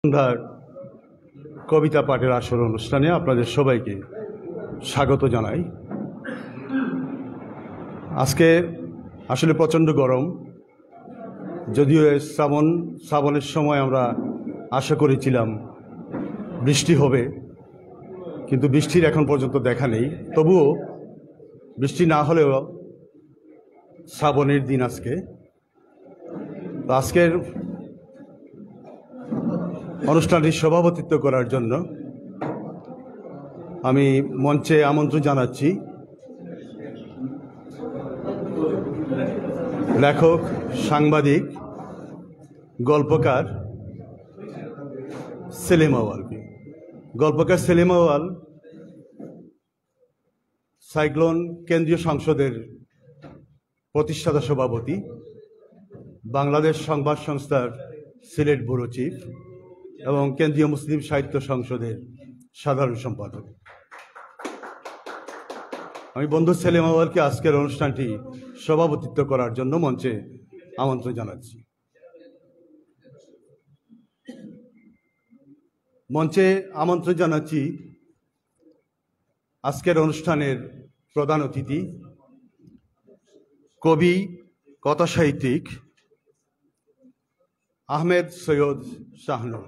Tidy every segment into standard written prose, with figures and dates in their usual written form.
সন্ধ্যার কবিতা পাঠের আসর অনুষ্ঠানে আপনাদের সবাইকে স্বাগত জানাই। আজকে আসলে প্রচণ্ড গরম, যদিও শ্রাবণের সময় আমরা আশা করেছিলাম বৃষ্টি হবে, কিন্তু বৃষ্টির এখন পর্যন্ত দেখা নেই। তবুও বৃষ্টি না হলেও শ্রাবণের দিন আজকে। তো আজকের অনুষ্ঠানটির সভাপতিত্ব করার জন্য আমি মঞ্চে আমন্ত্রণ জানাচ্ছি লেখক, সাংবাদিক, গল্পকার সেলিম আউয়ালকে। গল্পকার সেলিম আউয়াল সাইক্লোন কেন্দ্রীয় সংসদের প্রতিষ্ঠাতা সভাপতি, বাংলাদেশ সংবাদ সংস্থার সিলেট ব্যুরো চিফ এবং কেন্দ্রীয় মুসলিম সাহিত্য সংসদের সাধারণ সম্পাদক। আমি বন্ধু সেলিম আউয়ালকে আজকের অনুষ্ঠানটি সভাপতিত্ব করার জন্য মঞ্চে আমন্ত্রণ জানাচ্ছি। মঞ্চে আমন্ত্রণ জানাচ্ছি আজকের অনুষ্ঠানের প্রধান অতিথি, কবি, কথাসাহিত্যিক আহমেদ সৈয়দ শাহনূর।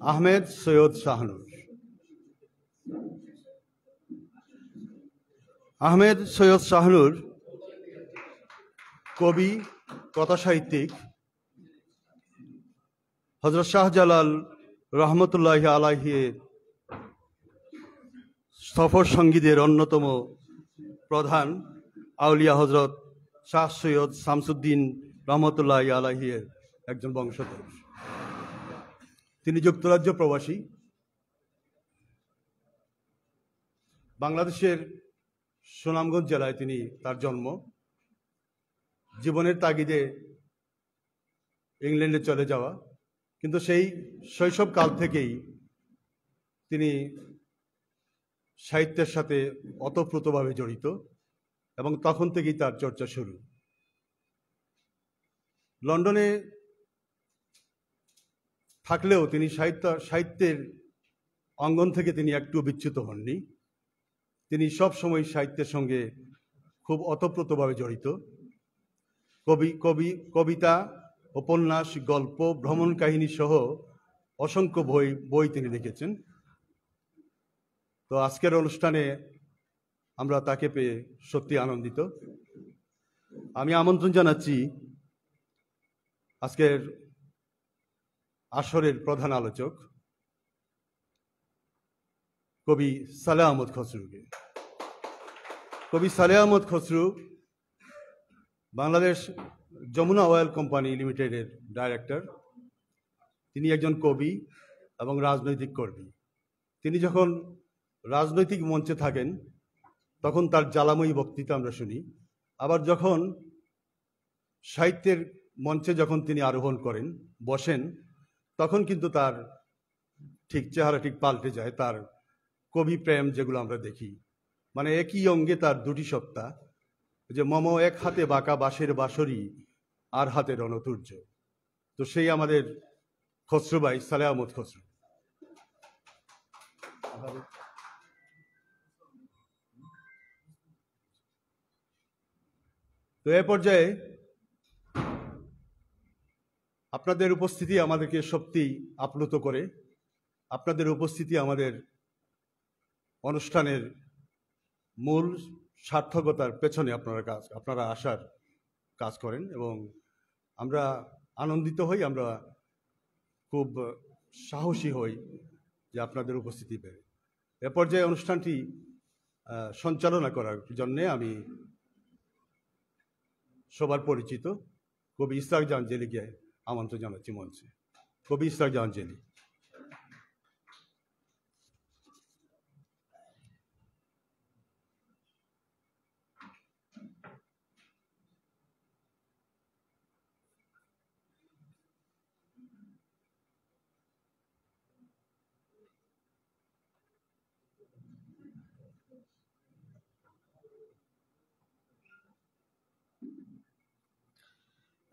আহমেদ সৈয়দ শাহনূর। আহমেদ সৈয়দ শাহনূর কবি, কথাসাহিত্যিক, হযরত শাহজালাল রহমতুল্লাহি আলাইহি সফর সঙ্গীদের অন্যতম প্রধান আউলিয়া হযরত শাহ সৈয়দ শামসুদ্দিন রহমতুল্লাহি আলাইহির একজন বংশধর। তিনি যুক্তরাজ্য প্রবাসী। বাংলাদেশের সুনামগঞ্জ জেলায় তার জন্ম। জীবনের তাগিদে ইংল্যান্ডে চলে যাওয়া, কিন্তু সেই শৈশবকাল থেকেই তিনি সাহিত্যের সাথে ওতপ্রোতভাবে জড়িত এবং তখন থেকেই তার চর্চা শুরু। লন্ডনে থাকলেও তিনি সাহিত্যের অঙ্গন থেকে তিনি একটু বিচ্যুত হননি। তিনি সব সময় সাহিত্যের সঙ্গে খুব ওতপ্রোতভাবে জড়িত। কবিতা, উপন্যাস, গল্প, ভ্রমণ কাহিনী সহ অসংখ্য বই তিনি লিখেছেন। তো আজকের অনুষ্ঠানে আমরা তাকে পেয়ে সত্যি আনন্দিত। আমি আমন্ত্রণ জানাচ্ছি আজকের আসরের প্রধান আলোচক কবি সালেহ আহমদ খসরুকে। কবি সালেহ আহমদ খসরু বাংলাদেশ যমুনা অয়েল কোম্পানি লিমিটেডের ডাইরেক্টর। তিনি একজন কবি এবং রাজনৈতিক কর্মী। তিনি যখন রাজনৈতিক মঞ্চে থাকেন তখন তার জ্বালাময়ী বক্তৃতা আমরা শুনি, আবার যখন সাহিত্যের মঞ্চে তিনি আরোহণ করেন, বসেন, তখন কিন্তু তার চেহারা পাল্টে যায়। তার কবি প্রেম যেগুলো আমরা দেখি, মানে একই অঙ্গে তার দুটি সত্তা, যে মম এক হাতে বাঁকা বাঁশের বাঁশরি, আর হাতে রণতুর্য। তো সেই আমাদের খসরু ভাই, সালেহ আহমদ খসরু। তো এ পর্যায়ে আপনাদের উপস্থিতি আমাদেরকে সত্যি আপ্লুত করে। আপনাদের উপস্থিতি আমাদের অনুষ্ঠানের মূল সার্থকতার পেছনে আপনারা আসার কাজ করেন এবং আমরা আনন্দিত হই, আমরা খুব সাহসী হই যে আপনাদের উপস্থিতি পেয়ে। এ পর্যায়ে অনুষ্ঠানটি সঞ্চালনা করার জন্যে আমি সবার পরিচিত কবি ইসরাক জাহান জেলিকে আমন্ত্রণ জানাচ্ছি মঞ্চে। কবি ইসরাক জাহান জেলি।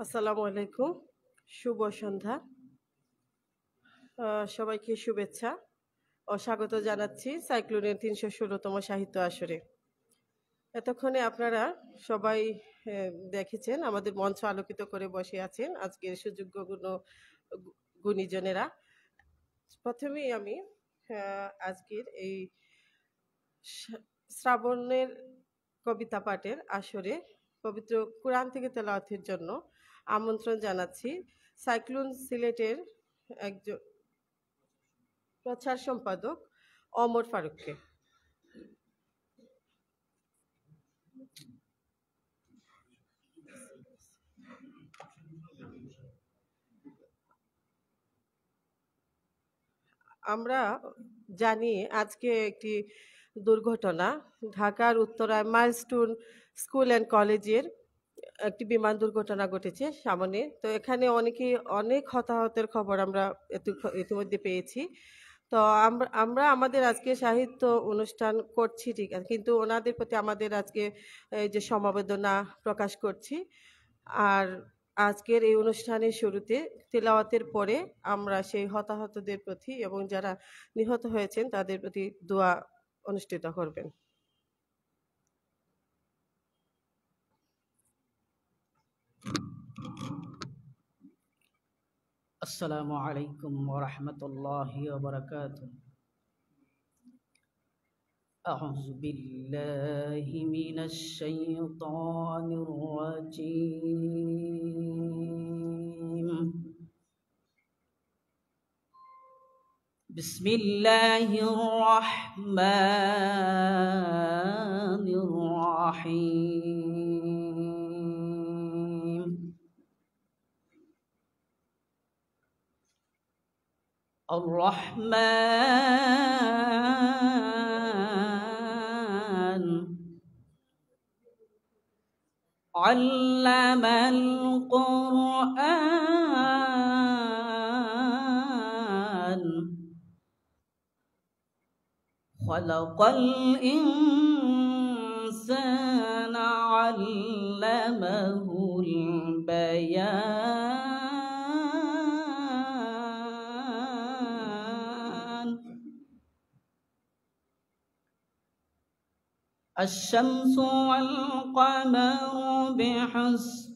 আসসালামু আলাইকুম, শুভ সন্ধ্যা। সবাইকে শুভেচ্ছা ও স্বাগত জানাচ্ছি সাইক্লোনের ৩১৬তম সাহিত্য আসরে। এতক্ষণে আপনারা সবাই দেখেছেন, আমাদের মঞ্চ আলোকিত করে বসে আছেন আজকের সুযোগ্য গুণীজনেরা। প্রথমেই আমি আজকের এই শ্রাবণের কবিতা পাঠের আসরে পবিত্র কোরআন থেকে তেলাওয়াতের জন্য আমন্ত্রণ জানাচ্ছি সাইক্লোন সিলেটের একজন প্রচার সম্পাদক অমর ফারুককে। আমরা জানি আজকে একটি দুর্ঘটনা, ঢাকার উত্তরায় মাইলস্টোন স্কুল অ্যান্ড কলেজের একটি বিমান দুর্ঘটনা ঘটেছে সামনে। তো এখানে অনেক হতাহতের খবর আমরা ইতিমধ্যে পেয়েছি। তো আমরা আমাদের আজকে সাহিত্য অনুষ্ঠান করছি ঠিক আছে, কিন্তু ওনাদের প্রতি আমাদের আজকে এই যে সমবেদনা প্রকাশ করছি। আর আজকের এই অনুষ্ঠানের শুরুতে তিলাওয়াতের পরে আমরা সেই হতাহতদের প্রতি এবং যারা নিহত হয়েছেন তাদের প্রতি দোয়া অনুষ্ঠিত করবেন। السلام عليكم ورحمة الله وبركاته. أعوذ بالله من الشيطان الرجيم. بسم الله الرحمن الرحيم. الرحمن علم القرآن خلق الإنسان علمه البيان. الشمس والقمر بحسبان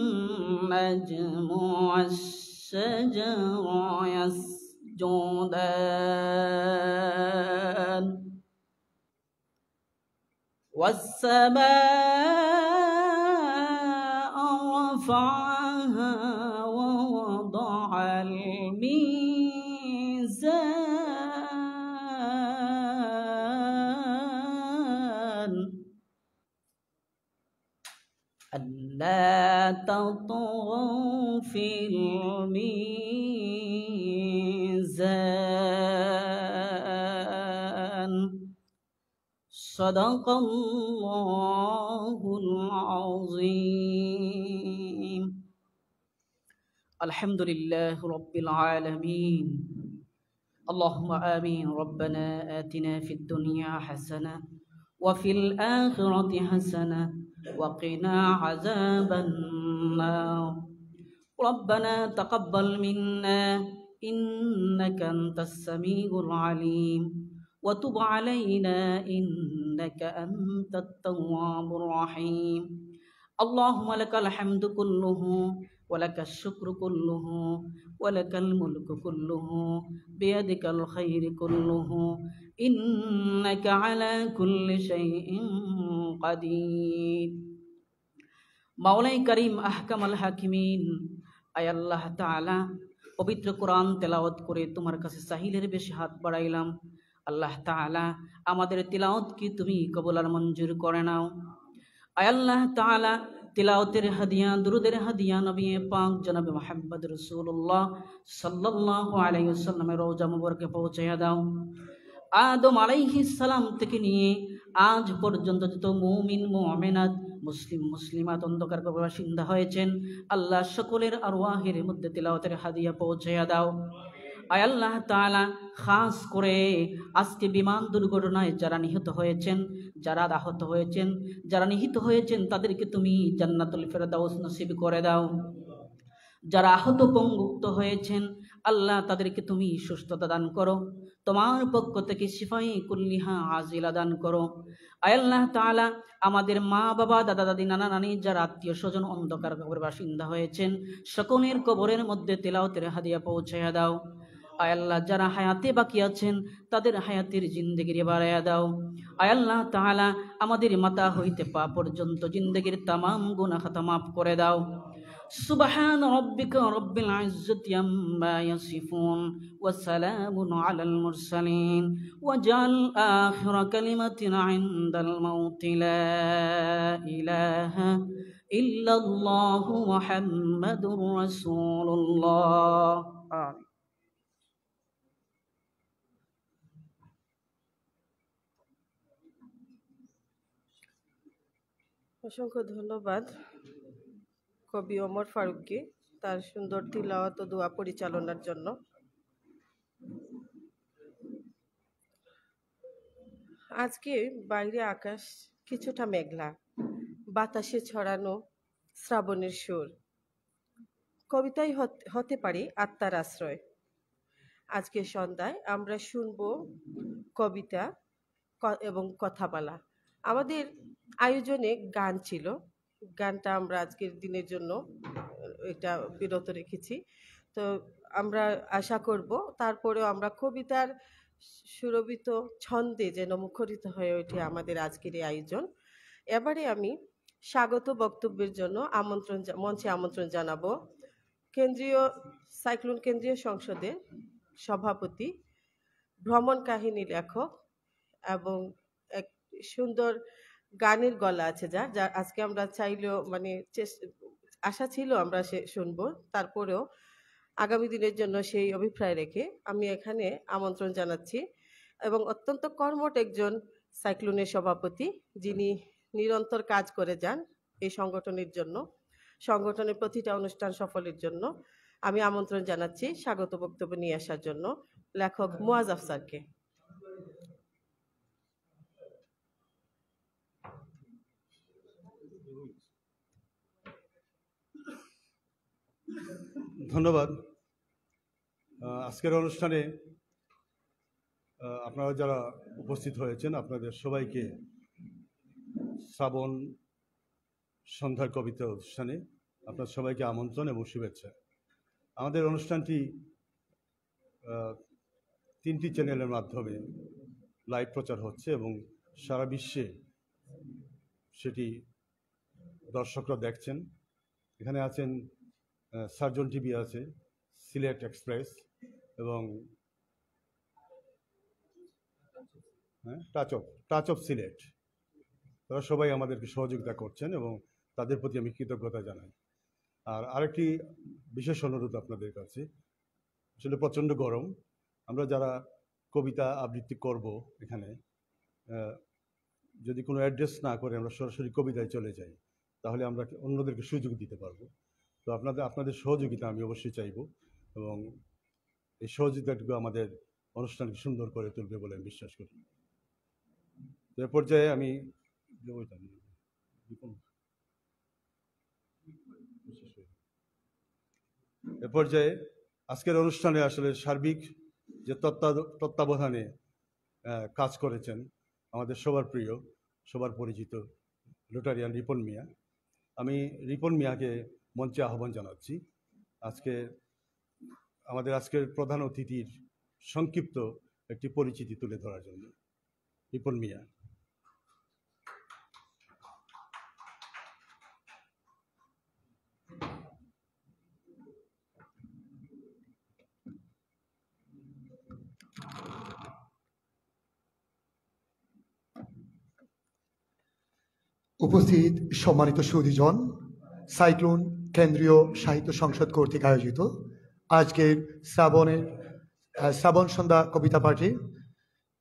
والنجم والشجر يسجدان والسماء رفعها ووضع الميزان ألا تطغوا في الميزان. صدق الله العظيم. الحمد لله رب العالمين. اللهم آمين. ربنا آتنا في الدنيا حسنة وفي الآخرة حسنة وقنا عذاب النار. ربنا تقبل منا إنك أنت السميع العليم وتب علينا إنك أنت التواب الرحيم. اللهم لك الحمد كله ولك الشكر كله ولك الملك كله بيدك الخير كله إنك على كل شيء قدير. মাওলাই করিম আহকামুল হাকিমিন, আয় আল্লাহ তাআলা, পবিত্র কোরআন তেলাওয়াত করে তোমার কাছে সাহিলের বেশি হাত বাড়াইলাম। আল্লাহ তাআলা আমাদের তিলাওয়াত কি তুমি কবুল আর মঞ্জুর করে নাও। আয় আল্লাহ তাআলা তিলাওয়াতের হাদিয়া, দুরুদের হাদিয়া নবী পাক জনাবে মুহাম্মদ রাসূলুল্লাহ সাল্লাল্লাহু আলাইহি ওয়াসাল্লামের রওজা মুবারকে পৌঁছায়া দাও। আদম আলাইহিস সালাম থেকে নিয়ে আজ পর্যন্ত যত মুমিন মুমিনাত মুসলিমাত অন্ধকার কবরে বাসিন্দা হয়েছেন, আল্লাহ সকলের আরওয়াহের মধ্যে তিলাওয়াতের হাদিয়া পৌঁছায়া দাও। আয় আল্লাহ তাআলা খাস করে আজকে বিমান দুর্ঘটনায় যারা নিহত হয়েছেন, যারা আহত হয়েছেন, যারা নিহত হয়েছেন তাদেরকে তুমি জান্নাতুল ফেরদাউস নসিব করে দাও। যারা আহত পঙ্গুক্ত হয়েছেন আল্লাহ তাদেরকে তুমি সুস্থতা দান করো, তোমার পক্ষ থেকে শিফাই কুল্লিহা আজিলা দান করো। আয় আল্লাহ তাআলা আমাদের মা বাবা দাদা দাদি নানা নানি যারা আত্মীয় স্বজন অন্ধকার কবরের বাসিন্দা হয়েছেন সকলের কবরের মধ্যে তেলাওয়াতের হাদিয়া পৌঁছাইয়া দাও। আয় আল্লাহ যারা হায়াতে বাকি আছেন তাদের হায়াতের জিন্দেগির বাড়াইয়া দাও। আয় আল্লাহ তাআলা আমাদের মাথা হইতে পা পর্যন্ত জিন্দেগির তামাম গুনাহ খাতা মাফ করে দাও। সুবহান রাব্বিকা রাব্বিল ইজ্জাতি আম্মা ইয়াসিফুন ওয়া সালামুন আলাল মুরসালিন ওয়াজআল আখিরা কালিমাতিনা ইনদাল মাউতি লা ইলাহা ইল্লাল্লাহু মুহাম্মাদুর রাসূলুল্লাহ। আমিন। অসংখ্য ধন্যবাদ কবি ওমর ফারুককে তার সুন্দর তিলাওয়াত ও দোয়া পরিচালনার জন্য। আজকে বাইরে আকাশ কিছুটা মেঘলা, বাতাসে ছড়ানো শ্রাবণের সুর। কবিতাই হতে পারে আত্মার আশ্রয়। আজকে সন্ধ্যায় আমরা শুনব কবিতা এবং কথামালা। আমাদের আয়োজনে গান ছিল, গানটা আমরা আজকের দিনের জন্য এটা বিরত রেখেছি। তো আমরা আশা করব তারপরেও আমরা কবিতার সুরভিত ছন্দে যেন মুখরিত হয়ে ওঠে আমাদের আজকের এই আয়োজন। এবারে আমি স্বাগত বক্তব্যের জন্য মঞ্চে আমন্ত্রণ জানাবো সাইক্লোন কেন্দ্রীয় সংসদের সভাপতি, ভ্রমণ কাহিনী লেখক এবং এক সুন্দর গানের গলা আছে যা আজকে আমরা চাইলেও মানে আশা ছিল আমরা শুনবো, তারপরেও আগামী দিনের জন্য সেই অভিপ্রায় রেখে আমি এখানে আমন্ত্রণ জানাচ্ছি এবং অত্যন্ত কর্মঠ একজন সাইক্লোনের সভাপতি যিনি নিরন্তর কাজ করে যান এই সংগঠনের জন্য, সংগঠনের প্রতিটা অনুষ্ঠান সফলের জন্য। আমি আমন্ত্রণ জানাচ্ছি স্বাগত বক্তব্য নিয়ে আসার জন্য লেখক মুয়াজ আফসারকে। ধন্যবাদ। আজকের অনুষ্ঠানে আপনারা যারা উপস্থিত হয়েছেন আপনাদের সবাইকে শ্রাবণ সন্ধ্যার কবিতা অনুষ্ঠানে আপনার সবাইকে আমন্ত্রণ এবং শুভেচ্ছা। আমাদের অনুষ্ঠানটি 3টি চ্যানেলের মাধ্যমে লাইভ প্রচার হচ্ছে এবং সারা বিশ্বে সেটি দর্শকরা দেখছেন। এখানে আছেন সার্জন টিভি আছে, সিলেট এক্সপ্রেস এবং টাচ অফ সিলেট। তারা সবাই আমাদেরকে সহযোগিতা করছেন এবং তাদের প্রতি আমি কৃতজ্ঞতা জানাই। আর আরেকটি বিশেষ অনুরোধ আপনাদের কাছে, আসলে প্রচণ্ড গরম, আমরা যারা কবিতা আবৃত্তি করব এখানে যদি কোনো অ্যাড্রেস না করে আমরা সরাসরি কবিতায় চলে যাই তাহলে আমরা অন্যদেরকে সুযোগ দিতে পারবো। তো আপনাদের সহযোগিতা আমি অবশ্যই চাইব এবং এই সহযোগিতাটুকু আমাদের অনুষ্ঠানকে সুন্দর করে তুলবে বলে আমি বিশ্বাস করি। এ পর্যায়ে আমি আজকের অনুষ্ঠানে আসলে সার্বিক যে তত্ত্বাবধানে কাজ করেছেন আমাদের সবার প্রিয়, সবার পরিচিত রোটারিয়ান রিপন মিয়া। আমি রিপন মিয়াকে মঞ্চে আহ্বান জানাচ্ছি আমাদের আজকের প্রধান অতিথির সংক্ষিপ্ত একটি পরিচিতি তুলে ধরার জন্য। রিপন মিয়া। উপস্থিত সম্মানিত সুধীজন, সাইক্লোন কেন্দ্রীয় সাহিত্য সংসদ কর্তৃক আয়োজিত আজকের শ্রাবণ সন্ধ্যা কবিতা পাঠে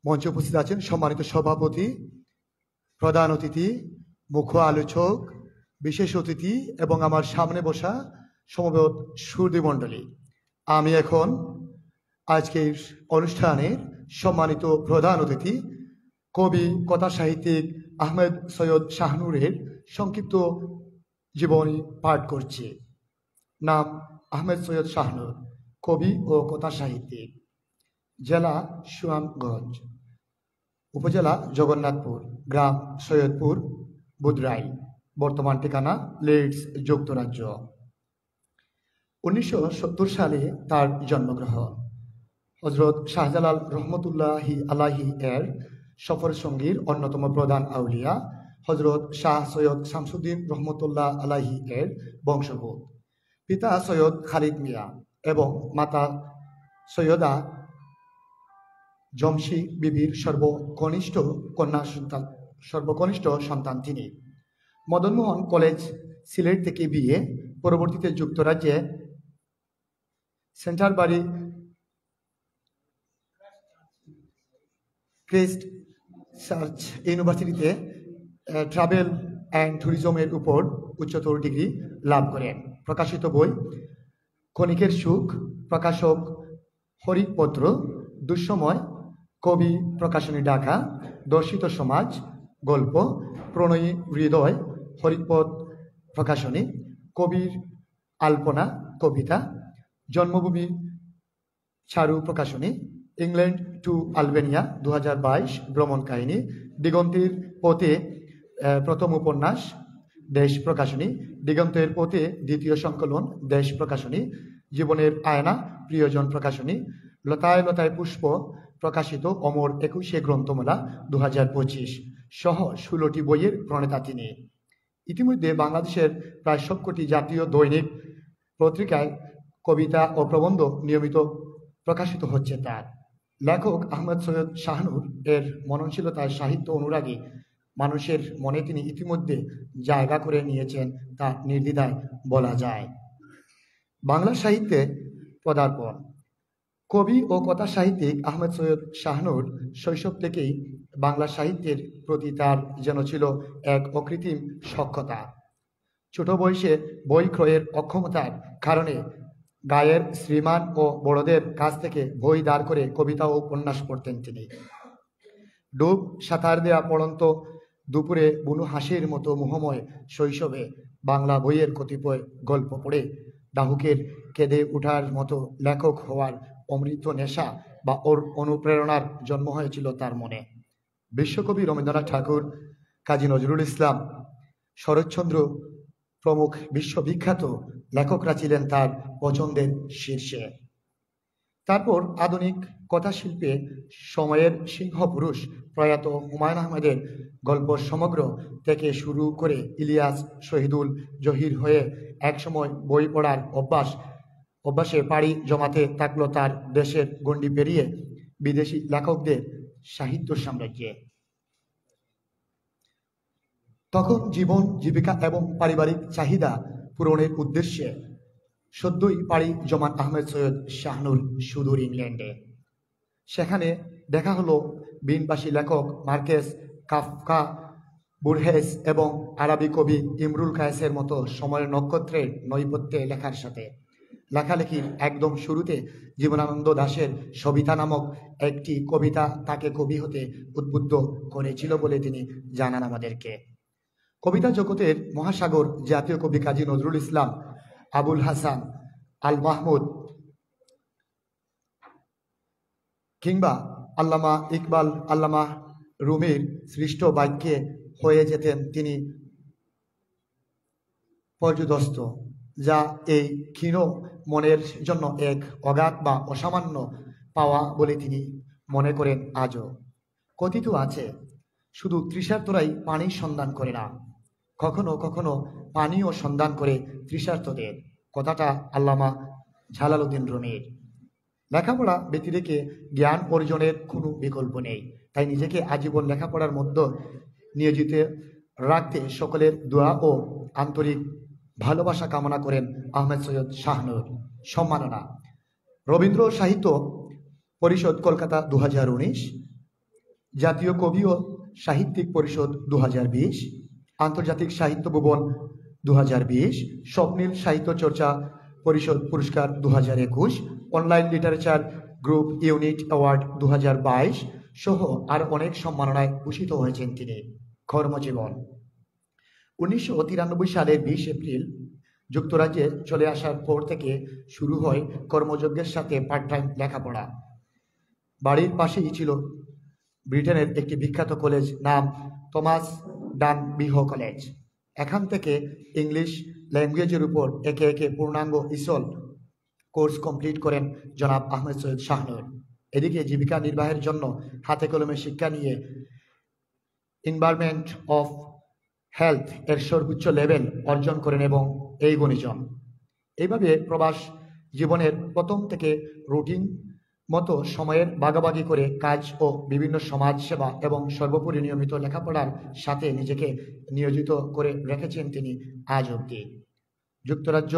মঞ্চে উপস্থিত আছেন সম্মানিত সভাপতি, প্রধান অতিথি, মুখ্য আলোচক, বিশেষ অতিথি এবং আমার সামনে বসা সমবেত সুধী মণ্ডলী। আমি এখন আজকের অনুষ্ঠানের সম্মানিত প্রধান অতিথি কবি কথা সাহিত্যিক আহমেদ সৈয়দ শাহনূরের সংক্ষিপ্ত জীবনী পাঠ করছে। নাম আহমেদ সৈয়দ শাহনূর, কবি ও কথা সাহিত্যিক, জেলা সুনামগঞ্জ, উপজেলা জগন্নাথপুর, গ্রাম সৈয়দপুর বুধরাইল, বর্তমান ঠিকানা লিডস, যুক্তরাজ্য। 1970 সালে তার জন্মগ্রহণ। হজরত শাহজালাল রহমতুল্লাহি আলাইহি এর সফর সঙ্গীর অন্যতম প্রধান আউলিয়া হজরত শাহ সৈয়দ শামসুদ্দিন রহমতুল্লাহ আলাইহি এর বংশোদ্ভূত। পিতা সৈয়দ খালিদ মিয়া এবং মাতা সৈয়দা জমশি বিবির সর্বকনিষ্ঠ সন্তান তিনি। মদনমোহন কলেজ, সিলেট থেকে বিএ, পরবর্তীতে যুক্তরাজ্যে সেন্টারবারি ক্রাইস্ট চার্চ ইউনিভার্সিটিতে ট্রাভেল অ্যান্ড ট্যুরিজমের উপর উচ্চতর ডিগ্রি লাভ করেন। প্রকাশিত বই: ক্ষণিকের সুখ, প্রকাশক হরিপত্র, দুঃসময়, কবি প্রকাশনী ঢাকা, দর্শিত সমাজ, গল্প, প্রণয়ী হৃদয়, হরিপদ প্রকাশনী, কবির আলপনা কবিতা, জন্মভূমি চারু প্রকাশনী, ইংল্যান্ড টু আলবেনিয়া 2022 ভ্রমণ কাহিনী, দিগন্তের পথে প্রথম উপন্যাস, দেশ প্রকাশনী, দিগন্তের পথে দ্বিতীয় সংকলন, দেশ প্রকাশনী, জীবনের আয়না, প্রিয়জন প্রকাশনী, লতায় লতায় পুষ্প প্রকাশিত অমর 21 গ্রন্থমেলা 2025 সহ 16টি বইয়ের প্রণেতা তিনি। ইতিমধ্যে বাংলাদেশের প্রায় সবকটি জাতীয় দৈনিক পত্রিকায় কবিতা ও প্রবন্ধ নিয়মিত প্রকাশিত হচ্ছে তার। লেখক আহমেদ সৈয়দ শাহনূর এর মননশীলতায় সাহিত্য অনুরাগী মানুষের মনে তিনি ইতিমধ্যে জায়গা করে নিয়েছেন তা নির্দ্বিধায় বলা যায়। বাংলা সাহিত্যে পদার্পণ। কবি ও কথা সাহিত্যিক আহমেদ সৈয়দ শাহনূর শৈশব থেকেই বাংলা সাহিত্যের প্রতি তার যেন ছিল এক অকৃত্রিম সক্ষতা। ছোট বয়সে বই ক্রয়ের অক্ষমতার কারণে গায়ের শ্রীমান ও বড়দের কাছ থেকে বই ধার করে কবিতা ও উপন্যাস পড়তেন তিনি। ডুব সাঁতার দেয়া পড়ন্ত দুপুরে বুনো হাসির মতো মোহময় শৈশবে বাংলা বইয়ের কতিপয় গল্প পড়ে ডাহুকের কেঁদে ওঠার মতো লেখক হওয়ার অমৃত নেশা বা ওর অনুপ্রেরণার জন্ম হয়েছিল তার মনে। বিশ্বকবি রবীন্দ্রনাথ ঠাকুর, কাজী নজরুল ইসলাম, শরৎচন্দ্র প্রমুখ বিশ্ববিখ্যাত লেখকরা ছিলেন তার পছন্দের শীর্ষে। তারপর আধুনিক কথাশিল্পে সময়ের সিংহ পুরুষ প্রয়াত হুমায়ুন আহমেদের গল্প সমগ্র থেকে শুরু করে ইলিয়াস, শহীদুল জহির হয়ে একসময় বই পড়ার অভ্যাসে পাড়ি জমাতে থাকলো তার দেশের গণ্ডি পেরিয়ে বিদেশি লেখকদের সাহিত্য সাম্রাজ্যে। তখন জীবন জীবিকা এবং পারিবারিক চাহিদা পূরণের উদ্দেশ্যে সদ্যই পাড়ি জমান আহমেদ সৈয়দ শাহনূর সুদূর ইংল্যান্ডে। সেখানে দেখা হলো বিনবাসী লেখক মার্কেস, কাফকা, বুরহেস এবং আরবি কবি ইমরুল কায়েসের মতো সময়ের নক্ষত্রের নৈপথ্যে লেখার সাথে। লেখালেখির একদম শুরুতে জীবনানন্দ দাশের সবিতা নামক একটি কবিতা তাকে কবি হতে উদ্বুদ্ধ করেছিল বলে তিনি জানান আমাদেরকে। কবিতা জগতের মহাসাগর জাতীয় কবি কাজী নজরুল ইসলাম, আবুল হাসান, আল মাহমুদ কিংবা আল্লামা ইকবাল, আল্লামা রুমির সৃষ্ট বাক্যে হয়ে যেতেন তিনি পর্যদস্ত, যা এই ক্ষীণ মনের জন্য এক অগাধ বা অসামান্য পাওয়া বলে তিনি মনে করেন আজও। কথিত আছে, শুধু তৃষার্তরাই পানির সন্ধান করে না, কখনো কখনো পানিও সন্ধান করে তৃষার্তদের। কথাটা আল্লামা জালালউদ্দিন রুমির। লেখাপড়া ব্যক্তি রেখে জ্ঞান অর্জনের কোনো বিকল্প নেই, তাই নিজেকে আজীবন লেখাপড়ার মধ্যে নিয়োজিত রাখতে সকলের দোয়া ও আন্তরিক ভালোবাসা কামনা করেন আহমেদ সৈয়দ শাহনূর। সম্মাননা: রবীন্দ্র সাহিত্য পরিষদ কলকাতা 2019, জাতীয় কবি ও সাহিত্যিক পরিষদ 2020, আন্তর্জাতিক সাহিত্য ভুবন 2020, স্বপ্নীল সাহিত্য চর্চা পরিষদ পুরস্কার 2021, online literature group unit award 2022 সহ আরও অনেক সম্মাননায় ভূষিত হয়েছেন তিনি। কর্মজীবন: 1993 সালের 20 এপ্রিল যুক্তরাজ্যে চলে আসার পর থেকে শুরু হয় কর্মযজ্ঞের সাথে পার্ট টাইম লেখাপড়া। বাড়ির পাশেই ছিল ব্রিটেনের একটি বিখ্যাত কলেজ, নাম থমাস ডানবিহ কলেজ। এখান থেকে ইংলিশ ল্যাঙ্গুয়েজের উপর একে একে পূর্ণাঙ্গ ইসল কোর্স কমপ্লিট করেন জনাব আহমেদ সৈয়দ শাহনূর। এদিকে জীবিকা নির্বাহের জন্য হাতে কলমে শিক্ষা নিয়ে এনভায়রনমেন্ট অফ হেলথ এর সর্বোচ্চ লেভেল অর্জন করেন এবং এই গুণীজন। এইভাবে প্রবাস জীবনের প্রথম থেকে রুটিন মতো সময়ের ভাগাভাগি করে কাজ ও বিভিন্ন সমাজ সেবা এবং সর্বোপরি নিয়মিত লেখাপড়ার সাথে নিজেকে নিয়োজিত করে রেখেছেন তিনি আজ অবধি। যুক্তরাজ্য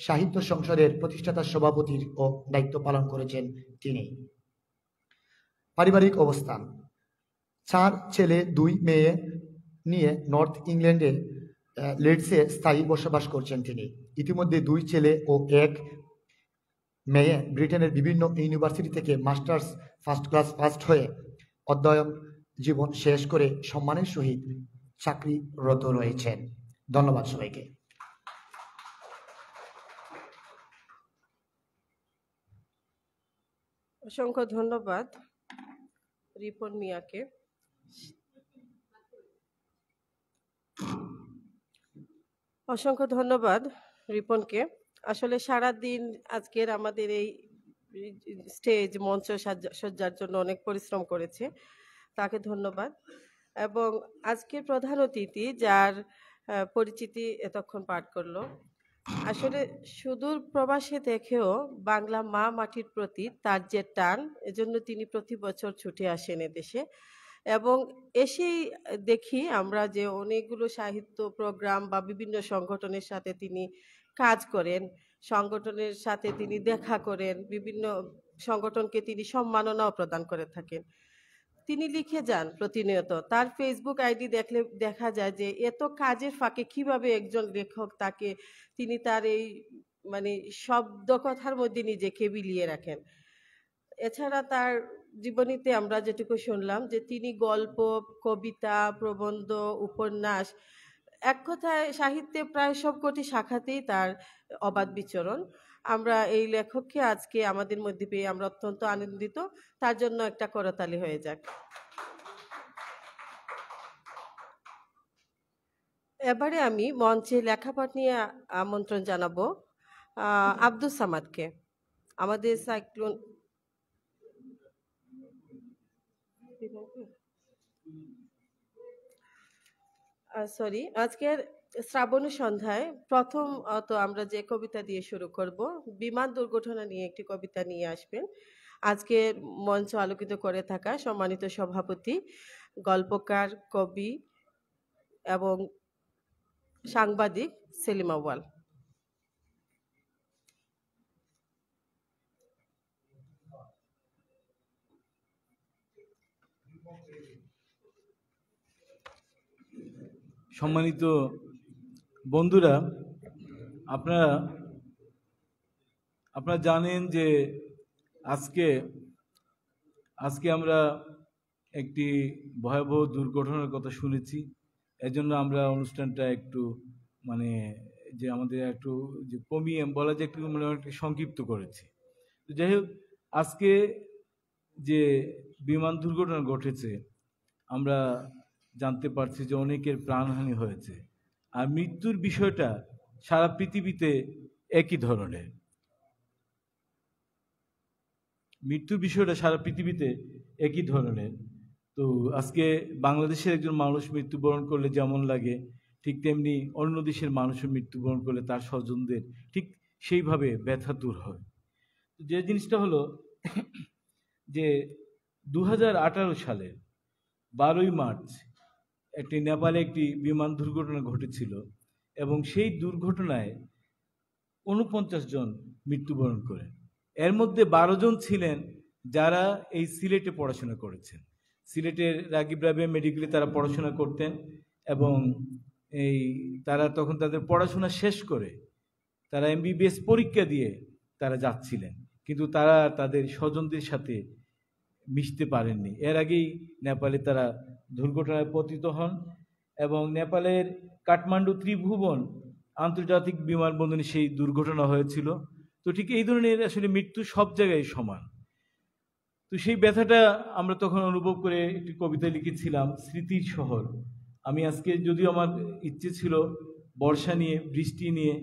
সাহিত্য সংসদের প্রতিষ্ঠাতা সভাপতির ও দায়িত্ব পালন করেছেন তিনি। পারিবারিক অবস্থান: 4 ছেলে 2 মেয়ে নিয়ে নর্থ ইংল্যান্ডে লিডসে স্থায়ী বসবাস করছেন তিনি। ইতিমধ্যে 2 ছেলে ও 1 মেয়ে ব্রিটেনের বিভিন্ন ইউনিভার্সিটি থেকে মাস্টার্স ফার্স্ট ক্লাস পাস হয়ে অধ্যয়ন জীবন শেষ করে সম্মানের সহিত চাকরিরত রয়েছেন। ধন্যবাদ সবাইকে। অসংখ্য ধন্যবাদ রিপন মিয়াকে। অসংখ্য ধন্যবাদ রিপনকে। আসলে সারাদিন আজকের আমাদের এই স্টেজ মঞ্চ সজ্জার জন্য অনেক পরিশ্রম করেছে, তাকে ধন্যবাদ। এবং আজকের প্রধান অতিথি যার পরিচিতি এতক্ষণ পাঠ করলো, আসলে সুদূর প্রবাসে দেখেও বাংলা মা মাটির প্রতি তার যে টান, এজন্য তিনি প্রতি বছর ছুটে আসেন এদেশে। এবং এসেই দেখি আমরা যে অনেকগুলো সাহিত্য প্রোগ্রাম বা বিভিন্ন সংগঠনের সাথে তিনি কাজ করেন, সংগঠনের সাথে তিনি দেখা করেন, বিভিন্ন সংগঠনকে তিনি সম্মাননাও প্রদান করে থাকেন। তিনি লিখে যান প্রতিনিয়ত। তার ফেসবুক আইডি দেখলে দেখা যায় যে এত কাজের ফাঁকে কিভাবে একজন লেখক তিনি তার এই মানে শব্দ কথার মধ্যে নিজেকে বিলিয়ে রাখেন। এছাড়া তার জীবনীতে আমরা যেটুকু শুনলাম যে তিনি গল্প, কবিতা, প্রবন্ধ, উপন্যাস, এক কথায় সাহিত্যে প্রায় সবকটি শাখাতেই তার অবাধ বিচরণ। আমরা এই লেখককে আজকে আমাদের মধ্যে পেয়ে আমরা অত্যন্ত আনন্দিত। তার জন্য একটা করতালি হয়ে যাক। এবারে আমি মঞ্চে লেখাপাঠ নিয়ে আমন্ত্রণ জানাবো আব্দুস সামাদকে। আমাদের সাইক্লোন আজকের শ্রাবণী সন্ধ্যায় প্রথম আমরা যে কবিতা দিয়ে শুরু করব, বিমান দুর্ঘটনা নিয়ে একটি কবিতা নিয়ে আসবেন আজকের মঞ্চ আলোকিত করে থাকা সম্মানিত সভাপতি, গল্পকার, কবি এবং সাংবাদিক সেলিম আউয়াল। সম্মানিত বন্ধুরা, আপনারা জানেন যে আজকে আমরা একটি ভয়াবহ দুর্ঘটনার কথা শুনেছি। এজন্য আমরা অনুষ্ঠানটা একটু কমিয়ে বলা যায় একটু একটু সংক্ষিপ্ত করেছি। তো যাই হোক, আজকে যে বিমান দুর্ঘটনা ঘটেছে আমরা জানতে পারছি যে অনেকের প্রাণহানি হয়েছে, আর মৃত্যুর বিষয়টা সারা পৃথিবীতে একই ধরনের। তো আজকে বাংলাদেশের একজন মানুষ মৃত্যুবরণ করলে যেমন লাগে, ঠিক তেমনি অন্য দেশের মানুষের মৃত্যুবরণ করলে তার স্বজনদের ঠিক সেইভাবে ব্যথা দূর হয়। তো যে জিনিসটা হলো যে 2018 সালের 12ই মার্চ নেপালে একটি বিমান দুর্ঘটনা ঘটেছিল এবং সেই দুর্ঘটনায় 49 জন মৃত্যুবরণ করেন। এর মধ্যে 12 জন ছিলেন যারা এই সিলেটে পড়াশোনা করেছেন। সিলেটের রাগিব রাবেয়া মেডিকেলে তারা পড়াশোনা করতেন এবং তারা তখন তাদের পড়াশোনা শেষ করে তারা MBBS পরীক্ষা দিয়ে তারা যাচ্ছিলেন। কিন্তু তারা তাদের স্বজনদের সাথে মিশতে পারেননি। এর আগেই নেপালে তারা দুর্ঘটনায় পতিত হন এবং নেপালের কাঠমান্ডু ত্রিভুবন আন্তর্জাতিক বিমানবন্দরে সেই দুর্ঘটনা হয়েছিল। তো ঠিক এই ধরনের আসলে মৃত্যু সব জায়গায় সমান। তো সেই ব্যথাটা আমরা তখন অনুভব করে একটি কবিতা লিখেছিলাম, স্মৃতির শহর। আমি আজকে যদিও আমার ইচ্ছে ছিল বর্ষা নিয়ে, বৃষ্টি নিয়ে,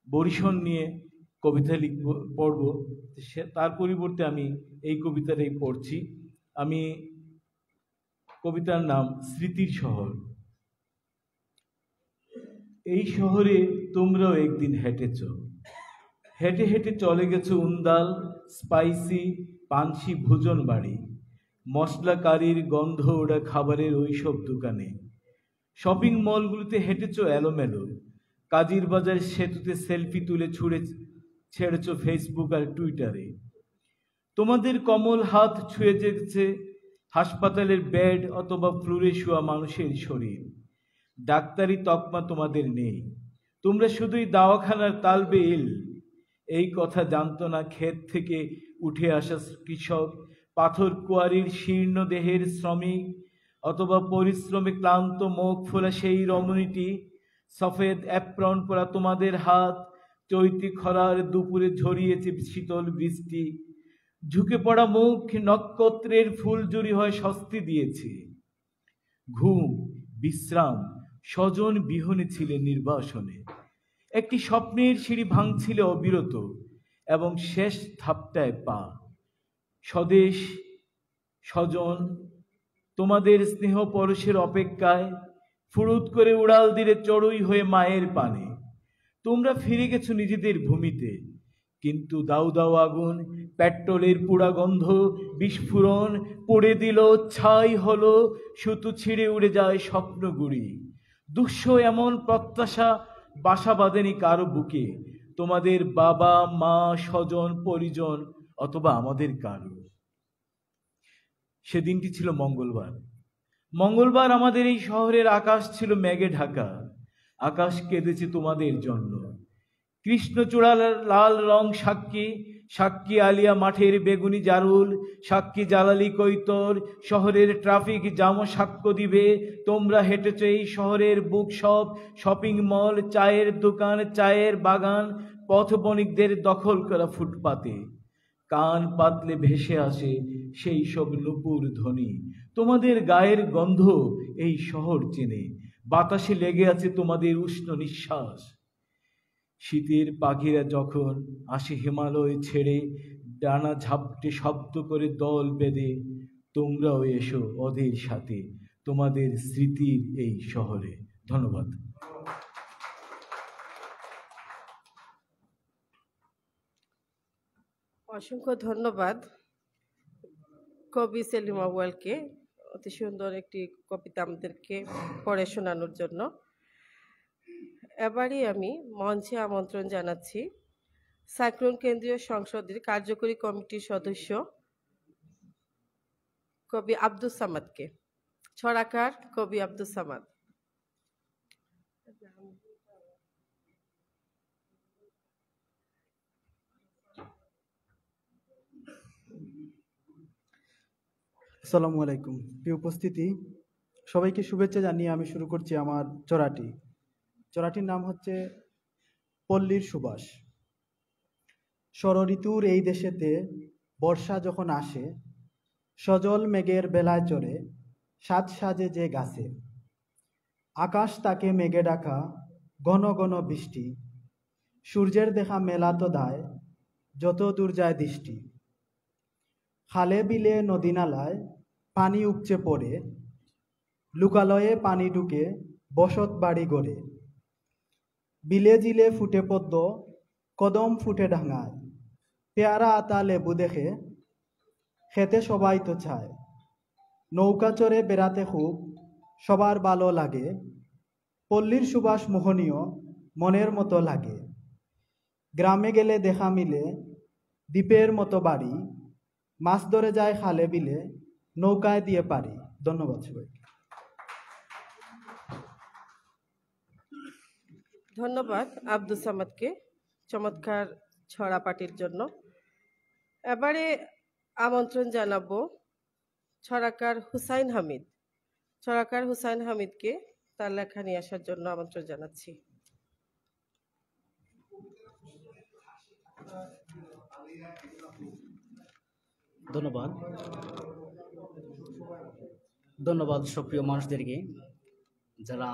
বরিশন নিয়ে কবিতা লিখব, পড়ব, তার পরিবর্তে আমি এই কবিতাটাই পড়ছি। আমি কবিতার নাম স্মৃতির শহর। এই শহরে তোমরাও একদিন হেঁটেছ, হেঁটে হেঁটে চলে গেছো উন্দাল, স্পাইসি, পানসি ভোজন বাড়ি, মশলা কারির গন্ধ ওড়া খাবারের ওইসব দোকানে। শপিং মলগুলোতে হেঁটেছ এলোমেলো, কাজীর বাজার সেতুতে সেলফি তুলে ছেড়েছ ফেসবুক আর টুইটারে। তোমাদের কমল হাত ছুঁয়ে যেতেছে হাসপাতালের বেড অথবা ফ্লোরে শোয়া মানুষের শরীর। ডাক্তারি তকমা তোমাদের নেই, তোমরা শুধুই দাওয়াখানার তালবেইল। এই কথা জানতো না ক্ষেত থেকে উঠে আসা কৃষক, পাথর কুয়ারির শীর্ণ দেহের শ্রমিক, অথবা পরিশ্রমে ক্লান্ত মুখ ফোলা সেই রমণীটি। সফেদ অ্যাপ্রন পরা তোমাদের হাত চৈতি খরার দুপুরে ঝরিয়েছে শীতল বৃষ্টি। ঝুঁকে পড়া মুখ নক্ষত্রের ফুলজুরি হয় স্বস্তি দিয়েছে। ঘুম, বিশ্রাম, স্বজন বিহনে ছিলে নির্বাসনে। একটি স্বপ্নের সিঁড়ি ভাঙছিল অবিরত এবং শেষ ধাপটায় পা। স্বদেশ, স্বজন, তোমাদের স্নেহ পরশের অপেক্ষায় ফুরুত করে উড়াল দিলে চড়ুই হয়ে মায়ের পানে। তোমরা ফিরে গেছো নিজেদের ভূমিতে, কিন্তু দাউ দাউ আগুন, পেট্রোলের পোড়া গন্ধ, বিস্ফোরণ পড়ে দিল, ছাই হলো, সুতো ছিঁড়ে উড়ে যায় স্বপ্নগুড়ি। দুঃস্ব এমন প্রত্যাশা বাসা বাঁধেনি কারো বুকে, তোমাদের বাবা মা, স্বজন পরিজন অথবা আমাদের কারো। সেদিনটি ছিল মঙ্গলবার। মঙ্গলবার আমাদের এই শহরের আকাশ ছিল মেঘে ঢাকা। আকাশ কেঁদেছে তোমাদের জন্য। কৃষ্ণচূড়ার লাল রং সাক্ষী, সাক্ষী আলিয়া মাঠের বেগুনি জারুল, সাক্ষী জালালি কৈতর, শহরের ট্রাফিক জামও সাক্ষ্য দিবে। তোমরা হেঁটেছ এই শহরের বুক সব, শপিং মল, চায়ের দোকান, চায়ের বাগান, পথ বণিকদের দখল করা ফুটপাতে। কান পাতলে ভেসে আসে সেই সব নুপুর ধ্বনি। তোমাদের গায়ের গন্ধ এই শহর চেনে, বাতাসে লেগে আছে তোমাদের উষ্ণ নিঃশ্বাস। শীতের পাখিরা যখন আসে হিমালয় ছেড়ে, ডানা ঝাপটে শব্দ করে দল বেঁধে, তোমরাও এসো ওদের সাথে তোমাদের স্মৃতির এই শহরে। ধন্যবাদ। অসংখ্য ধন্যবাদ কবি সেলিম আউয়ালকে অতি সুন্দর একটি কবিতা আমাদেরকে পড়ে শোনানোর জন্য। এবারই আমি মঞ্চে আমন্ত্রণ জানাচ্ছি সাইক্লোন কেন্দ্রীয় সংসদের কার্যকরী কমিটির সদস্য কবি আব্দুস সামাদকে। ছড়াকার কবি আব্দুস সামাদ। আসসালামু আলাইকুম। প্রিয় উপস্থিতি, সবাইকে শুভেচ্ছা জানিয়ে আমি শুরু করছি আমার চড়াটি। চড়াটির নাম হচ্ছে পল্লীর সুবাস। ষড়ঋতুর এই দেশেতে বর্ষা যখন আসে, সজল মেঘের বেলায় চড়ে সাজ সাজে যে গাছে। আকাশ তাকে মেঘে ডাকা, ঘন ঘন বৃষ্টি, সূর্যের দেখা মেলা তো দায়, যত দূর যায় দৃষ্টি। খালে বিলে নদী নালায় পানি উপচে পড়ে, লুকালয়ে পানি ঢুকে বসত বাড়ি গড়ে। বিলে জিলে ফুটে পদ্ম, কদম ফুটে ডাঙায়, পেয়ারা আতা লেবু দেখে খেতে সবাই তো চায়। নৌকা চড়ে বেড়াতে খুব সবার ভালো লাগে, পল্লীর সুবাস মোহনীয় মনের মতো লাগে। গ্রামে গেলে দেখা মিলে দ্বীপের মতো বাড়ি, মাছ ধরে যায় খালে বিলে নৌকায় দিয়ে পারি। ধন্যবাদ সবাইকে। ধন্যবাদ আব্দুস সামাদকে চমৎকার ছড়া পাটির জন্য। এবারে আমন্ত্রণ জানাবো ছড়াকার হুসাইন হামিদ। ছড়াকার হুসাইন হামিদকে তার লেখা নিয়ে আসার জন্য আমন্ত্রণ জানাচ্ছি। ধন্যবাদ। ধন্যবাদ সুপ্রিয় মানুষদেরকে যারা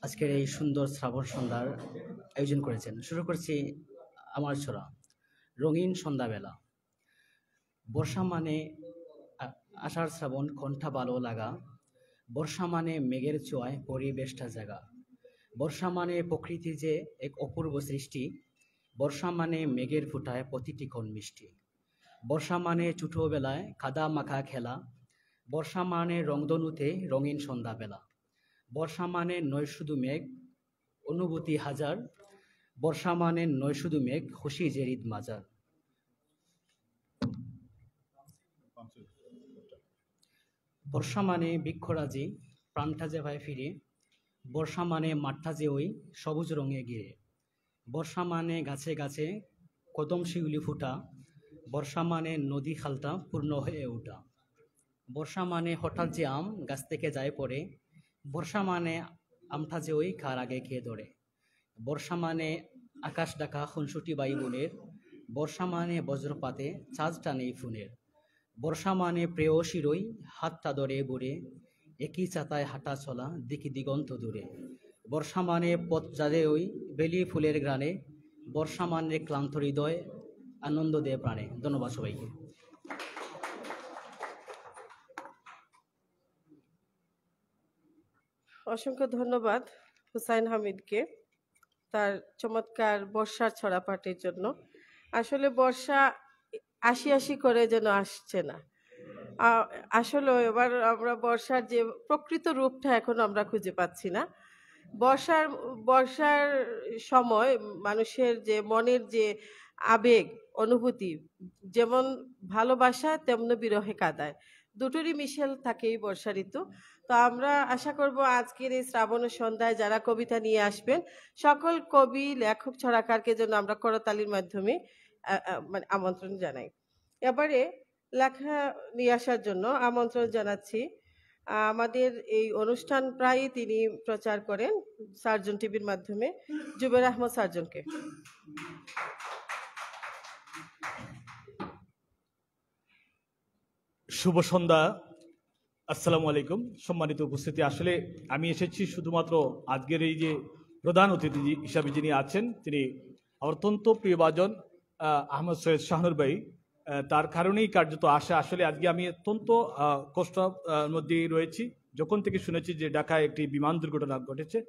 আজকের এই সুন্দর শ্রাবণ সন্ধ্যার আয়োজন করেছেন। শুরু করছি আমার ছড়া রঙিন সন্ধ্যাবেলা। বর্ষা মানে আষাঢ় শ্রাবণ কণ্ঠা ভালো লাগা। বর্ষা মানে মেঘের ছোঁয়ায় পরিবেশটা জাগা। বর্ষা মানে প্রকৃতি যে এক অপূর্ব সৃষ্টি। বর্ষা মানে মেঘের ফোঁটায় প্রতিটি ক্ষণ মিষ্টি। বর্ষা মানে ছোটবেলায় কাদা মাখা খেলা। বর্ষা মানে রংধনুতে রঙিন সন্ধ্যাবেলা। বর্ষা মানে নয় শুধু মেঘ, অনুভূতি হাজার। বর্ষা মানে নয় শুধু মেঘ, খুশি জেরিদ মাজার। বর্ষা মানে বৃক্ষরাজি, প্রাণটা যে ভাই ফিরে। বর্ষা মানে মাঠটা যে ওই সবুজ রঙে ঘিরে। বর্ষা মানে গাছে গাছে কদম শিউলি ফুটা। বর্ষা মানে নদী খালটা পূর্ণ হয়ে ওঠা। বর্ষা মানে হঠাৎ যে আম গাছ থেকে যায় পড়ে। বর্ষা মানে আমটা যে ওই কার আগে খেয়ে ধরে। বর্ষা মানে আকাশ ডাকা খুনসুটি বাই বোনের। বর্ষা মানে বজ্রপাতে চাঁদটা নেই ফুনের। বর্ষা মানে প্রেয়সীরই হাতটা ধরে বুড়ে। একই চাতায় হাঁটা চলা দেখি দিগন্ত দূরে। বর্ষা মানে পথ যাদের ওই বেলি ফুলের গ্রানে। বর্ষা মানে ক্লান্ত হৃদয় আনন্দ দেয় প্রাণে। ধন্যবাদ সবাইকে। অসংখ্য ধন্যবাদ হুসাইন হামিদকে তার চমৎকার বর্ষার ছড়া পাঠের জন্য। আসলে বর্ষা আশি আশি করে যেন আসছে না। আসলে এবার আমরা বর্ষার যে প্রকৃত রূপটা এখন আমরা খুঁজে পাচ্ছি না। বর্ষার সময় মানুষের যে মনের যে আবেগ অনুভূতি, যেমন ভালোবাসা তেমনি বিরহে কাঁদায়, দুটোরই মিশেল থাকে এই বর্ষা ঋতু। তো আমরা আশা করব আজকের এই শ্রাবণের সন্ধ্যায় যারা কবিতা নিয়ে আসবেন সকল কবি লেখক ছড়াকারকে যেন আমরা করতালির মাধ্যমে মানে আমন্ত্রণ জানাই। এবারে লেখা নিয়ে আসার জন্য আমন্ত্রণ জানাচ্ছি আমাদের এই অনুষ্ঠান প্রায়ই তিনি প্রচার করেন সার্জন টিভির মাধ্যমে, জুবের আহমদ সার্জনকে। শুভ সন্ধ্যা, আসসালামু আলাইকুম। সম্মানিত উপস্থিতি, আসলে আমি এসেছি শুধুমাত্র আজকের এই যে প্রধান অতিথি হিসাবে যিনি আছেন তিনি আমার অত্যন্ত প্রিয়ভাজন আহমদ সৈয়দ শাহনুর ভাই, তার কারণেই কার্যত আসা। আসলে আজকে আমি অত্যন্ত কষ্ট মধ্যেই রয়েছি যখন থেকে শুনেছি যে ঢাকায় একটি বিমান দুর্ঘটনা ঘটেছে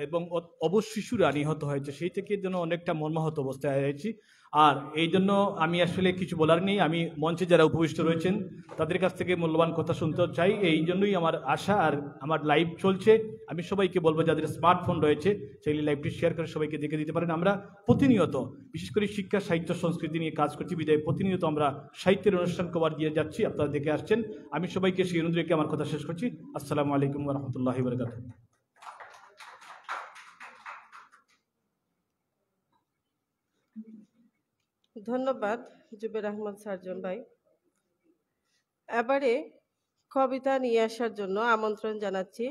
এবং অবশিশুরা নিহত হয়েছে, সেই থেকে যেন অনেকটা মর্মাহত অবস্থায় রয়েছি। আর এই জন্য আমি আসলে কিছু বলার নেই। আমি মঞ্চে যারা উপবিষ্ট রয়েছেন তাদের কাছ থেকে মূল্যবান কথা শুনতে চাই, এই জন্যই আমার আশা। আর আমার লাইভ চলছে, আমি সবাইকে বলবো যাদের স্মার্টফোন রয়েছে সেই লাইভটি শেয়ার করে সবাইকে দেখে দিতে পারেন। আমরা প্রতিনিয়ত বিশেষ করে শিক্ষা সাহিত্য সংস্কৃতি নিয়ে কাজ করছি বিদায় প্রতিনিয়ত আমরা সাহিত্যের অনুষ্ঠান কভার দিয়ে যাচ্ছি, আপনারা দেখে আসছেন। আমি সবাইকে সেই অনুযায়ী আমার কথা শেষ করছি। আসসালামু আলাইকুম ওয়া রাহমাতুল্লাহি ওয়া বারাকাতুহু। ধন্যবাদ জুবের আহমদ সার্জন ভাই। এবারে কবিতা নিয়ে আসার জন্য আমন্ত্রণ জানাচ্ছি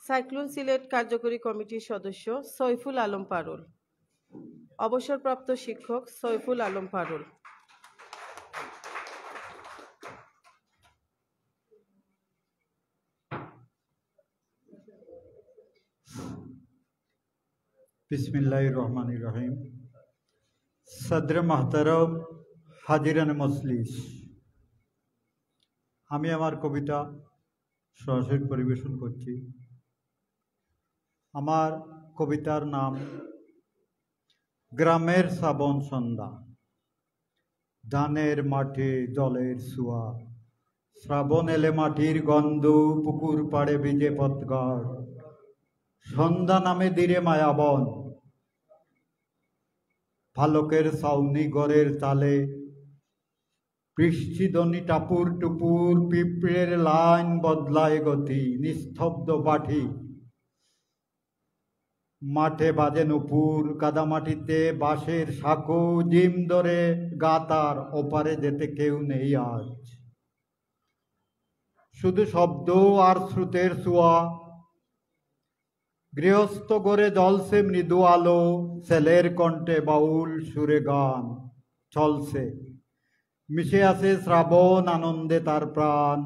সাইক্লোন সিলেট কার্যকরী কমিটির সদস্য সৈফুল আলম পারুল, অবসরপ্রাপ্ত শিক্ষক সৈফুল আলম পারুল। बिस्मिल्लाहिर रहमानिर रहीम। सदर महतरम, हाजिरान मजलिस, আমি আমার কবিতা সরাসরি পরিবেশন করছি। আমার কবিতার নাম গ্রামের শ্রাবণ সন্ধ্যা। ধানের মাঠে জলের ছোঁয়া, শ্রাবণ এলে মাটির গন্ধ, পুকুর পাড়ে ভিজে পথঘাট, সন্ধ্যা নামে ধীরে মায়াবন, ফালকের ছাউনি ঘরের তালে, বৃষ্টিধ্বনি টাপুর টুপুর, পিঁপড়ের লাইন বদলায় গতি, নিস্তব্ধ পাঠি মাঠে বাজে নুপুর, কাদামাটিতে বাঁশের সাঁকো, জিম ধরে গাতার ওপারে যেতে কেউ নেই আজ। শুধু শব্দ আর স্রোতের ছোঁয়া, গৃহস্থ করে জ্বলছে মৃদু আলো, ছেলের কণ্ঠে বাউল সুরে গান চলছে। মিশে আছে শ্রাবণ আনন্দে তার প্রাণ,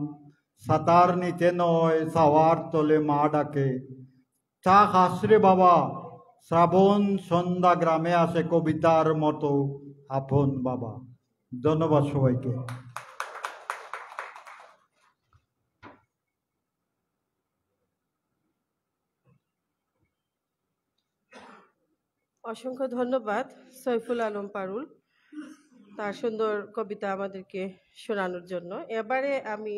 ছাতার নিচে নয় ছাওয়ার তলে মা ডাকে, চা খাস রে বাবা। শ্রাবণ সন্ধ্যা গ্রামে আসে কবিতার মতো আপন বাবা। ধন্যবাদ সবাইকে। অসংখ্য ধন্যবাদ সৈফুল আলম পারুল তার সুন্দর কবিতা আমাদেরকে শোনানোর জন্য। এবারে আমি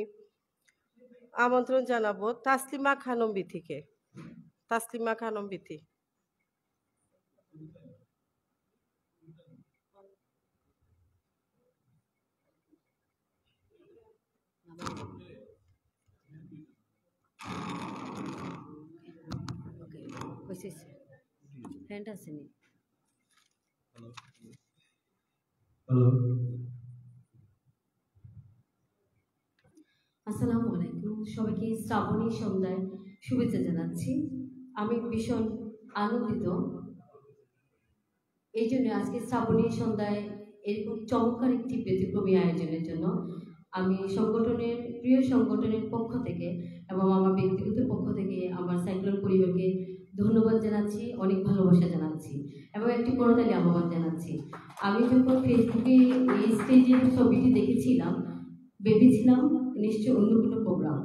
আমন্ত্রণ জানাবো তাসলিমা খানম বিথিকে। তাসলিমা খানম বিথি। আসসালামু আলাইকুম, সবাইকে শ্রাবণী সন্ধ্যায় শুভেচ্ছা জানাচ্ছি। আমি ভীষণ আনন্দিত এই জন্য আজকে শ্রাবণী সন্ধ্যায় এরকম চমৎকার একটি ব্যতিক্রমী আয়োজনের জন্য আমি সংগঠনের প্রিয় সংগঠনের পক্ষ থেকে এবং আমার ব্যক্তিগত পক্ষ থেকে আমার সাইক্লোন পরিবারকে ধন্যবাদ জানাচ্ছি, অনেক ভালোবাসা জানাচ্ছি এবং একটি করতালি আহ্বান জানাচ্ছি। আমি যখন ফেসবুকে এই স্টেজের ছবিটি দেখেছিলাম ভেবেছিলাম নিশ্চয় অন্য কোনো প্রোগ্রাম।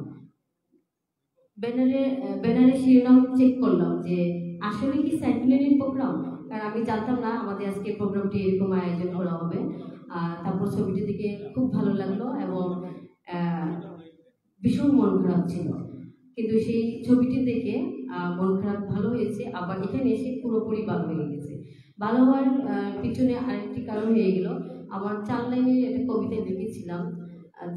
ব্যানারে শিরোনাম চেক করলাম যে আসলে কি সাইক্লোনের প্রোগ্রাম, কারণ আমি জানতাম না আমাদের আজকে প্রোগ্রামটি এরকম আয়োজন করা হবে। তারপর ছবিটি দেখে খুব ভালো লাগলো এবং ভীষণ মন খারাপ ছিল, কিন্তু সেই ছবিটি দেখে মন খারাপ ভালো হয়েছে, আবার এখানে এসে পুরোপুরি ভালো হয়ে গেছে। ভালো হওয়ার পিছনে আরেকটি কারণ হয়ে গেল, আমার 4 লাইনের একটা কবিতা লিখেছিলাম,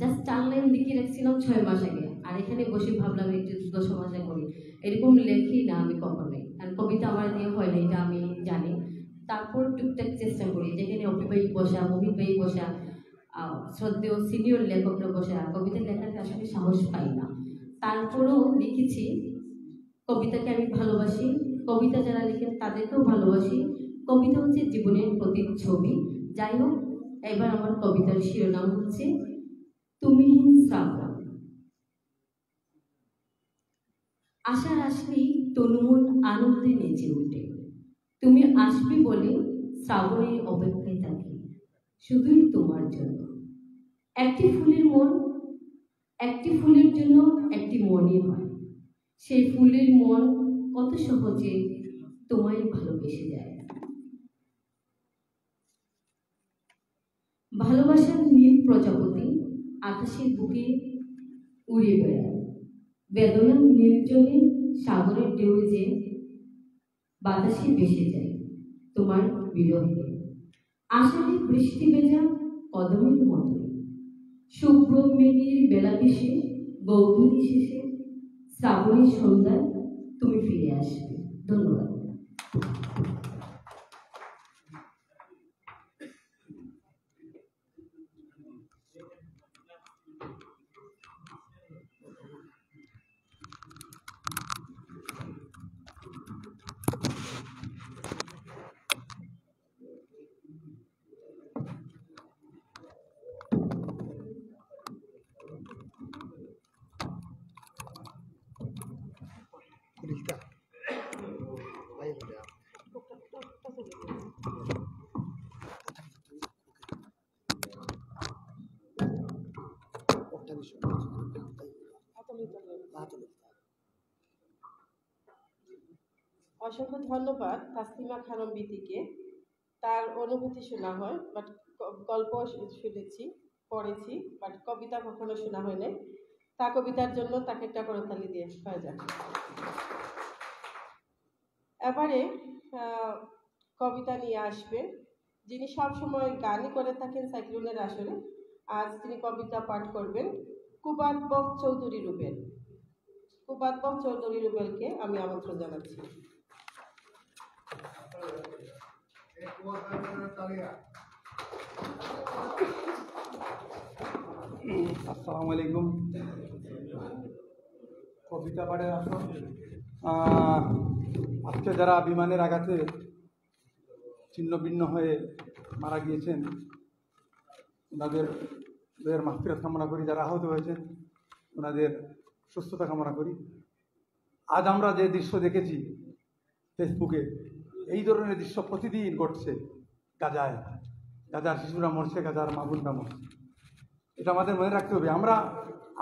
জাস্ট 4 লাইন লিখে রাখছিলাম 6 মাস আগে, আর এখানে বসে ভাবলাম একটু 10 মাসে করি। এরকম লেখি না আমি কখনোই, কারণ কবিতা আমার দিয়ে হয় না এটা আমি জানি। তারপর টুকটাক চেষ্টা করি, যেখানে অপি ভাই বসা, মহিত ভাই বসা, শ্রদ্ধেয় সিনিয়র লেখকরা বসা, কবিতা লেখাতে আসলে সাহস পাই না। তারপরেও লিখেছি। কবিতাকে আমি ভালোবাসি, কবিতা যারা লিখেন তাদেরকেও ভালোবাসি। কবিতা হচ্ছে জীবনের প্রতিচ্ছবি। যাই হোক, এবার আমার কবিতার শিরোনাম হচ্ছে তুমিহীন শ্রাবণ। আশার আসলেই তনুমন আনন্দে নেচে ওঠে, তুমি আসবে বলে শ্রাবণের অপেক্ষায় থাকি, শুধুই তোমার জন্য। একটি ফুলের জন্য একটি মনই হয়, সেই ফুলের মন কত সহজে তোমায় ভালোবেসে যায়। ভালোবাসার নীল প্রজাপতি আকাশের বুকে উড়ে বেড়ায়, বেদনার নীল জলে সাগরের ঢেউ যে বাতাসে ভেসে যায় তোমার বিরহে। আষাঢ়ে বৃষ্টি ভেজা কদমের মতো শুভ্র মেঘের বেলা ভেসে গৌধূলি শেষে শ্রাবণী সন্ধ্যায় তুমি ফিরে আসবে। ধন্যবাদ। অসংখ্য ধন্যবাদ তাসলিমা খানম বিথিকে। তার অনুভূতি শোনা হয়, বাট গল্প শুনেছি, পড়েছি, বাট কবিতা কখনো শোনা হয় নাই। তার কবিতার জন্য তাকে একটা করতালি দিয়ে হয়ে যাক। এবারে কবিতা নিয়ে আসবেন যিনি সবসময় গানই করে থাকেন সাইক্লোনের আসরে। আজ তিনি কবিতা পাঠ করবেন কুবাতবক চৌধুরী রুবেল। কুবাতবক চৌধুরী রুবেলকে আমি আমন্ত্রণ জানাচ্ছি। আসসালামু আলাইকুম। কবিতা পাঠের আসন। আজকে যারা বিমানের আঘাতে ছিন্ন ভিন্ন হয়ে মারা গিয়েছেন ওনাদের মাগফিরাত কামনা করি। যারা আহত হয়েছেন ওনাদের সুস্থতা কামনা করি। আজ আমরা যে দৃশ্য দেখেছি ফেসবুকে, এই ধরনের দৃশ্য প্রতিদিন ঘটছে গাজায়। গাজার শিশুরা মরছে, গাজার মা বোনরা মরছে। এটা আমাদের মনে রাখতে হবে।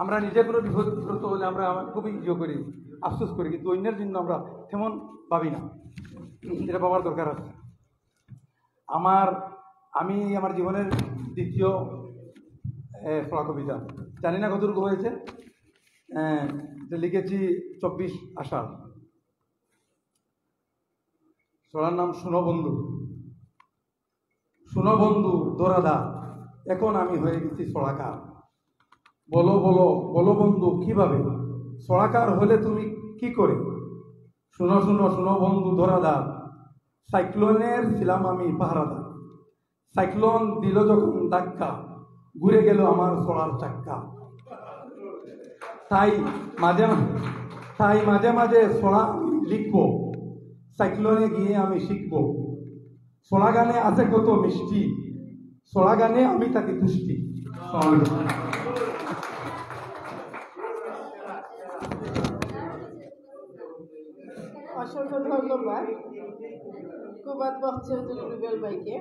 আমরা নিজে কোনো বিপদগ্রস্ত হলে আমরা খুবই করি, আফসোস করি, কিন্তু অন্যের জন্য আমরা তেমন ভাবি না। এটা ভাবার দরকার আছে। আমি আমার জীবনের দ্বিতীয় পড়া কবিতা, জানি না কতটুকু হয়েছে, যে লিখেছি 24 আষাঢ়। ছড়ার নাম শুনো বন্ধু। শুনো বন্ধু দোরাদা, এখন আমি হয়ে গেছি ছড়াকার। বলো বলো বলো বন্ধু কিভাবে, ছড়াকার হলে তুমি কি করে? শুনো শুনো শুনো বন্ধু দোরাদা, সাইক্লোনের ছিলাম আমি পাহারাদার। সাইক্লোন দিল যখন ধাক্কা, ঘুরে গেল আমার ছড়ার চাক্কা। তাই মাঝে মাঝে ছড়া লিখবো, সাইক্লোনে গিয়ে আমি শিখবো। ছড়া গানে আছে কত মিষ্টি, ছড়া গানে আমি তাকে তুষ্টি। অসংখ্য ধন্যবাদ কুবাত বখচৌধুরী রুবেল ভাইকে।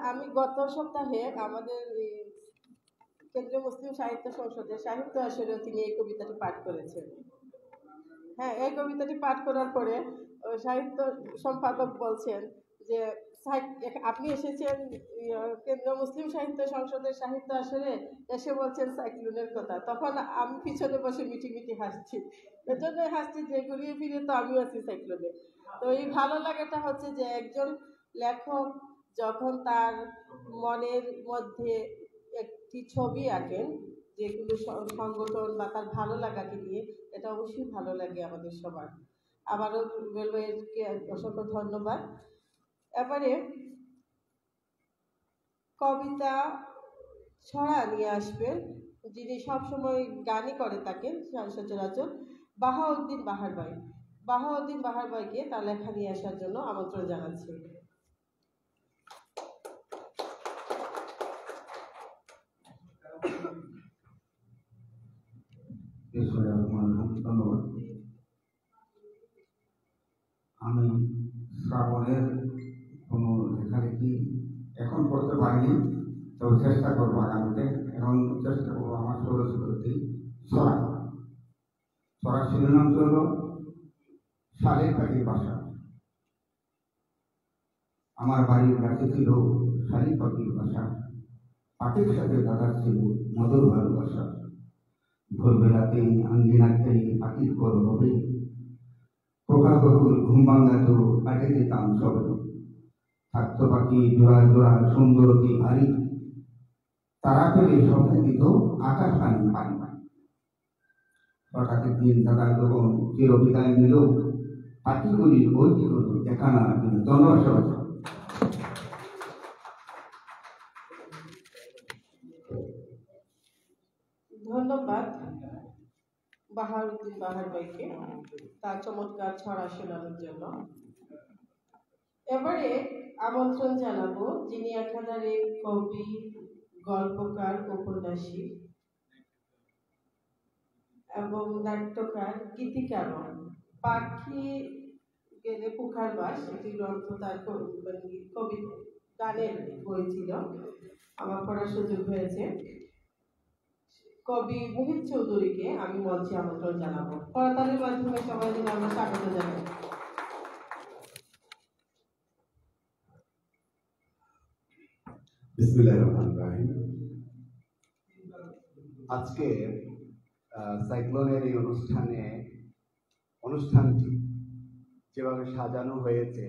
আমি গত সপ্তাহে আমাদের কেন্দ্রীয় মুসলিম সাহিত্য সংসদের সাহিত্য আসরে তিনি এই কবিতাটি পাঠ করেছেন। হ্যাঁ, এই কবিতাটি পাঠ করার পরে সাহিত্য সম্পাদক বলছেন যে আপনি এসেছেন কেন্দ্রীয় মুসলিম সাহিত্য সংসদের সাহিত্য আসরে, এসে বলছেন সাইক্লোনের কথা। তখন আমি পিছনে বসে মিটি মিটি হাসছি। এজন্য হাসছি যে ঘুরিয়ে ফিরে তো আমিও আছি সাইক্লোনে। তো এই ভালো লাগাটা হচ্ছে যে একজন লেখক যখন তার মনের মধ্যে একটি ছবি আঁকেন যেগুলো সংগঠন বা তার ভালো লাগাকে নিয়ে, এটা অবশ্যই ভালো লাগে আমাদের সবার। আবারও রুবেল ভাইকে অসংখ্য ধন্যবাদ। এবারে কবিতা ছড়া নিয়ে আসবেন যিনি সবসময় গানই করে থাকেন সচরাচর, বাহাউদ্দিন বাহার ভাই। বাহাউদ্দিন বাহার ভাইকে তার লেখা নিয়ে আসার জন্য আমন্ত্রণ জানাচ্ছি। ধন্যবাদ। আমি শ্রাবণের কোনো লেখালেখি এখন করতে পারিনি, তবে চেষ্টা করবো আগামীতে। এখন চেষ্টা করবো আমার ষোলশোতেই ছড়া শিরোনাম হল শালিক পাখির বাসা। আমার বাড়ির কাছে ছিল শালিক পাখির বাসা, পাখির সাথে দাদার ছিল মধুর ভালোবাসা। ভোরবেলাতেই আঙ্গিনাতেই পাখির কর হবে, পোকা বকুল ঘুম ভাঙাতো কাটে যেতাম সবে। থাকতো পাখি জোড়া জোড়া সুন্দরী ভারী, তারা পেলে স্বপ্নে দিত আকাশ পানি পানি পানি। হঠাৎ দিন দাদা যখন চিরবিদায় নিল, পাখিগুলি বইটি হলো দেখানা ধন্যবাদ সবাই। ধন্যবাদ বাহাউদ্দিন বাহার ভাইকে তার চমৎকার ছড়া শোনানোর জন্য। এবারে আমন্ত্রণ জানাবো যিনি একাধারে কবি, গল্পকার, ঔপন্যাসিক এবং নাট্যকার, গীতিকার। পাখি গেলে পুখার বাস একটি গ্রন্থ তার কবি গানের বই ছিল, আমার পড়ার সুযোগ হয়েছে। কবি মোহিত চৌধুরীকে আমি মঞ্চে আমন্ত্রণ জানাবো। করতালির মাধ্যমে সবাই মিলে আমরা স্বাগত জানাই। বিসমিল্লাহির রহমানির রহিম। আজকে সাইক্লোনের এই অনুষ্ঠানটি যেভাবে সাজানো হয়েছে,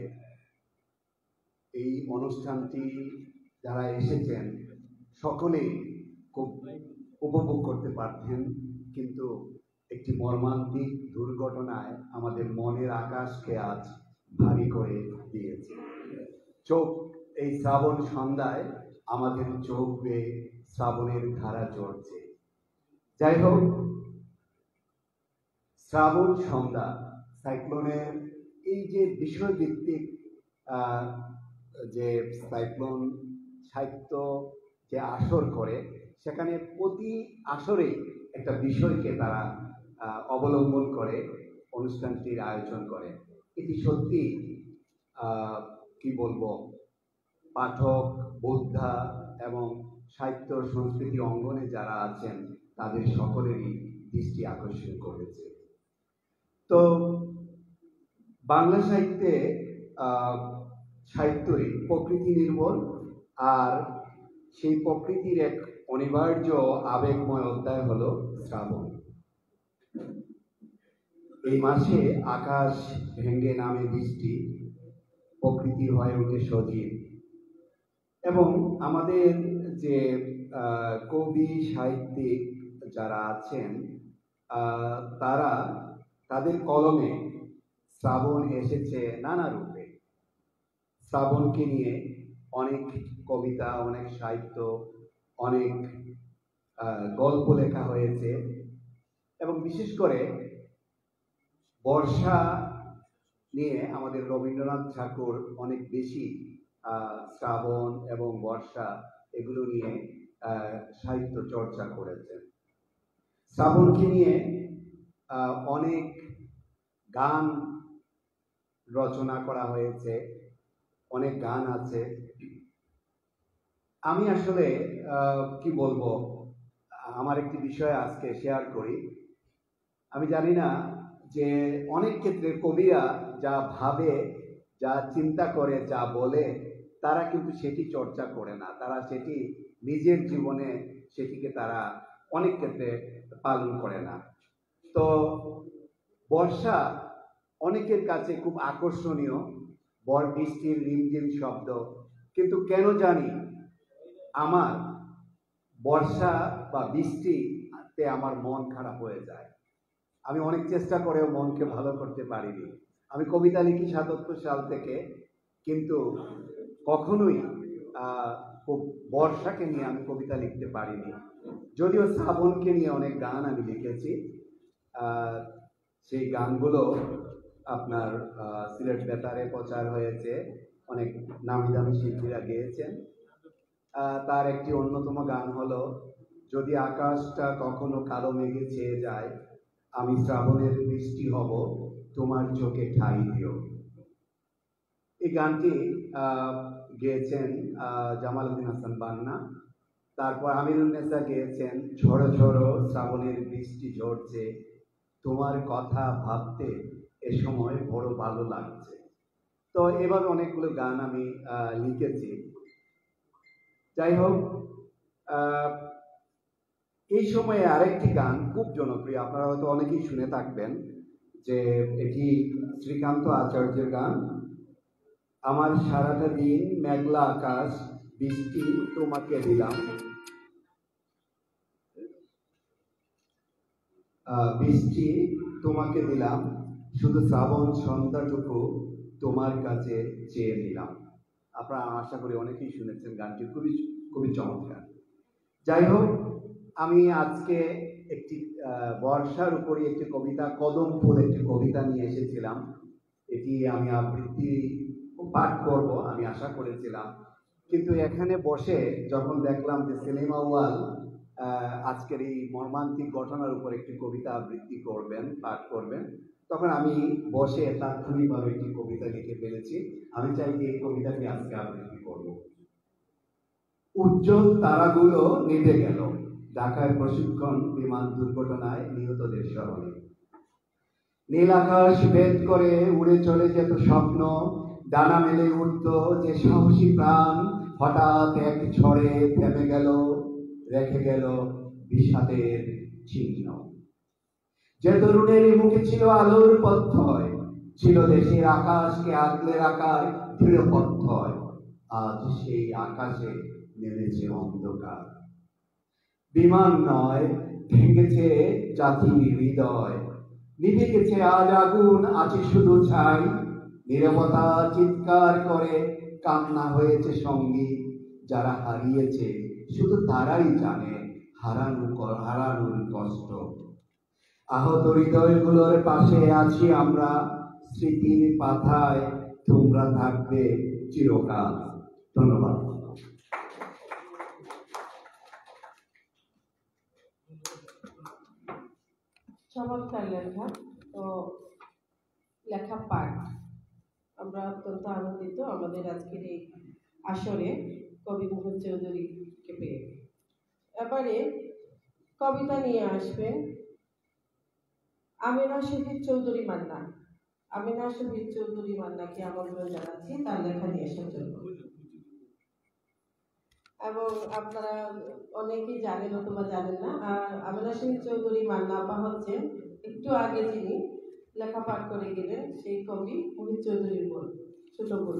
এই অনুষ্ঠানটি যারা এসেছেন সকলেই খুব উপভোগ করতে পারতেন, কিন্তু একটি মর্মান্তিক দুর্ঘটনায় আমাদের মনের আকাশকে আজ ভারী করে দিয়েছে। চোখ এই শ্রাবণ সন্ধ্যায় আমাদের চোখ বেয়ে শ্রাবণের ধারা চড়ছে। যাই হোক, শ্রাবণ সন্ধ্যা সাইক্লোনের এই যে বিষয়ভিত্তিক যে সাইক্লোন সাহিত্য যে আসর করে, সেখানে প্রতি আসরে একটা বিষয়কে তারা অবলম্বন করে অনুষ্ঠানটির আয়োজন করে। এটি সত্যি কি বলবো, পাঠক, বোদ্ধা এবং সাহিত্য সংস্কৃতি অঙ্গনে যারা আছেন তাদের সকলেরই দৃষ্টি আকর্ষণ করেছে। তো বাংলা সাহিত্যে সাহিত্যই প্রকৃতি নির্ভর, আর সেই প্রকৃতির এক অনিবার্য আবেগময় অধ্যায় হলো শ্রাবণ। এই মাসে আকাশ ভেঙ্গে নামে বৃষ্টি, প্রকৃতি হয়ে ওঠে সজীব, এবং আমাদের যে কবি সাহিত্যিক যারা আছেন তারা তাদের কলমে শ্রাবণ এসেছে নানা রূপে। শ্রাবণকে নিয়ে অনেক কবিতা, অনেক সাহিত্য, অনেক গল্প লেখা হয়েছে, এবং বিশেষ করে বর্ষা নিয়ে আমাদের রবীন্দ্রনাথ ঠাকুর অনেক বেশি শ্রাবণ এবং বর্ষা এগুলো নিয়ে সাহিত্য চর্চা করেছেন। শ্রাবণকে নিয়ে অনেক গান রচনা করা হয়েছে, অনেক গান আছে। আমি আসলে কি বলবো, আমার একটি বিষয় আজকে শেয়ার করি। আমি জানি না যে অনেক ক্ষেত্রে কবিরা যা ভাবে, যা চিন্তা করে, যা বলে, তারা কিন্তু সেটি চর্চা করে না, তারা সেটি নিজের জীবনে সেটিকে তারা অনেক ক্ষেত্রে পালন করে না। তো বর্ষা অনেকের কাছে খুব আকর্ষণীয়, বৃষ্টির রিমঝিম শব্দ, কিন্তু কেন জানি আমার বর্ষা বা বৃষ্টিতে আমার মন খারাপ হয়ে যায়। আমি অনেক চেষ্টা করেও মনকে ভালো করতে পারিনি। আমি কবিতা লিখি ৭৭ সাল থেকে, কিন্তু কখনোই বর্ষাকে নিয়ে আমি কবিতা লিখতে পারিনি। যদিও শ্রাবণকে নিয়ে অনেক গান আমি লিখেছি, সেই গানগুলো আপনার সিলেট বেতারে প্রচার হয়েছে, অনেক নামি দামি শিল্পীরা গেয়েছেন। তার একটি অন্যতম গান হলো, যদি আকাশটা কখনো কালো মেঘে ছেয়ে যায়, আমি শ্রাবণের বৃষ্টি হব, তোমার চোখে ঠাঁই দিও। এই গানটি গেয়েছেন জামালউদ্দিন হাসান বান্না। তারপর আমিরুন্নেসা গেয়েছেন, ঝড়ো ঝড়ো শ্রাবণের বৃষ্টি ঝরছে, তোমার কথা ভাবতে এ সময় বড় ভালো লাগছে। তো এভাবে অনেকগুলো গান আমি লিখেছি। যাই হোক, এই সময়ে আরেকটি গান খুব জনপ্রিয়, আপনারা হয়তো অনেকেই শুনে থাকবেন, যে এটি শ্রীকান্ত আচার্যের গান, আমার সারাটা দিন মেঘলা আকাশ, বৃষ্টি তোমাকে দিলাম, বৃষ্টি তোমাকে দিলাম, শুধু শ্রাবণ সন্ধ্যাটুকু তোমার কাছে চেয়ে নিলাম। আপনারা আশা করি অনেকেই শুনেছেন গানটি, খুবই খুবই চমৎকার। যাই হোক, আমি আজকে একটি বর্ষার উপরে একটি কবিতা, কদম ফুল একটি কবিতা নিয়ে এসেছিলাম। এটি আমি আবৃত্তি পাঠ করব আমি আশা করেছিলাম, কিন্তু এখানে বসে যখন দেখলাম যে সেলিম আউয়াল আজকের এই মর্মান্তিক ঘটনার উপর একটি কবিতা আবৃত্তি করবেন, পাঠ করবেন, তখন আমি বসে তাৎক্ষণিকভাবে একটি কবিতা লিখে ফেলেছি। আমি চাই যে এই কবিতাটি আজকে আবৃত্তি করব। উজ্জ্বল তারাগুলো নিভে গেল ঢাকায় প্রশিক্ষণ বিমান দুর্ঘটনায় নিহতদের স্মরণে। নীল আকাশ ভেদ করে উড়ে চলে যেত স্বপ্ন, ডানা মেলে উঠত যে সাহসী প্রাণ, হঠাৎ এক ঝড়ে থেমে গেল, রেখে গেল বিষাদের চিহ্ন। যে তরুণের মুখে ছিল আলোর পথ্যয়, ছিল দেশের আকাশকে আগলে রাখার দৃঢ় পথ্যয়, আজ সেই আকাশে নেমেছে অন্ধকার। বিমান নয়, ভেঙেছে জাতির হৃদয়, নিভে গেছে আজ আগুন, আছে শুধু ছাই, নীরবতা চিৎকার করে কান্না হয়েছে সঙ্গী। যারা হারিয়েছে শুধু তারাই জানে হারানোর কষ্ট। আহত হৃদয়গুলোর পাশে আছি আমরা, স্মৃতির পাথায় তোমরা থাকবে চিরকাল। ধন্যবাদ। চমৎকার লেখা। তো লেখা পাঠ আমরা অত্যন্ত আনন্দিত আমাদের আজকের এই আসরে কবি মোহন চৌধুরীকে পেয়ে। এবারে কবিতা নিয়ে আসবেন আমিনা শহীদ চৌধুরী মান্না। আমিনা শহীদ চৌধুরী মান্নাকে আমন্ত্রণ জানাচ্ছি তার লেখা নিয়ে আসার জন্য। এবং আপনারা অনেকেই জানেন অথবা জানেন না, আর আমিনা শহীদ চৌধুরী মান্না আপা হচ্ছেন একটু আগে যিনি লেখা পাঠ করে গেলেন সেই কবি মোহিত চৌধুরীর বোন, ছোট বোন।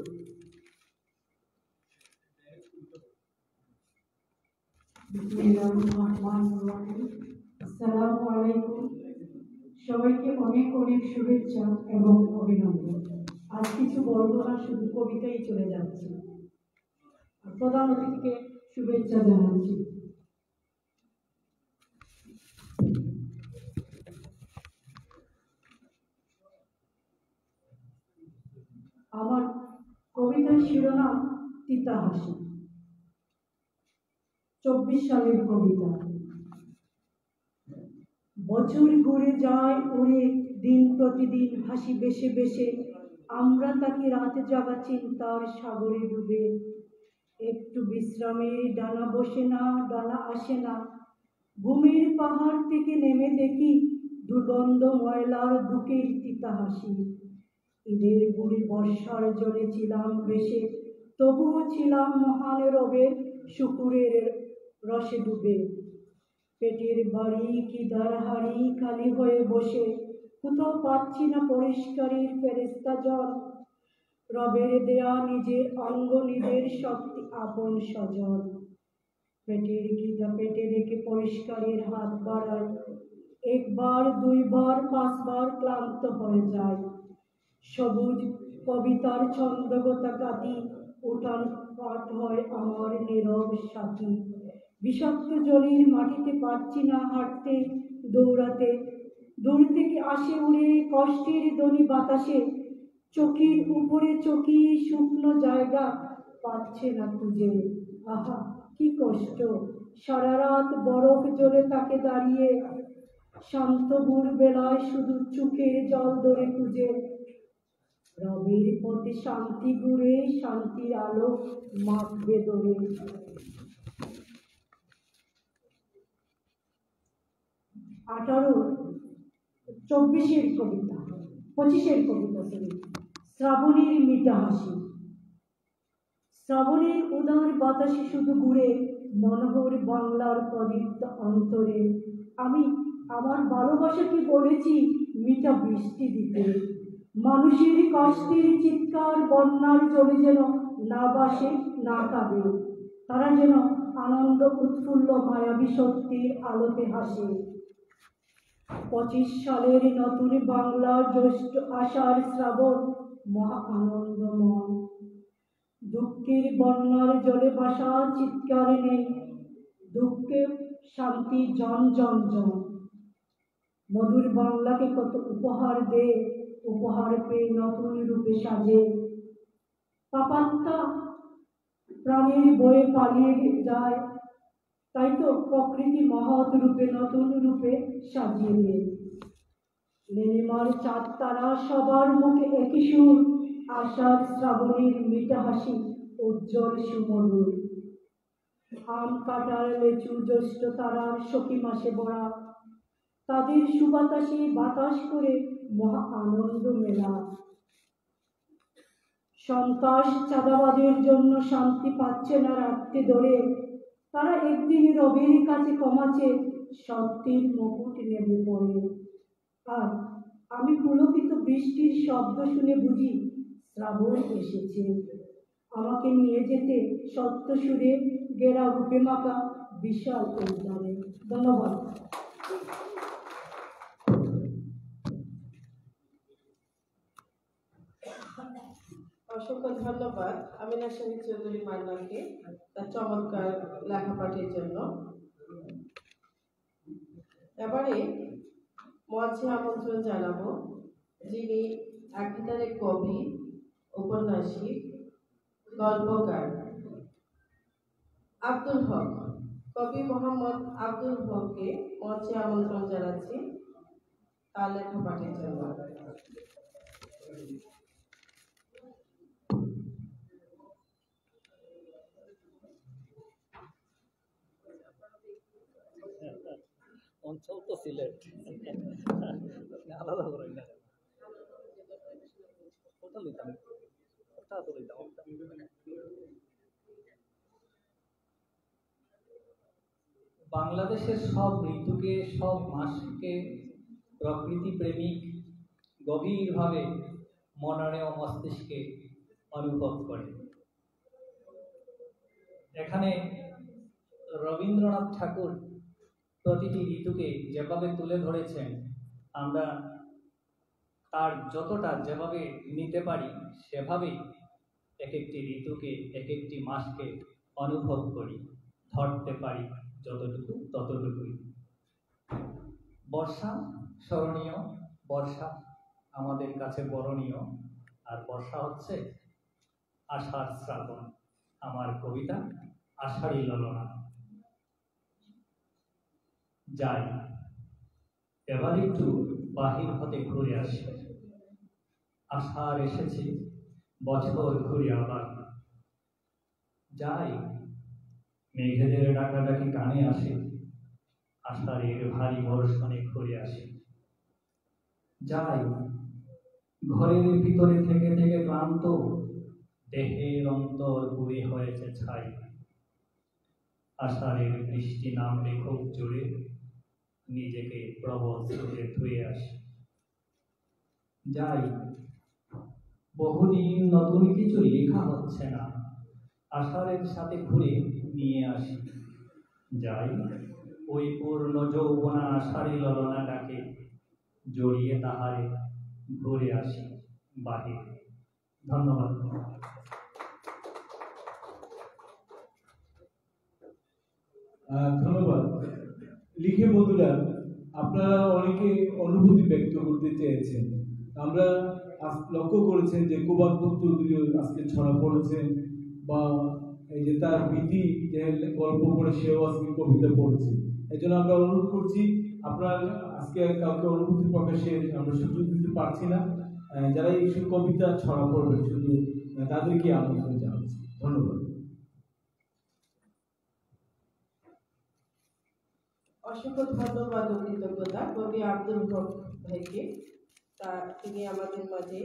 আসসালামু আলাইকুম। সবাইকে অনেক অনেক শুভেচ্ছা এবং অভিনন্দন। আজ কিছু বলবো না, শুধু কবিতাই চলে যাচ্ছে। প্রধান অতিথিকে শুভেচ্ছা জানাচ্ছি। আমার কবিতার শিরোনাম তিতা হাসি। 24 সালের কবিতা। বছর ঘুরে যায় ওরে, দিন প্রতিদিন হাসি বেশে বেশে, আমরা তাকে রাতে জাগা চিন্তার সাগরে ডুবে। একটু বিশ্রামের ডানা বসে না, ডানা আসে না, ঘুমের পাহাড় থেকে নেমে দেখি দুর্গন্ধ ময়লার বুকের তিতা হাসি। ঈদের বুড়ি বর্ষার জলে ছিলাম বেশে, তবুও ছিলাম মহান রবের শুকুরের রসে ডুবে। পেটের বাড়ি কিদার হাড়ি খালি হয়ে বসে, কোথাও পাচ্ছি না পরিষ্কারের ফেরেস্তা জল। রবের দেয়া নিজের অঙ্গ নিজের শক্তি আপন সজল। পেটের খিদা পেটে রেখে পরিষ্কারের হাত বাড়ায়, একবার দুইবার পাঁচবার ক্লান্ত হয়ে যায়। সবুজ কবিতার ছন্দগতা কাটি, উঠান পাঠ হয় আমার নীরব সাথী। বিষাক্ত জলের মাটিতে পারছি না হাঁটতে দৌড়াতে, দূর থেকে আসে উড়ে কষ্টের ধ্বনি বাতাসে। চোখের উপরে চকি শুকনো জায়গা পাচ্ছে না খুঁজে। আহা কি কষ্ট, সারা রাত বরফ জলে তাকে দাঁড়িয়ে, শান্ত ভোর বেলায় শুধু চোখের জল ধরে খুঁজে। রবের পথে শান্তি ঘুরে, শান্তির আলো মাখবে দরে। 24-এর কবিতা, 25-এর কবিতা শ্রাবণের মিঠা হাসি। শ্রাবণের উদার বাতাসে শুধু ঘুরে মনোহর বাংলার প্রদীপ্ত অন্তরে। আমি আমার ভালোবাসাকে বলেছি মিঠা বৃষ্টি দিতে। মানুষের কষ্টের চিৎকার বন্যার জলে যেন না বাসে না কাঁদে, তারা যেন আনন্দ উৎফুল্ল মায়াবী সত্যির আলোতে হাসে। 25 সালের নতুন বাংলা জ্যৈষ্ঠ আষাঢ় শ্রাবণ মহা আনন্দময়। দুঃখের বন্যার জলে ভাসা চিৎকার নেই, দুঃখে শান্তি জন জন জন। মধুর বাংলাকে কত উপহার দে, উপহার পেয়ে নতুন রূপে সাজে। পাপাত্তা প্রাণের বয়ে পালিয়ে যায়, তাই তো প্রকৃতি মহৎ রূপে নতুন রূপে সাজিয়ে দেয়। নীলিমার চাঁদ তারা সবার মুখে একই সুর, আষাঢ় শ্রাবণের মিঠা হাসি উজ্জ্বল সুমধুর। আম কাঁঠাল লেচু জ্যৈষ্ঠ তারার সখী মাসে ভরা, তাদের সুবাতাসে বাতাস করে মহা আনন্দ মেলা। সন্ত্রাস চাঁদাবাদের জন্য শান্তি পাচ্ছে না রাখতে ধরে, তারা একদিন রবের কাছে ক্ষমাচে সত্যের মুকুট নেবে পড়ে। আর আমি পুলকিত বৃষ্টির শব্দ শুনে বুঝি শ্রাবণ এসেছে, আমাকে নিয়ে যেতে সত্য সুরে গেরা রূপে মাখা বিশাল উদ্যানে। ধন্যবাদ। অসংখ্য ধন্যবাদ আমিনা শহীদ চৌধুরী মান্নাকে তার চমৎকার লেখাপাঠের জন্য। এবারে মঞ্চে আমন্ত্রণ জানাবো যিনি একাধারে কবি, ঔপন্যাসিক, গল্পকার আব্দুল হক, কবি মোহাম্মদ আব্দুল হককে মঞ্চে আমন্ত্রণ জানাচ্ছি তার লেখাপাঠের জন্য। অঞ্চল তো সিলেট, আলাদা করে না ওটা লইতাম, ওটা তো লইতাম। বাংলাদেশের সব ঋতুকে, সব মাসকে প্রকৃতি প্রেমিক গভীরভাবে মননে ও মস্তিষ্কে অনুভব করে। এখানে রবীন্দ্রনাথ ঠাকুর প্রতিটি ঋতুকে যেভাবে তুলে ধরেছেন, আমরা তার যতটা যেভাবে নিতে পারি সেভাবেই এক একটি ঋতুকে, এক একটি মাসকে অনুভব করি, ধরতে পারি যতটুকু ততটুকুই। বর্ষা স্মরণীয়, বর্ষা আমাদের কাছে বরণীয়, আর বর্ষা হচ্ছে আষাঢ় শ্রাবণ। আমার কবিতা আষাঢ়ী ললনা। যাই এবার একটু বাহির হতে ঘুরে আসি, আষাঢ় এসেছে বছর ঘুরে আবার। যাই মেঘেদের ডাকাডাকি কানে আসে, আষাঢ়ের ভারী বর্ষণে ঘুরে আসে। যাই ঘরের ভিতরে থেকে থেকে ক্লান্ত, দেহের অন্তর পুড়ে হয়েছে ছাই। আষাঢ়ের বৃষ্টি নামলে খুব জোরে, নিজেকে প্রবল স্রোতে ধুয়ে আসি। যাই বহুদিন নতুন কিছু লেখা হচ্ছে না, আষাঢ়ের সাথে ঘুরে নিয়ে আসি। যাই ওই পূর্ণ যৌবনা আষাঢ়ী ললনা ডাকে, জড়িয়ে তাহারে ঘুরে আসি বাহিরে। ধন্যবাদ। ধন্যবাদ। লিখে বন্ধুরা, আপনারা অনেকে অনুভূতি ব্যক্ত করতে চেয়েছেন। আমরা লক্ষ্য করেছেন যে কুবাত্মক চৌধুরী আজকে ছড়া পড়েছেন, বা এই যে তার বিধি যে গল্প পড়ে সেও আজকে কবিতা পড়েছে। এই জন্য আমরা অনুরোধ করছি, আপনার আজকে কাউকে অনুভূতি প্রকাশে আমরা সুযোগ দিতে পারছি না, যারা এই কবিতা ছড়া পড়বেন শুধু তাদেরকে আমন্ত্রণ জানাচ্ছি। ধন্যবাদ। অসংখ্য ধন্যবাদ ও কৃতজ্ঞতা কবি আব্দুল হক ভাইকে। তিনি আমাদের মাঝে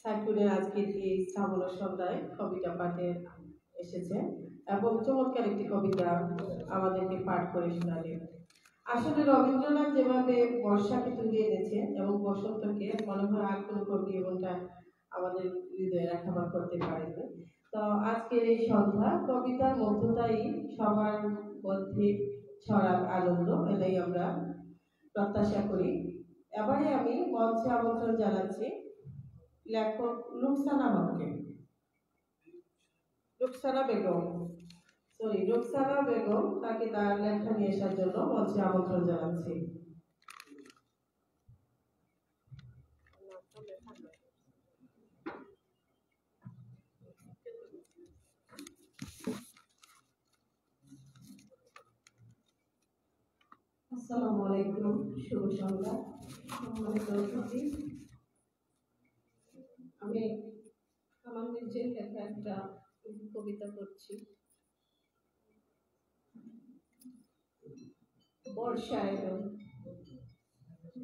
সাইক্লোনের আজকের এই শ্রাবণ সন্ধ্যায় কবিতা পাঠে এসেছেন এবং চমৎকার একটি কবিতা আমাদেরকে পাঠ করে শোনালেন। আসলে রবীন্দ্রনাথ যেভাবে বর্ষাকে তুলে এনেছেন এবং বসন্তকে, মনে হয় আর কোনো কবি এমনটা আমাদের হৃদয়ে রাখাবার করতে পারেনি। তো আজকের এই সন্ধ্যা কবিতার মধ্যতাই সবার মধ্যে ছড়ার আনন্দ, এটাই আমরা প্রত্যাশা করি। এবারে আমি মঞ্চে আমন্ত্রণ জানাচ্ছি লেখক রুকসানা হককে। রুকসানা বেগম তাকে তার লেখা নিয়ে আসার জন্য মঞ্চে আমন্ত্রণ জানাচ্ছি। আসসালামু আলাইকুম, শুভ সন্ধ্যা। আমি আমার নিজের লেখা একটা কবিতা করছি।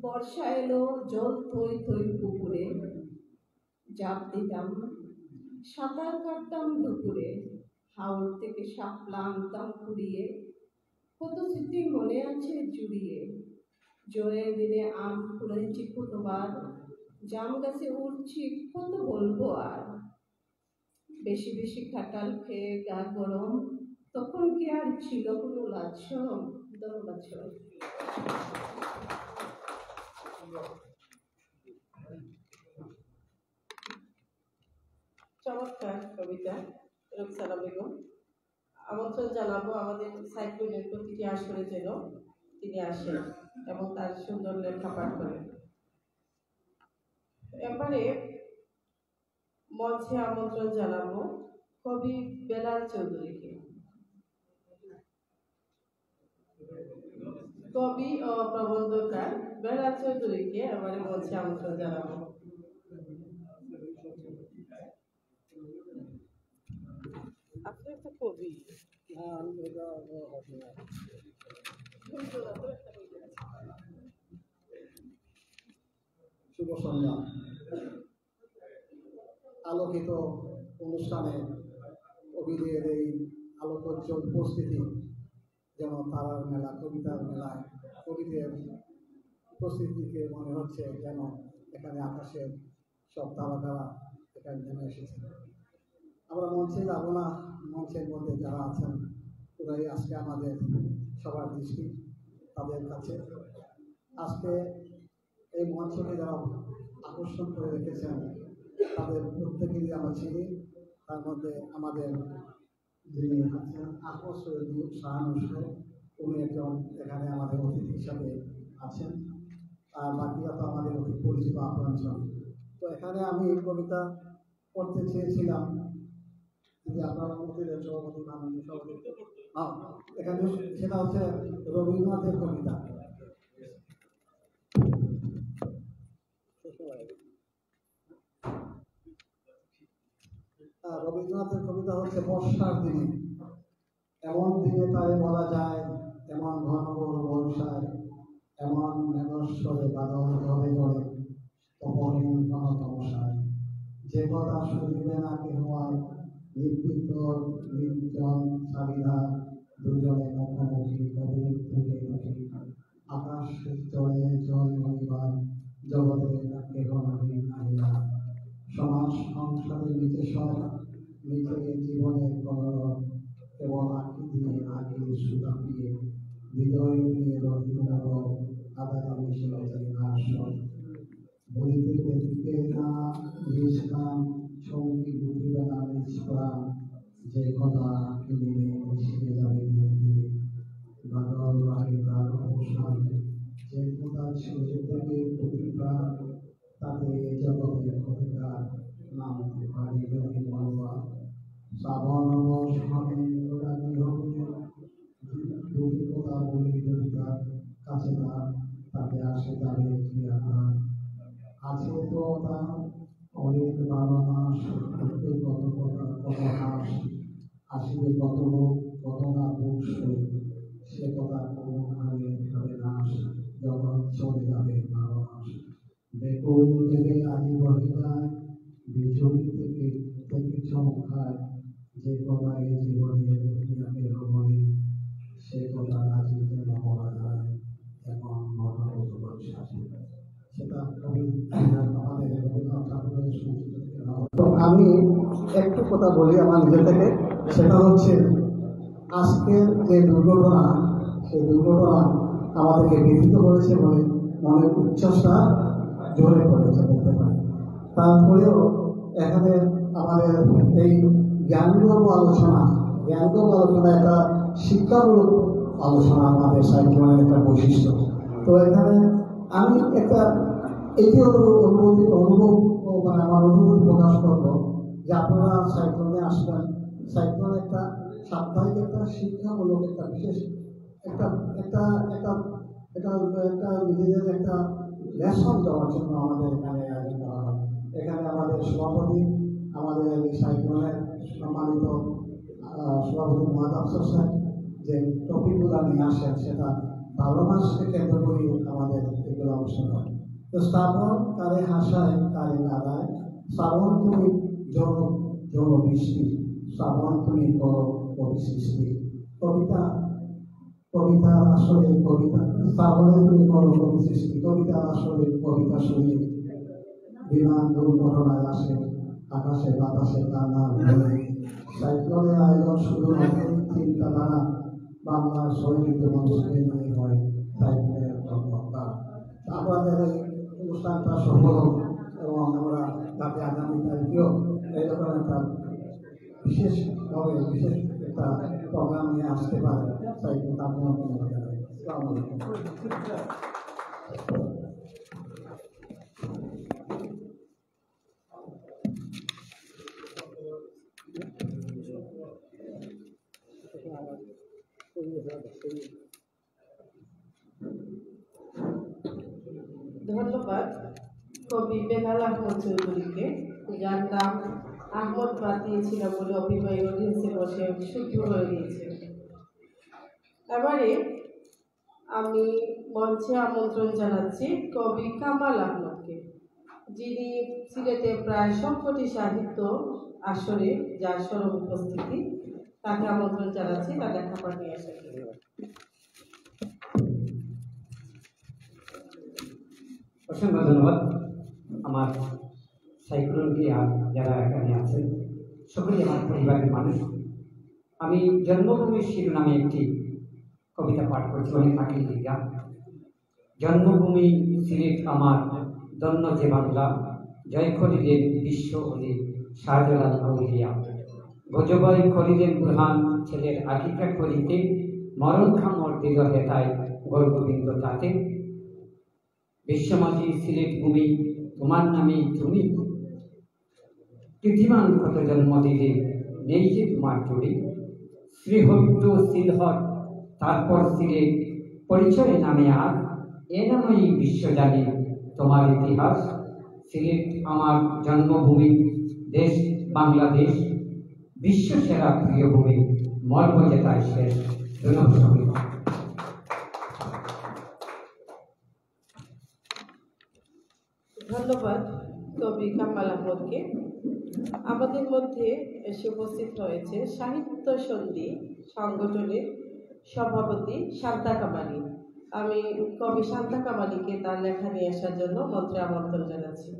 বর্ষা এলো জল থই থই পুকুরে, জাপ দিতাম সাঁতার কাটতাম দুপুরে, হাওর থেকে শাপলা আনতাম কুড়িয়ে, কত স্মৃতি মনে আছে জুড়িয়ে। জোরের দিনে আম কুড়াইছি কতবার, জাম গাছে উঠছি কত বলবো আর। বেশি বেশি খাটাল খেয়ে গা গরম, তখন কি আর ছিল কোনো লাজ শরম? ধন্যবাদ সবাই। চমৎকার কবিতা রুকসানা বেগম। আমন্ত্রণ জানাবো আমাদের সাইক্লোনের প্রতিটি আসরে যেন তিনি আসেন এবং তার সুন্দর লেখা পাঠ করেন। এবারে মঞ্চে আমন্ত্রণ জানাবো কবি বেলাল চৌধুরীকে। কবি ও প্রবন্ধকার বেলাল চৌধুরীকে এবারে মঞ্চে আমন্ত্রণ জানাবো। আপনি একটা কবি। শুভ সন্ধ্যা। আলোকিত অনুষ্ঠানে কবিদের এই আলোকোজ্জ্বল উপস্থিতি যেন তারার মেলা, কবিতার মেলায় কবিদের উপস্থিতিকে মনে হচ্ছে যেন এখানে আকাশের সব তারাকারা এখানে নেমে এসেছে। আমরা মঞ্চে যাব না, মঞ্চের মধ্যে যারা আছেন পুরাই আজকে আমাদের সবার দৃষ্টি তাদের কাছে। আজকে এই মঞ্চকে যারা আকর্ষণ করে রেখেছেন তাদের প্রত্যেকেরই আমরা চিনি। তার মধ্যে আমাদের যিনি আছেন আহমদ সৈয়দুল শাহানুর, উনি একজন এখানে আমাদের অতিথি হিসাবে আছেন, আর বাকিরা তো আমাদের অতি পরিচিত আপনজন। তো এখানে আমি এই কবিতা পড়তে চেয়েছিলাম, যদি আপনারা মন্দিরের সভাপতি মাননীয় সভাপতি, এখানে সেটা হচ্ছে রবীন্দ্রনাথের কবিতা। রবীন্দ্রনাথের কবিতা হচ্ছে বর্ষার দিনে। এমন দিনে তারে বলা যায়, এমন ঘন ঘোর বর্ষায়, এমন মেঘস্বরে বাদল ধরে ধরে অপহীন ঘন তমসায়, যে কথা শুনিবে না কেহ আর, নিবৃত্ত নির্জন চারিধার, দুজনে মুখোমুখি গভীর থেকে মুখী, আকাশ জলে জল হইবার, জগতে কেহ নহি নাহিয়া, সমাজ সংসারের নিচে সব, নিচে জীবনের কলরব, কেবল আঁকি দিয়ে আঁকির সুতা পিয়ে, হৃদয় দিয়ে রহিমর আদারে মিশে গেছে আসর, বলিতে ব্যক্তিকে না নিষ্কাম, সঙ্গী বুঝিবে না নিষ্প্রাণ, যে কথা আঁকি দিলে মিশিয়ে যাবে ধীরে ধীরে, বাদল রাহে তার অবসানে, যে কথা ছেড়ে দেবে প্রতিপ্রাণ, তাতে জগতের অধিকার নামতে পারি যদি বলবা, শ্রাবণ বর্ষণে গোড়ামি হবে, দুটি কথা বলি যদি তার কাছে তার, তাতে আসে যাবে কি আকার, আছে তো তার অনেক 12 মাস, করতে কত কথা কত হাস, আসিবে কত লোক কত না দুঃখ, সে কথা কোনখানে হবে নাশ, জগৎ চলে যাবে 12 মাস, বেকুল থেকে আজি বহিলায়, বিজয়ী থেকে থেকে চমকায়, যে কথা এই জীবনে দুনিয়াকে হবনে, সে কথা আজি যেন বলা যায়, এখন মহাবত বর্ষা। সেটা কবি আমাদের রবীন্দ্রনাথ ঠাকুরের সংস্কৃত থেকে নেওয়া। তো আমি একটু কথা বলি আমার নিজে থেকে, সেটা হচ্ছে আজকের যে দুর্ঘটনা, সেই দুর্ঘটনা আমাদেরকে ব্যথিত করেছে বলে মনের উচ্ছ্বাসটা ঝরে পড়েছে বলতে পারি। তারপরেও এখানে আমাদের এই জ্ঞানগর্ভ আলোচনা, একটা শিক্ষামূলক আলোচনা আমাদের সাহিত্যের একটা বৈশিষ্ট্য। তো এখানে আমি একটা এটি অনুভব মানে আমার অনুভূতি প্রকাশ করবো যে আপনারা সাহিত্যে আসবেন, সাহিত্য একটা সাপ্তাহিক একটা শিক্ষামূলক একটা বিশেষ একটা একটা একটা একটা একটা নিজেদের একটা লেসন দেওয়ার জন্য আমাদের এখানে আয়োজন করা হয়। এখানে আমাদের সভাপতি, আমাদের এই সাহিত্যের সম্মানিত সভাপতি মোহাম্মদ আফসর সাহেব যে টপিকগুলো নিয়ে আসেন, সেটা 12 মাসকে কেন্দ্র করে আমাদের এগুলো অনুষ্ঠান হয়। তো শ্রাবণ কারে হাসায় কারে কাদায়, শ্রাবণ তুমি জল বৃষ্টি, শ্রাবণ তুমি করো কবি সৃষ্টি। কবিতা আসলে কবিতা, শ্রাবণে তুমি করো কবি সৃষ্টি, কবিতা আসলে কবিতা শুনি, বিমান দুর্ঘটনায় আসে আকাশে বাতাসে কান্না ভরে, সাইক্লোনের আয়োজন শুধু চিন্তাধারা, বাংলার শৈলীতে মানুষকে নিয়ে হয় সাইক্লোনের কর্মকর্তা। আপনাদের এই অনুষ্ঠানটা সফল হোক এবং আমরা তাকে আগামীকালকেও এইরকম একটা বিশেষভাবে বিশেষ একটা প্রোগ্রাম নিয়ে আসতে পারে তাই কিন্তু আপনি ধন্যবাদ জানাই। আসসালামু আলাইকুম। ধন্যবাদ কবি বেলাল আহমদ চৌধুরীকে, যার নাম আহমদ বাদ দিয়েছিল বলে অভিনয় অডিয়েন্সে বসে শুদ্ধ হয়ে গিয়েছে। এবারে আমি মঞ্চে আমন্ত্রণ জানাচ্ছি কবি কামাল আহমদকে, যিনি সিলেটে প্রায় সবকটি সাহিত্য আসরে যার স্বরূপ উপস্থিতি, তাকে আমন্ত্রণ জানাচ্ছি তার লেখাপড়া নিয়ে আসার জন্য। অসংখ্য ধন্যবাদ। আমার সাইক্লোনকে যারা এখানে আছেন সকলেই আমার পরিবারের মানুষ। আমি জন্মভূমির শিরোনামে একটি কবিতা পাঠ করছি, অনেক আগে লিখা। জন্মভূমি সিলেট আমার, ধন্য যে বাংলা, জয় খলিলের বিশ্ব অলি শাহজালাল আউলিয়া। গজবয় খলিলের বুরহান ছেলের আকিকা করিতে, মরণ খামর দিল হেতায় গর্ববিন্দ তাতে। বিশ্বমাতি সিলেট ভূমি তোমার নামে তুমি, পৃথিবীমান কত জন্ম দিলে নেই যে তোমার জুড়ি। শ্রীহট্ট সিলহট তারপর সিলেট, পরিচয় নামে আর এ নামেই বিশ্ব জানে তোমার ইতিহাস। সিলেট আমার জন্মভূমি, দেশ বাংলাদেশ, বিশ্ব সেরা প্রিয় ভূমি, মর্মজেতায় শেষ। ধন্যবাদ। ধন্যবাদ কবি কামাল আহমদকে। আমাদের মধ্যে এসে উপস্থিত হয়েছে সাহিত্য সন্ধি সংগঠনের সভাপতি শান্তা কামালি। আমি কবি শান্তা কামালিকে তার লেখা নিয়ে আসার জন্য মঞ্চে আমন্ত্রণ জানাচ্ছি।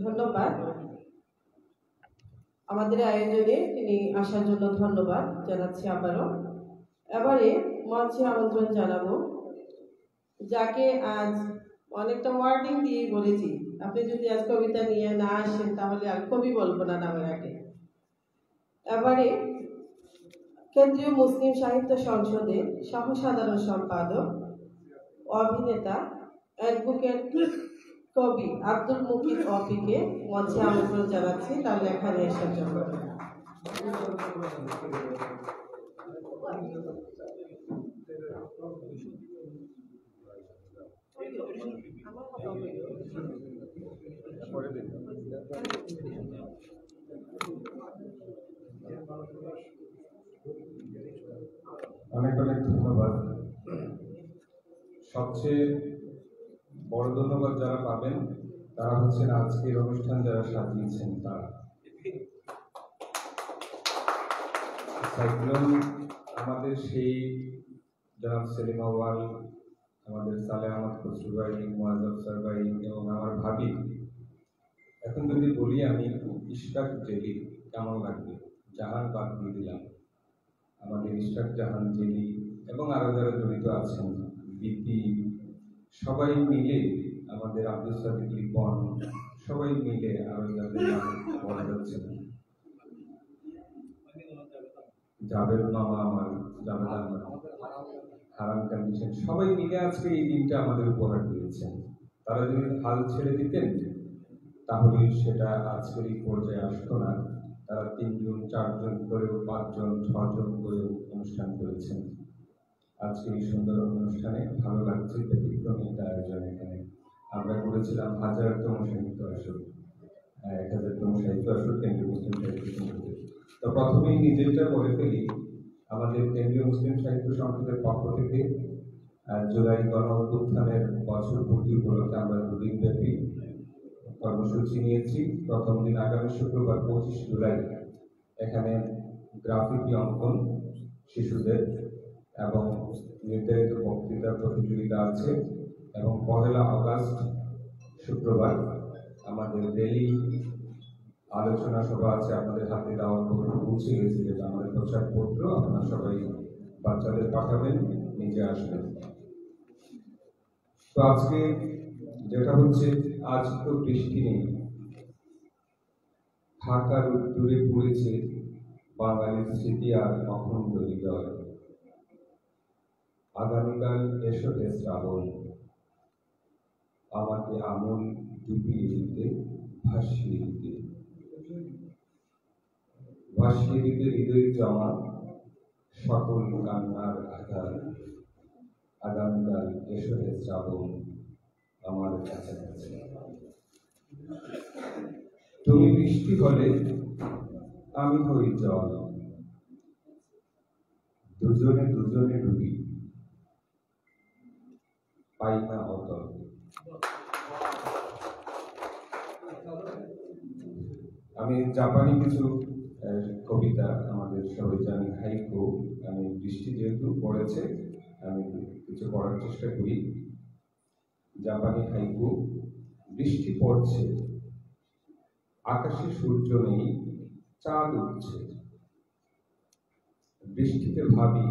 ধন্যবাদ। আমাদের আয়োজনে তিনি আসার জন্য ধন্যবাদ জানাচ্ছি আবারও। এবারে মঞ্চে আমন্ত্রণ জানাবো যাকে আজ অনেকটা ওয়ার্ডিং দিয়ে বলেছি, আপনি যদি আজ কবিতা নিয়ে না আসেন তাহলে আর কবি বলবো না নামের আগে। এবারে কেন্দ্রীয় মুসলিম সাহিত্য সংসদের সহসাধারণ সম্পাদক, অভিনেতা, অ্যাডভোকেট, কবি আব্দুল মুকিত অপিকে মঞ্চে আমন্ত্রণ জানাচ্ছি তার লেখা নিয়ে আসার জন্য। অনেক অনেক ধন্যবাদ। সবচেয়ে বড় ধন্যবাদ যারা পাবেন তারা হচ্ছেন আজকের অনুষ্ঠান যারা সাজিয়েছেন তারা। সাইক্লোন আমাদের সেই জনাব সেলিম আউয়াল, আমাদের সালে আহমদ খসরু ভাই, মুয়াজ্জব স্যার ভাই এবং আমার ভাবি। এখন যদি বলি আমি ইশরাক জেলি কেমন লাগবে, জাহান বাদ দিয়ে দিলাম। আমাদের ইশরাক জাহান জেলি এবং আরো যারা জড়িত আছেন, বিপি, সবাই মিলে, আমাদের আব্দুল সাদিক লিপন, সবাই মিলে আরো যাদের নাম বলা যাচ্ছে না, জাবেদ মামা, আমার জাবেদ আহমদ, হারাম কন্ডিশন, সবাই মিলে আজকে এই দিনটা আমাদের উপহার দিয়েছেন। তারা যদি হাল ছেড়ে দিতেন তাহলে সেটা আজকের এই পর্যায়ে আসতো না। তারা 3 জন 4 জন করেও 5 জন 6 জন করেও অনুষ্ঠান করেছেন। আজকে এই সুন্দর অনুষ্ঠানে ভালো লাগছে, ব্যতিক্রমী একটা আয়োজন। এখানে আমরা করেছিলাম 1000তম সাহিত্য আসর, 1000তম সাহিত্য আসর কেন্দ্রীয় মুসলিম সাহিত্য সংসদের। তো প্রথমেই নিজেরটা বলে ফেলি, আমাদের কেন্দ্রীয় মুসলিম সাহিত্য সংসদের পক্ষ থেকে জুলাই গণ অভ্যুত্থানের বছর পূর্তি উপলক্ষে আমরা 2 দিন ব্যাপী কর্মসূচি নিয়েছি। প্রথম দিন আগামী শুক্রবার 25 জুলাই এখানে গ্রাফিতি অঙ্কন শিশুদের এবং নির্ধারিত বক্তৃতা প্রতিযোগিতা আছে, এবং 1 আগস্ট শুক্রবার আমাদের ডেইলি আলোচনা সভা আছে। আমাদের হাতে দাওয়াত পত্র পৌঁছে গেছে, যেটা আমাদের প্রচারপত্র, আপনারা সবাই বাচ্চাদের পাঠাবেন, নিজে আসবেন। তো আজকে যেটা হচ্ছে, আজ তো বৃষ্টি নেই, ঢাকার উত্তরে পড়েছে বাঙালির স্মৃতি আর অখণ্ড হৃদয়। আগামীকাল এসো হে শ্রাবণ, আমাকে আমল ডুবিয়ে দিতে, ভাসিয়ে দিতে, ভাসিয়ে দিতে হৃদয় জমা সকল কান্নার আধার। আগামীকাল এসো হে শ্রাবণ, আমার কাছাকাছি। তুমি বৃষ্টি হলে আমি হই জল, দুজনে দুজনে ডুবি, পাই না অতল। আমি জাপানি কিছু কবিতা, আমাদের সবাই জানি হাইকু, আমি বৃষ্টি যেহেতু পড়েছে আমি কিছু পড়ার চেষ্টা করি। জাপানি হাইকু। বৃষ্টি পড়ছে, আকাশে সূর্য নেই, চাঁদ উঠছে। বৃষ্টিতে ভাবি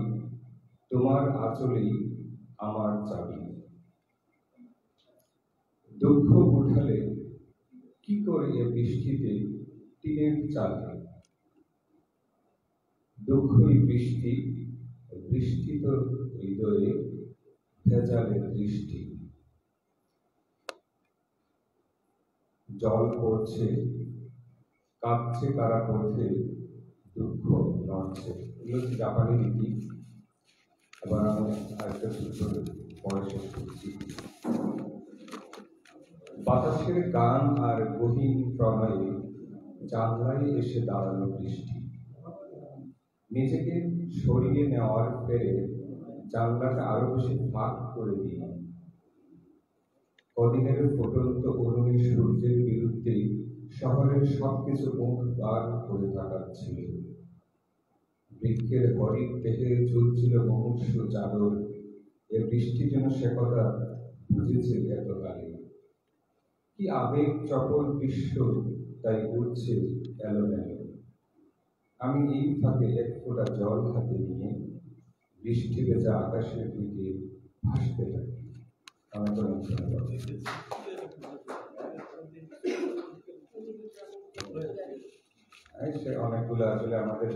তোমার আঁচলেই আমার চাবি। দুঃখ উঠালে কি করে এ বৃষ্টিতে টিনের চালে। দুঃখই বৃষ্টি, বৃষ্টি তো হৃদয়ে ভেজালের দৃষ্টি। জল পড়ছে, কাঁপছে কারা পথে, দুঃখ নড়ছে। এগুলো হচ্ছে জাপানি রীতি। আবার আমি আরেকটা সূত্র পড়ে শেষ করছি। বাতাসের গান আর গহীন প্রণয়ে জানলায় এসে দাঁড়ালো বৃষ্টি। নিজেকে সরিয়ে নেওয়ার ফেরে জানলাটা আরো বেশি ফাঁক করে দিই। কদিনের ফুটন্ত অরুণী সূর্যের বিরুদ্ধে শহরের সবকিছু মুখ বার করে তাকাচ্ছিল। বৃক্ষের হরিৎ দেহে ঝুলছিল মুমূর্ষু চাদর। এ বৃষ্টি যেন সে কথা বুঝেছে এতকালে। কি আবেগ চপল বিশ্ব তাই উঠছে এলোমেলো। আমি এই ফাঁকে এক ফোঁটা জল হাতে নিয়ে বৃষ্টি ভেজা আকাশের দিকে ভাসতে থাকি। অনেক অনেক ধন্যবাদ। সে অনেকগুলো আসলে আমাদের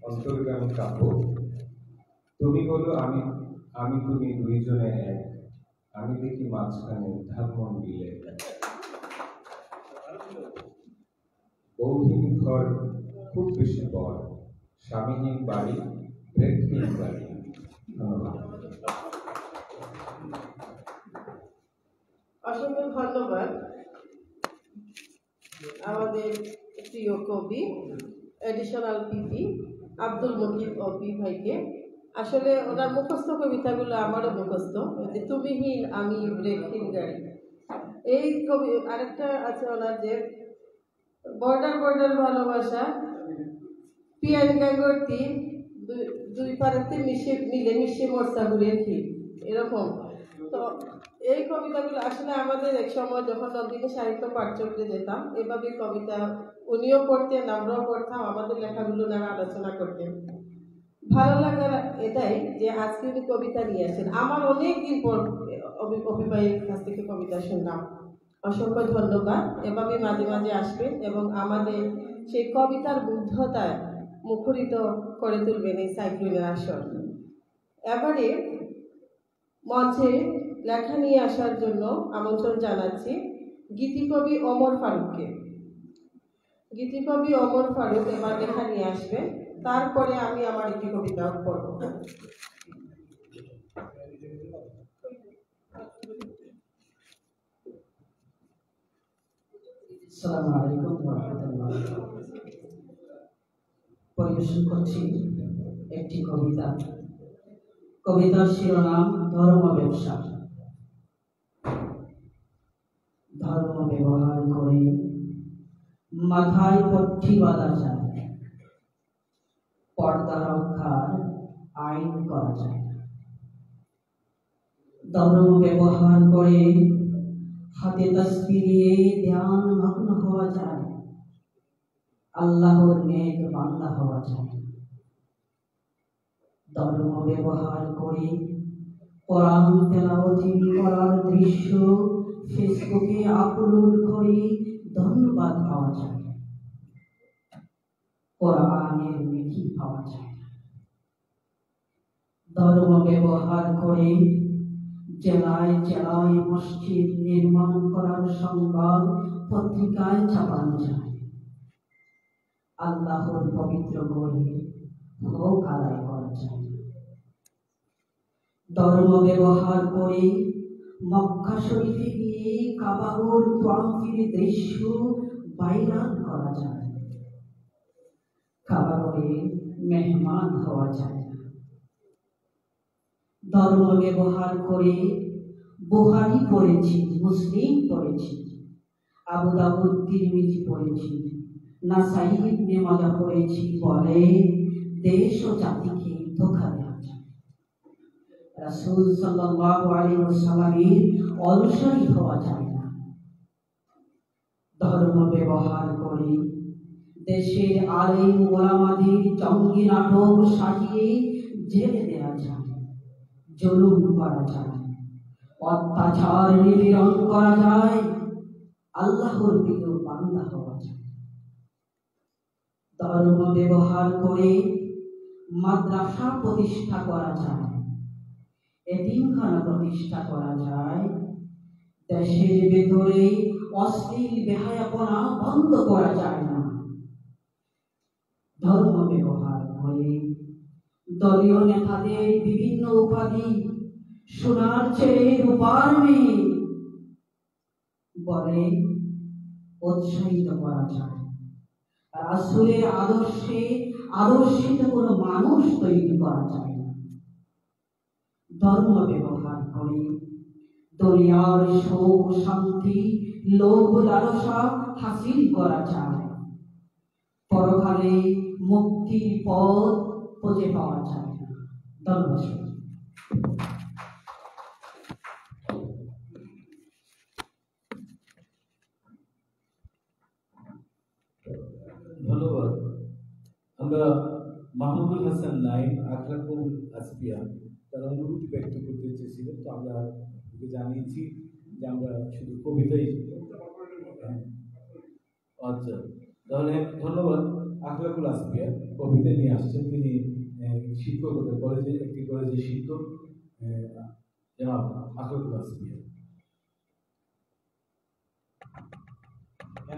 অন্তর্গামী কাব্য। তুমি বলো আমি, আমি তুমি দুইজনে এক, আমি দেখি মাঝখানে ধানমন বিলে। বউহীন ঘর খুব বেশি বড়, স্বামীহীন বাড়ি ব্রেকহীন বাড়ি। ধন্যবাদ। অসংখ্য ধন্যবাদ আমাদের প্রিয় কবি এডিশনাল পিপি আব্দুল মজিদ অপি ভাইকে। আসলে ওনার মুখস্থ কবিতাগুলো আমারও মুখস্থ, যে তুমিহীন আমি ব্রেকহীন গাড়ি। এই কবি আরেকটা আছে ওনার, যে বর্ডার বর্ডার ভালোবাসা পিয়ান গাঙ্গর্তি দুই পাড়াতে মিলে মিশে মরসাগুড়ের ক্ষীর, এরকম। তো এই কবিতাগুলো আসলে আমাদের এক সময় যখন নন্দিনী সাহিত্য পাঠচক্রে যেতাম, এভাবে কবিতা উনিও পড়তেন, আমরাও পড়তাম, আমাদের লেখাগুলো নানা আলোচনা করতেন। ভালো লাগার এটাই যে আজকে উনি কবিতা নিয়ে আসেন। আমার অনেক দিন পর অপি ভাইয়ের কাছ থেকে কবিতা শুনলাম। অসংখ্য ধন্যবাদ। এভাবে মাঝে মাঝে আসবেন এবং আমাদের সেই কবিতার মুগ্ধতায় মুখরিত করে তুলবেন এই সাইক্লোনের আসর। এবারে মঞ্চে লেখা নিয়ে আসার জন্য আমন্ত্রণ জানাচ্ছি গীতিকবি ওমর ফারুককে। গীতিকবি ওমর ফারুক এবার লেখা নিয়ে আসবেন, তারপরে আমি আমার একটি কবিতা পড়ব। আসসালামু আলাইকুম ওয়া রাহমাতুল্লাহ। পরিবেশন করছি একটি কবিতা। কবিতার শিরোনাম ধর্ম ব্যবসা। ধর্ম ব্যবহার করে মাথায় পট্টি বাঁধা যায়, পর্দা রক্ষার আইন করা যায়। ধর্ম ব্যবহার করে হাতে তাসবিহ নিয়ে ধ্যান মগ্ন হওয়া যায়, আল্লাহর নেক বান্দা হওয়া যায়। ধর্ম ব্যবহার করে কোরআন তেলাওয়াতি করার দৃশ্য ফেসবুকে আপলোড করে ধন্যবাদ পাওয়া যায়, কোরআনের নেকি পাওয়া যায় না। ধর্ম ব্যবহার করে জেলায় জেলায় মসজিদ নির্মাণ করার সংবাদ পত্রিকায় ছাপানো যায়। আল্লাহর পবিত্র ঘরে হক আদায় করা যায় না। ধর্ম ব্যবহার করে মক্কা শরীফে গিয়ে কাবাগর তোয়াফের দৃশ্য ভাইরাল করা যায়। কাবাগরে মেহমান হওয়া যায় না। ধর্ম ব্যবহার করে বুখারী পড়েছি, মুসলিম পড়েছি, আবু দাউদ তিরমিজি পড়েছি, নাসাই ইবনে মাজাহ পড়েছি বলে দেশ ও জাতিকে ধোঁকা দেওয়া যায়। রাসূল সাল্লাল্লাহু আলাইহি ওয়াসাল্লামের অনুসারী হওয়া যায় না। ধর্ম ব্যবহার করে দেশের আলেম ওলামাদের জঙ্গি নাটক সাজিয়ে জেলে দেওয়া যায়, জুলুম করা যায়, অত্যাচার নিপীড়ন করা যায়, আল্লাহর প্রিয় বান্দা হওয়া যায়। ধর্ম ব্যবহার করে মাদ্রাসা প্রতিষ্ঠা করা যায়, এতিমখানা প্রতিষ্ঠা করা যায়, দেশের ভেতরে অশ্লীল বেহায়াপনা বন্ধ করা যায় না। ধর্ম ব্যবহার করে দলীয় নেতাদের বিভিন্ন উপাধি সোনার ছেলে রূপার মেয়ে বলে উৎসাহিত করা যায়। রাসূলের আদর্শে আদর্শিত কোনো মানুষ তৈরি করা যায় না। ধর্ম ব্যবহার করে দুনিয়ার সুখ শান্তি লোভ লালসা হাসিল করা যায়, পরকালে মুক্তির পথ খুঁজে পাওয়া যায় না। ধন্যবাদ। ধন্যবাদ। আমরা মাহমুদুল হাসান নাইম, আখলাকুল আসফিয়া তারা অনুভূতি ব্যক্ত করতে চেয়েছিলেন, তো আমরা জানিয়েছি যে আমরা শুধু কবিতাই। আচ্ছা, তাহলে ধন্যবাদ। আখলাকুল আসফিয়া কবিতা নিয়ে আসছেন, তিনি শিক্ষকতা কলেজে, একটি কলেজের শিক্ষক জনাব আখলাকুল আসফিয়া।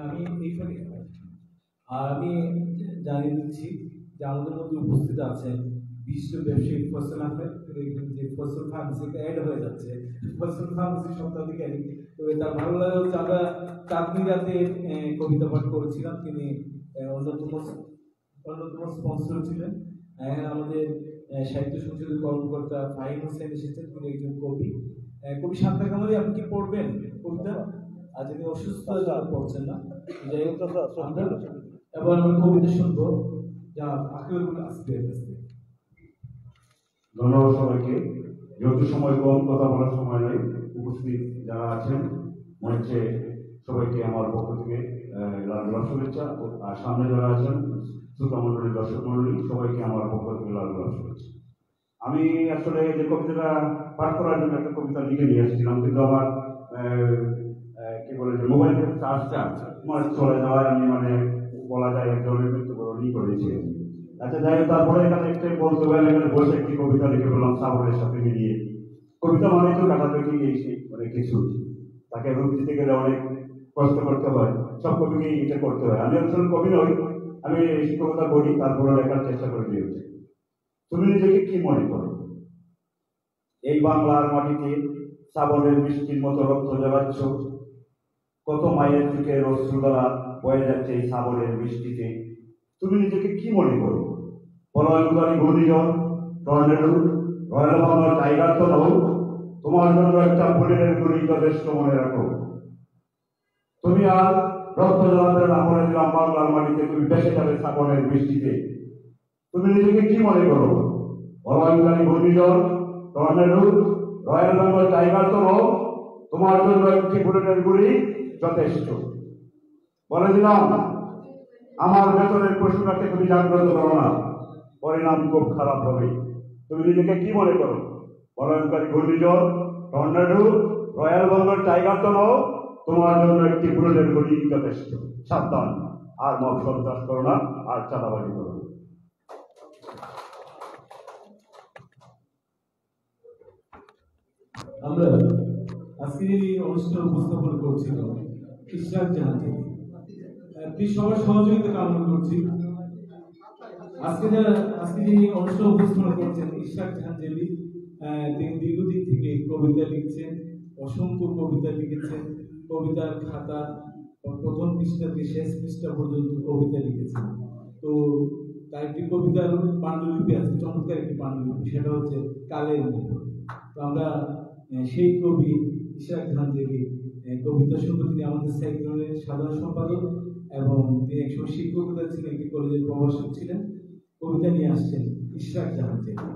আমি এইখানে আমি জানিয়ে দিচ্ছি যে আমাদের মধ্যে উপস্থিত আছেন বিশিষ্ট ব্যবসায়ী ফসল আহমেদ, যে ফসল ফার্মেসিতে অ্যাড হয়ে যাচ্ছে, ফসল ফার্মেসি সত্ত্বাধিকারী। তবে তার ভালো লাগে হচ্ছে আমরা চাঁদনি রাতে কবিতা পাঠ করেছিলাম, তিনি অন্যতম স্পন্সর ছিলেন। আমাদের সাহিত্য সংসদের কর্মকর্তা ফাহিম হোসেন এসেছেন, তিনি একজন কবি। কবি শান্তা কামারি, আপনি কি পড়বেন কবিতা? আজ তিনি অসুস্থ পড়ছেন না, যাই হোক এবার আমরা কবিতা শুনবো যা আখলাকুল আসফিয়ার কাছ থেকে। ধন্যবাদ সবাইকে। যেহেতু সময় কম, কথা বলার সময় নেই, উপস্থিত যারা আছেন মঞ্চে সবাইকে আমার পক্ষ থেকে লাল গোলাপ শুভেচ্ছা, আর সামনে যারা আছেন শ্রোতা মন্ডলী, দর্শক মন্ডলী, সবাইকে আমার পক্ষ থেকে লাল গোলাপ শুভেচ্ছা। আমি আসলে যে কবিতাটা পাঠ করার জন্য একটা কবিতা লিখে নিয়ে আসছিলাম, কিন্তু আমার কি বলে যে মোবাইলের চার্জটা চলে যাওয়ায় আমি বলা যায় এক ধরনের মৃত্যুবরণই করেছি। আচ্ছা, যাই হোক, তারপরে এখানে একটা বলতে পারেন, এখানে বসে একটি কবিতা লিখে ফেললাম সাগরের সাথে মিলিয়ে। কবিতা মানে তো কাটাতে গিয়েছি অনেক কিছু, তাকে রূপ দিতে গেলে অনেক কষ্ট করতে হয়, সব কবিকেই এটা করতে হয়। আমি আসলে কবি নই, আমি শিক্ষকতা করি, তারপরে লেখার চেষ্টা করে দিয়েছি। তুমি নিজেকে কি মনে করো? এই বাংলার মাটিতে শ্রাবণের বৃষ্টির মতো রক্ত জ্বালাচ্ছ, কত মায়ের থেকে রসুলদারা বয়ে যাচ্ছে এই শ্রাবণের বৃষ্টিতে। তুমি নিজেকে কি মনে করো? প্রলয়ঙ্কারী ঘূর্ণিঝড়, টর্নেডো, রয়্যাল বাংলার টাইগার তো নও, তোমার জন্য একটা বুলেটের গুলি যথেষ্ট, মনে রাখো। তুমি আর রক্ত জ্বালাতে না মনে দিলাম বাংলার মাটিতে, তুমি বেঁচে যাবে শ্রাবণের বৃষ্টিতে। তুমি নিজেকে কি মনে করো? প্রলয়ঙ্কারী ঘূর্ণিঝড়, টর্নেডো, রয়্যাল বেঙ্গল টাইগার তো নও, তোমার জন্য একটি বুলেটের গুলি যথেষ্ট। বলে দিলাম, আমার ভেতরের প্রশ্নটাকে তুমি জাগ্রত করো না, পরিণাম খুব খারাপ হবে। তুমি নিজেকে কি মনে করো? প্রলয়ঙ্কারী ঘূর্ণিঝড়, টর্নেডো, রয়্যাল বেঙ্গল টাইগার তো নও, তোমার জন্য একটি বুলেটের গুলি যথেষ্ট। সাবধান, আর মব সন্ত্রাস করো না, আর চাঁদাবাজি করো না। আমরা আজকে এই অনুষ্ঠান উপস্থাপন করছিলাম ইশরাক জাহান থেকে। প্লিজ সবার সহযোগিতা কামনা করছি। আজকে যিনি অনুষ্ঠান উপস্থাপন করছেন ইশরাক জাহান জেলি, তিনি দীর্ঘদিন থেকে কবিতা লিখছেন, অসংখ্য কবিতা লিখেছেন। কবিতার খাতা প্রথম পৃষ্ঠা থেকে শেষ পৃষ্ঠা পর্যন্ত কবিতা লিখেছেন। তো তার একটি কবিতার পাণ্ডুলিপি আছে, চমৎকার একটি পাণ্ডুলিপি, সেটা হচ্ছে কালের মোড়। তো আমরা সেই কবি ইশরাক জাহান জেলি কবিতা শুনবো। তিনি আমাদের সাইক্লোনের সাধারণ সম্পাদক এবং তিনি একসময় শিক্ষকতা ছিলেন, একটি কলেজের প্রভাষক ছিলেন। কবিতা নিয়ে আসছেন ইশরাক জাহান জেলি।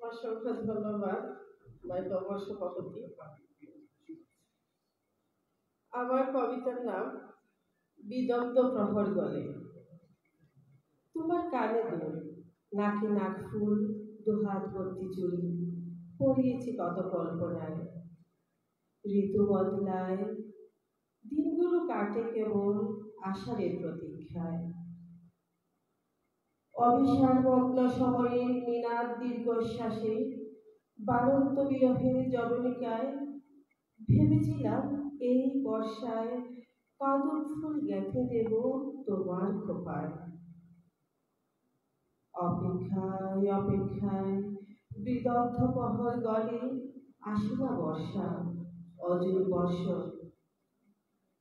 অসংখ্য ধন্যবাদ ভাই প্রভাষ সভাপতি। আমার কবিতার নাম বিদগ্ধ প্রহর গলে। তোমার কানে দুল, নাকে নাক ফুল, দুহাত ভর্তি চুল, পড়িয়েছি কত কল্পনায়। ঋতু বদলায়, দিনগুলো কাটে কেবল আষাঢ়ের প্রতীক্ষায়। অবিসারমগ্ন সময়ের নিনাদ দীর্ঘশ্বাসে, বারন্ত বিরহের জবনিকায়, ভেবেছিলাম এই বর্ষায় কদম ফুল গেঁথে দেব তোমার খোপায়। অপেক্ষায় অপেক্ষায় বিদগ্ধ প্রহর গলে, আসে না বর্ষা, অজুর বর্ষণ।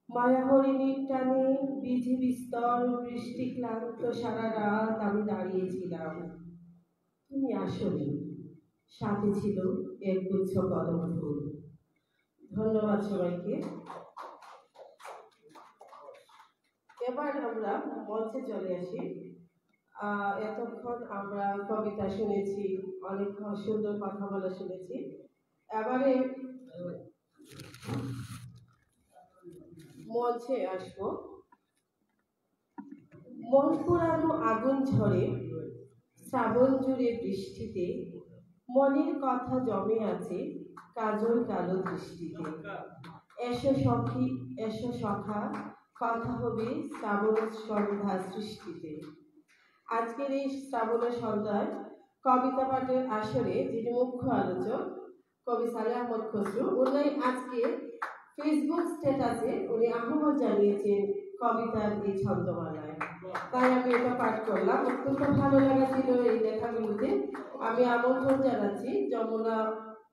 মায়াহরিণীর টানে বিঝি বিস্তর বৃষ্টি ক্লান্ত সারা রাত আমি দাঁড়িয়েছিলাম। তুমি আসনি, সাথে ছিল একগুচ্ছ কদম ফুল। ধন্যবাদ সবাইকে। এবার আমরা মঞ্চে চলে আসি। এতক্ষণ আমরা কবিতা শুনেছি, অনেক সুন্দর কথা বলা শুনেছি। এবারে মঞ্চে আসবো। মন পোড়ানো আগুন ঝরে, শ্রাবণ জুড়ে বৃষ্টিতে, মনের কথা জমে আছে কাজল কালো দৃষ্টিতে। এসো সখী এসো সখা, কথা হবে শ্রাবণ সন্ধ্যা সৃষ্টিতে। আজকের এই শ্রাবণ সন্ধ্যায় কবিতা পাঠের আসরে যিনি মুখ্য আলোচক কবি সালেহ আহমদ খসরু, উনি আজকে ফেসবুক স্ট্যাটাসে উনি আহ্বান জানিয়েছেন কবিতার এই ছন্দমালায়। তাই আমি এটা পাঠ করলাম। অত্যন্ত ভালো লেগেছিল এই লেখাগুলোতে। আমি আমন্ত্রণ জানাচ্ছি যমুনা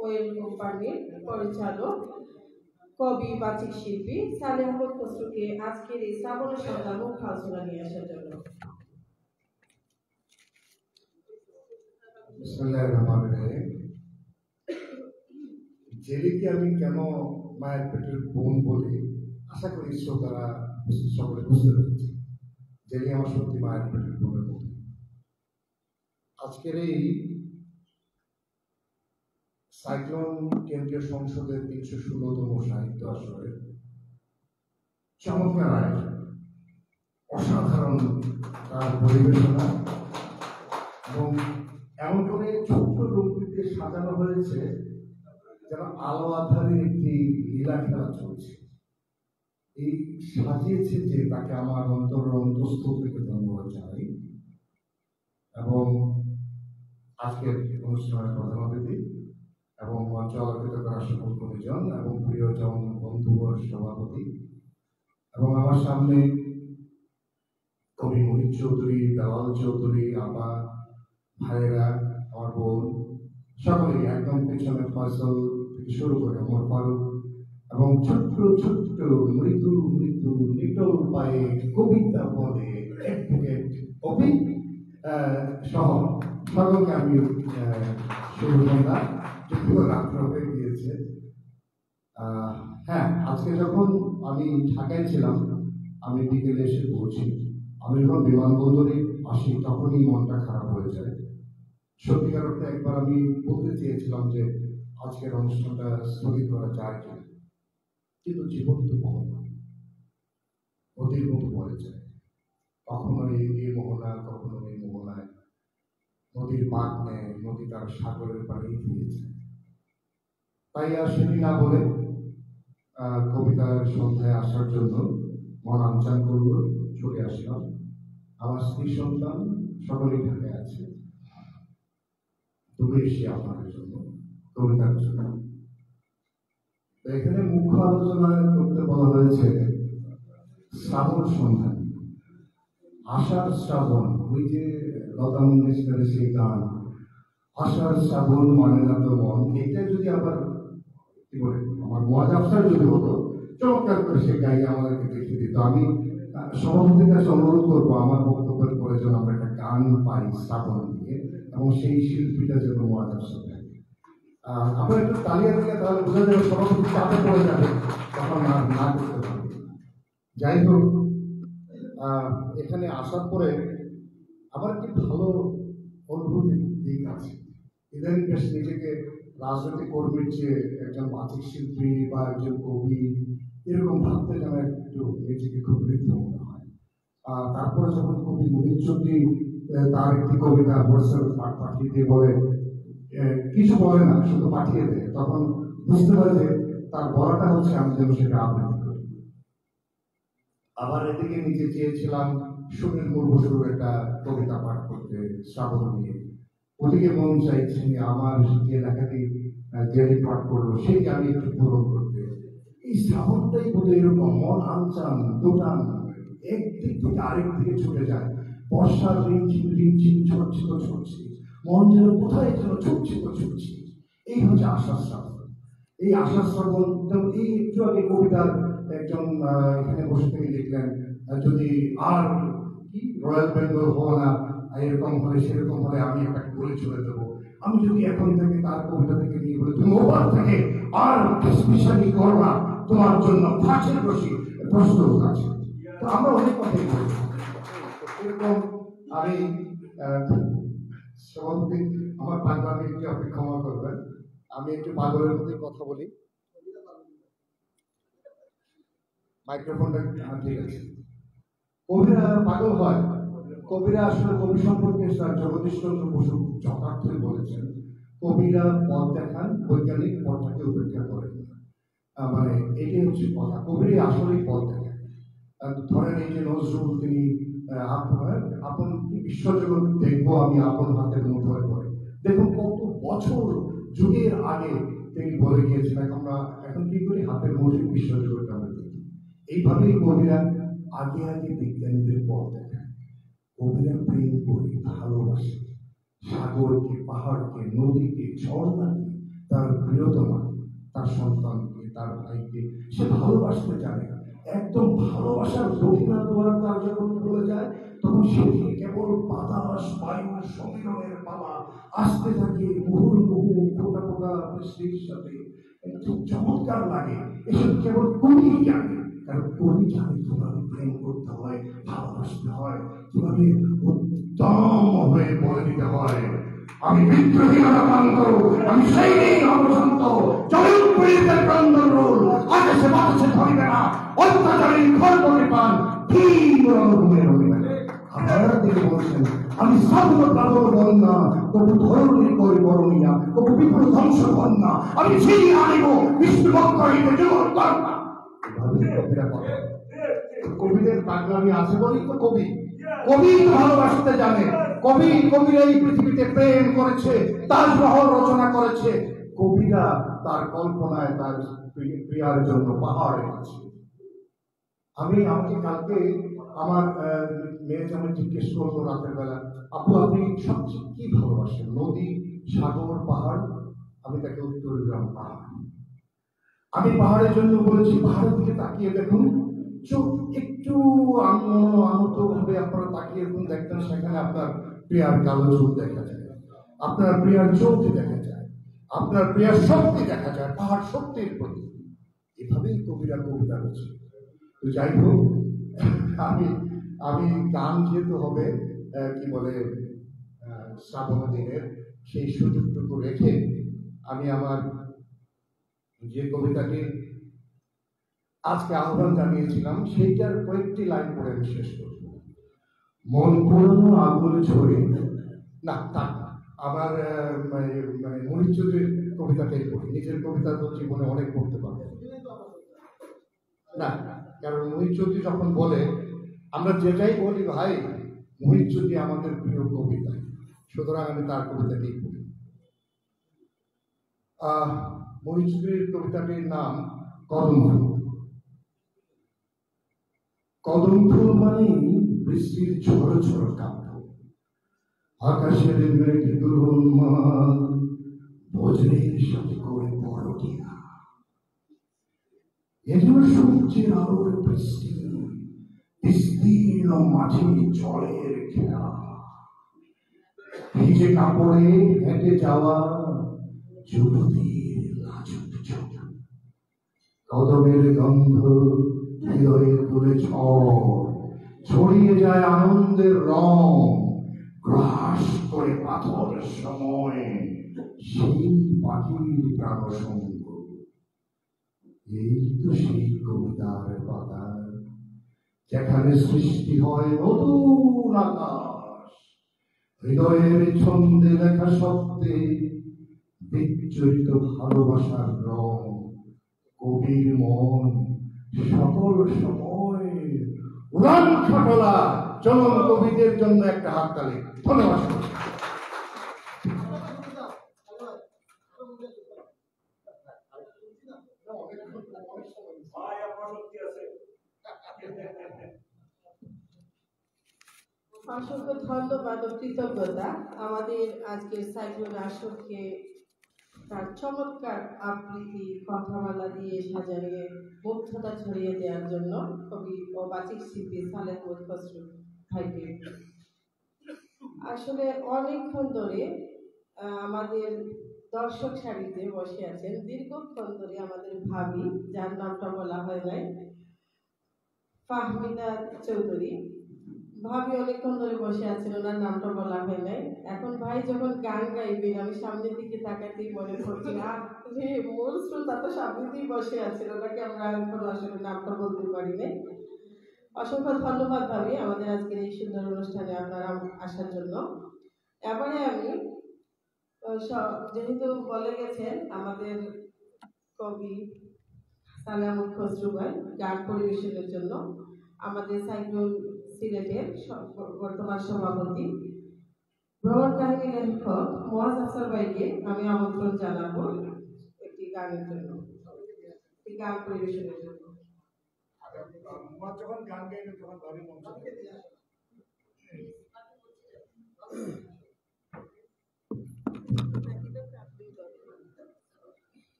ওয়েল কোম্পানির পরিচালক কবি বাচিক শিল্পী সালেহ আহমদ খসরুকে আজকের এই শ্রাবণ সন্ধ্যা মুখ্য আলোচনা নিয়ে আসার জন্য। বিসমিল্লাহির রহমানির রহিম। জেলিকে আমি কেন মায়ের পেটের বোন বলি, আশা করি শ্রোতারা সকলে বুঝতে পেরেছে। জেলি আমার সত্যি মায়ের পেটের বোনের মতো। আজকের এই সাইক্লোন কেন্দ্রীয় সংসদের ৩১৬তম সাহিত্য আসরে চমৎকার আয়োজন, অসাধারণ তার পরিবেশনা এবং এমন করে ছোট্ট রূপটিতে সাজানো হয়েছে যেন আলো আধারের একটি লীলা খেলা চলছে। এই সাজিয়েছে যে তাকে আমার অন্তঃস্থল থেকে ধন্যবাদ জানাই। এবং আজকের অনুষ্ঠানের প্রধান অতিথি এবং মঞ্চ আলোকিত করা সকল কবিজন এবং প্রিয়জন বন্ধুবর সভাপতি এবং আমার সামনে কবি মোহিত চৌধুরী, দালাল চৌধুরী, আপা, ভাইয়েরা, আমার বোন, সকলেই একদম পেছনে ফসল থেকে শুরু করে আমার ফারুক এবং ছোট্ট ছোট্ট মৃদু মৃদু নিটল পায়ে কবিতা বলে কবি সহ সকলকে আমি শুভসন্ধ্যা। যদিও রাত্র হয়ে গিয়েছে। হ্যাঁ, আজকে যখন আমি ঢাকায় ছিলাম, আমি বিকেলে এসে পৌঁছি। আমি যখন বিমানবন্দরে আসি তখনই মনটা খারাপ হয়ে যায়। সত্যিকার অর্থে একবার আমি বলতে চেয়েছিলাম যে আজকের অনুষ্ঠানটা স্থগিত করা যায় কিনা, কিন্তু জীবন তো মোহনা, অতির মতো পড়ে যায়। কখনো এই মোহনা, কখনো এই মোহনায় নদীর বাঁক নেয়, নদী তার সাগরের পাড়েই ফিরেছে। তাই আর সেটি না বলে কবিতার সন্ধ্যায় আসার জন্য মন আমচান করল, ছুটে আসলাম। আমার স্ত্রী সন্তান সকলেই ঢাকায় আছে, তবে এসে আপনাদের জন্য কবিতার জন্য। এখানে মুখ্য আলোচনা করতে বলা হয়েছে শ্রাবণ সন্ধ্যা, আষাঢ় শ্রাবণ। ওই যে লতা মঙ্গেশকরের সেই গান, আষাঢ় শ্রাবণ মানে না তো মন, এটা যদি আবার কি বলে আমার মজাফসার যদি হতো, চমৎকার করে সে গাইয়ে আমাদেরকে দেখিয়ে দিত। আমি সভাপতির কাছে অনুরোধ করবো আমার বক্তব্যের পরে যেন আমরা একটা গান পাই শ্রাবণ নিয়ে, এবং সেই শিল্পীটা যেন মজাফসা থাকে। আমরা একটু তালিয়া দিলে তাহলে বোঝা যাবে সভাপতি চাপে পড়ে যাবে, তখন না করতে পারবে। যাই হোক, এখানে আসার পরে আমার একটি ভালো অনুভূতির দিক আছে। ইদানিং বেশ নিজেকে রাজনৈতিক কর্মীর চেয়ে একজন বাচিক শিল্পী বা একজন কবি এরকম ভাবতে যেন একটু নিজেকে খুব বৃদ্ধ মনে হয়। তারপরে যখন কবি মহিউদ্দিন তার একটি কবিতা হোয়াটসঅ্যাপে পাঠিয়ে দিয়ে বলে, কিছু বলে না, শুধু পাঠিয়ে দেয়, তখন বুঝতে পারে যে তার বলাটা হচ্ছে আমি যেন সেটা আবৃত্তি করি। আবার এদিকে নিজে চেয়েছিলাম সুনীল মুর্মুর একটা কবিতা পাঠ করতে শ্রাবণ নিয়ে, ওদিকে মন চাইছে আমার যে লেখাটি জেলে পাঠ করলো সেইটা আমি একটু পূরণ করতে। এই শ্রাবণটাই বোধহয় এরকম, মন আনচান দোটান একদিক থেকে আরেক দিকে ছুটে যায়। বর্ষার রিমঝিম রিমঝিম ঝরছে তো ঝরছে, মন যেন কোথায় যেন ছুটছে তো ছুটছে। এই হচ্ছে আষাঢ় শ্রাবণ। এই আষাঢ় শ্রাবণ, যেমন এই একটু আগে কবিতার একজন এখানে বসে থেকে লিখলেন, যদি আর কি রয়্যাল বেঙ্গল হবো না, এরকম হলে সেরকম হলে আমি একটা বলে চলে দেবো। আমি যদি এখন থেকে তার কবিতা থেকে নিয়ে বলে, তুমি ওপার থেকে আর কিসমিসানি করো না, তোমার জন্য ফাঁসের রশি প্রস্তুত আছে। তো আমরা অনেক কথাই বলি এরকম। আমি সভাপতি আমার বাংলাকে একটু আপনি ক্ষমা করবেন, আমি একটু পাগলের মধ্যে কথা বলি। মাইক্রোফোনটা ঠিক আছে। কবিরা পাগল হয়, কবিরা আসলে কবি সম্পর্কে জগদীশ চন্দ্র বসু যথার্থই বলেছেন, কবিরা পথ দেখান, বৈজ্ঞানিক পথটাকে উপেক্ষা করেন। মানে এটাই হচ্ছে কথা, কবিরই আসলেই পথ দেখান। ধরেন এই যে নজরুল, তিনি আপন বিশ্বজগৎ দেখবো আমি আপন হাতের মুঠোয় করে, দেখুন কত বছর যুগের আগে তিনি বলে গিয়েছেন। আমরা এখন কি করি, হাতের মুঠোয় বিশ্বজগৎ আমরা দেখি। এইভাবেই কবিরা আগে আগে বিজ্ঞানীদের পথ দেখায়। কবিরা প্রেম করে, ভালোবাসে সাগরকে, পাহাড়কে, নদীকে, ঝর্ণাকে, তার প্রিয়তমাকে, তার সন্তানকে, তার ভাইকে সে ভালোবাসতে জানে। একদম ভালোবাসার গভীরা দ্বারা তার যখন বলে যায়, তখন সেটি কেবল বাতাস বায়ুর সমীরণের পালা আসতে থাকে মুহুর্মুহু ফোটা ফোটা বৃষ্টির সাথে। খুব চমৎকার লাগে। এসব কেবল কবি জানে, কারণ কবি জানে কিভাবে প্রেম করতে হয়, ভালোবাসতে হয়, কিভাবে উত্তম হয়ে বলে দিতে হয়, আমি বিদ্রোহী আনন্দ, আমি সেই অবসন্ত চলে পীড়িতের ক্রন্দন রোল, আকাশে বাতাসে ধরিবে না অত্যাচারী খড়বনে পান তীব্র অনুভূমের অভিমানে। আপনারা দিকে বলছেন, আমি সাধু প্রাবল বন্যা, কবু ধরণীর করি বরণিয়া, কবু বিপুল ধ্বংস বন্যা, আমি সেই আনিব বিষ্ণুভক্ত হইতে জগৎ কর্মা। কবিদের পাগলামি আছে বলেই তো কবি, কবি ভালোবাসতে জানে। কবিরা এই পৃথিবীতে প্রেম করেছে, তাজমহল রচনা করেছে। কবিরা তার কল্পনায় তার প্রিয়ার জন্য পাহাড়ে আছে। আমাকে কালকে আমার মেয়ে যেমন জিজ্ঞেস করলো রাতের বেলা, আপু আপনি সবচেয়ে কি ভালোবাসেন, নদী, সাগর, পাহাড়? আমি তাকে উত্তর দিলাম পাহাড়। আমি পাহাড়ের জন্য বলেছি, পাহাড়ের দিকে তাকিয়ে দেখুন, চোখ একটু আহত ভাবে আপনারা তাকিয়ে দেখুন, দেখবেন সেখানে আপনার প্রিয়ার কালো চোখ দেখা যায়, আপনার প্রিয়ার চোখ দেখা যায়, আপনার প্রিয়ার শক্তি দেখা যায়, পাহাড় শক্তির প্রতি। এভাবেই কবিরা কবিতা রয়েছে। তো যাই হোক, আমি গান যেহেতু হবে কি বলে শ্রাবণ দিনের, সেই সুযোগটুকু রেখে আমি আমার যে কবিতাটি আজকে আহ্বান জানিয়েছিলাম সেইটার কয়েকটি লাইন পড়ে আমি শেষ করব। মন পুরনো আগুন ঝরে, না আবার মানে মনির চৌধুরীর কবিতাটাই পড়ি, নিজের কবিতা তো জীবনে অনেক পড়তে পারবো না, কারণ মনির চৌধুরী যখন বলে আমরা যেটাই বলি ভাই মনির চৌধুরী আমাদের প্রিয় কবিতা, সুতরাং আমি তার কবিতাকেই পড়ি। মনির চৌধুরীর কবিতাটির নাম কদম ফুল। কদম ফুল মানে বৃষ্টির ঝড় ঝড় কাব্য, আকাশের মেঘ দুর্মল বজ্রের সাথে করে পরকিয়া, এজন্য সূর্যের আলোর বৃষ্টি, বিস্তীর্ণ মাঠে জলের খেলা, ভিজে কাপড়ে হেঁটে যাওয়া যুবতীর লাজুক চোখ, কদমের গন্ধ হৃদয়ে তুলে ছড়িয়ে যায় আনন্দের রং, গ্রাস করে পাথর সময় সেই পাখির প্রাণসঙ্গ। এই তো সেই কবিতার পাতা যেখানে সৃষ্টি হয় নতুন আকাশ, হৃদয়ের ছন্দে লেখা শব্দে বিচ্ছুরিত ভালোবাসার রং, কবির মন সকল সময় উড়ান খাটলা। চলুন কবিদের জন্য একটা হাততালি। ধন্যবাদ। অসংখ্য ধন্যবাদ ও কৃতজ্ঞতা আমাদের আজকের সাইক্লোন আসরকে তার চমৎকার আবৃত্তি কথামালা দিয়ে সাজানিয়ে মুগ্ধতা ছড়িয়ে দেওয়ার জন্য কবি ও বাচিক শিল্পী সালেহ খসরু ভাইকে। আসলে অনেকক্ষণ ধরে আমাদের দর্শক সারিতে বসে আছেন, দীর্ঘক্ষণ ধরে আমাদের ভাবি, যার নামটা বলা হয় নাই, ফাহমিদা চৌধুরী ভাবি অনেকক্ষণ ধরে বসে আছেন, ওনার নামটা বলা হয় নাই। এখন ভাই যখন গান গাইবেন আমি সামনের দিকে তাকাতেই মনে পড়ছে যে মূল শ্রোতা তো সামনেতেই বসে আছেন, ওনাকে আমরা এখন আসলে নামটা বলতে পারি নাই। অসংখ্য ধন্যবাদ ভাবি আমাদের আজকের এই সুন্দর অনুষ্ঠানে আপনারা আসার জন্য। এবারে আমি যেহেতু বলে গেছেন আমাদের কবি সালেহ খসরু ভাই গান পরিবেশনের জন্য আমাদের সাইক্লোন সিলেটের বর্তমান সভাপতি ভ্রমণ কাহিনী লেখক মোয়াজ আফসার ভাইকে আমি আমন্ত্রণ জানাবো একটি গানের জন্য, একটি গান পরিবেশনের জন্য। যখন গান গাইবেন তখন ভাবি মন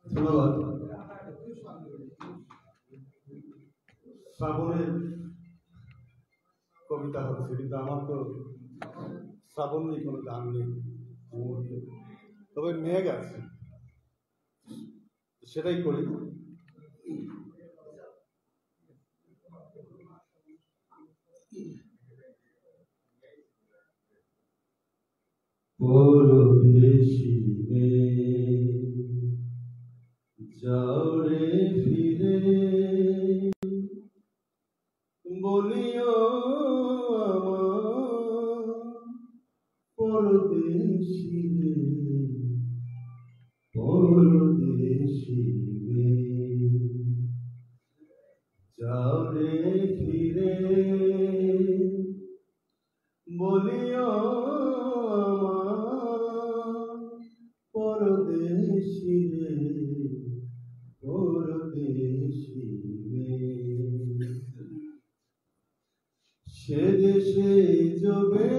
ধন্যবাদ। শ্রাবণের কবিতা হচ্ছে, কিন্তু আমার তো শ্রাবণ নেই, কোনো গান নেই, তবে মেঘ আছে, সেটাই করি। পরদেশী যাও রে ফিরে, বলিও আমার পরদেশী রে, পরদেশী রে, যাও রে ফিরে, বলিও আমার পরদেশী রে, পরদেশী রে। সে দেশে যাবে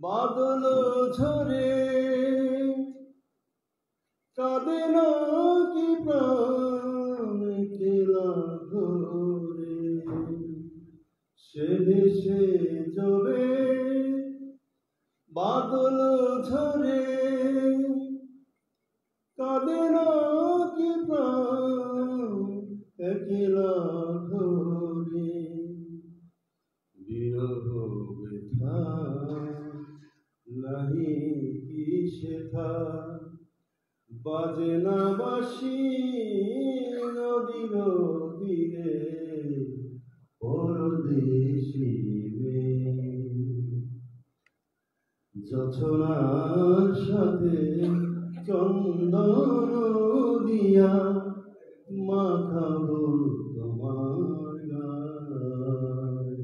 বাদল ঝরে, কাঁদে না কি প্রাণ কেলা ঘরে। সে দেশে যাবে বাদল ঝরে, কাঁদে না কি প্রাণ একলা ঘরে। বিরহ ব্যথা নাহি কি শেখা, বাজে না বাঁশি নদীর তীরে, পরদেশী দেশে যোছনার সাথে চন্দন দিয়া মাখাবো তোমার গায়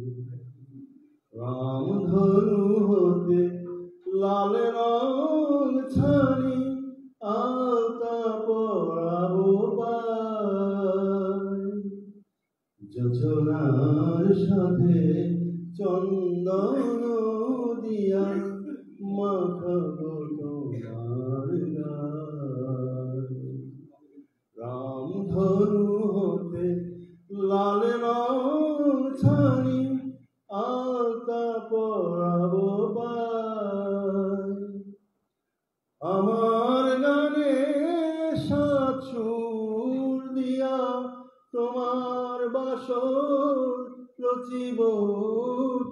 রামধনু হতে লাল রং ছানি আলতা পরাবো পায় যোছনার সাথে চন্দন দিয়া মাখাবো তোমার গায় রামধনু হতে লাল রং ছানি আলতা পরাবো পায় আমার গানে সাত সুর দিয়া তোমার বাসর রচিব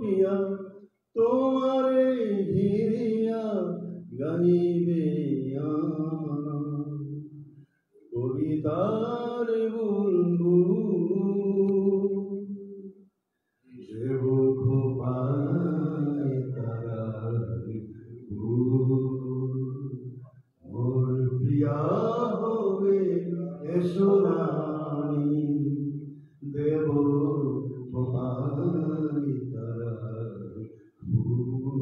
পিয়া তোমারে ঘিরিয়া গাইবে আমার কবিতার বুলবুল দেব খোপায় তারার ফুল মোর প্রিয়া হবে এসো রানী দেব খোপায় তারার ফুল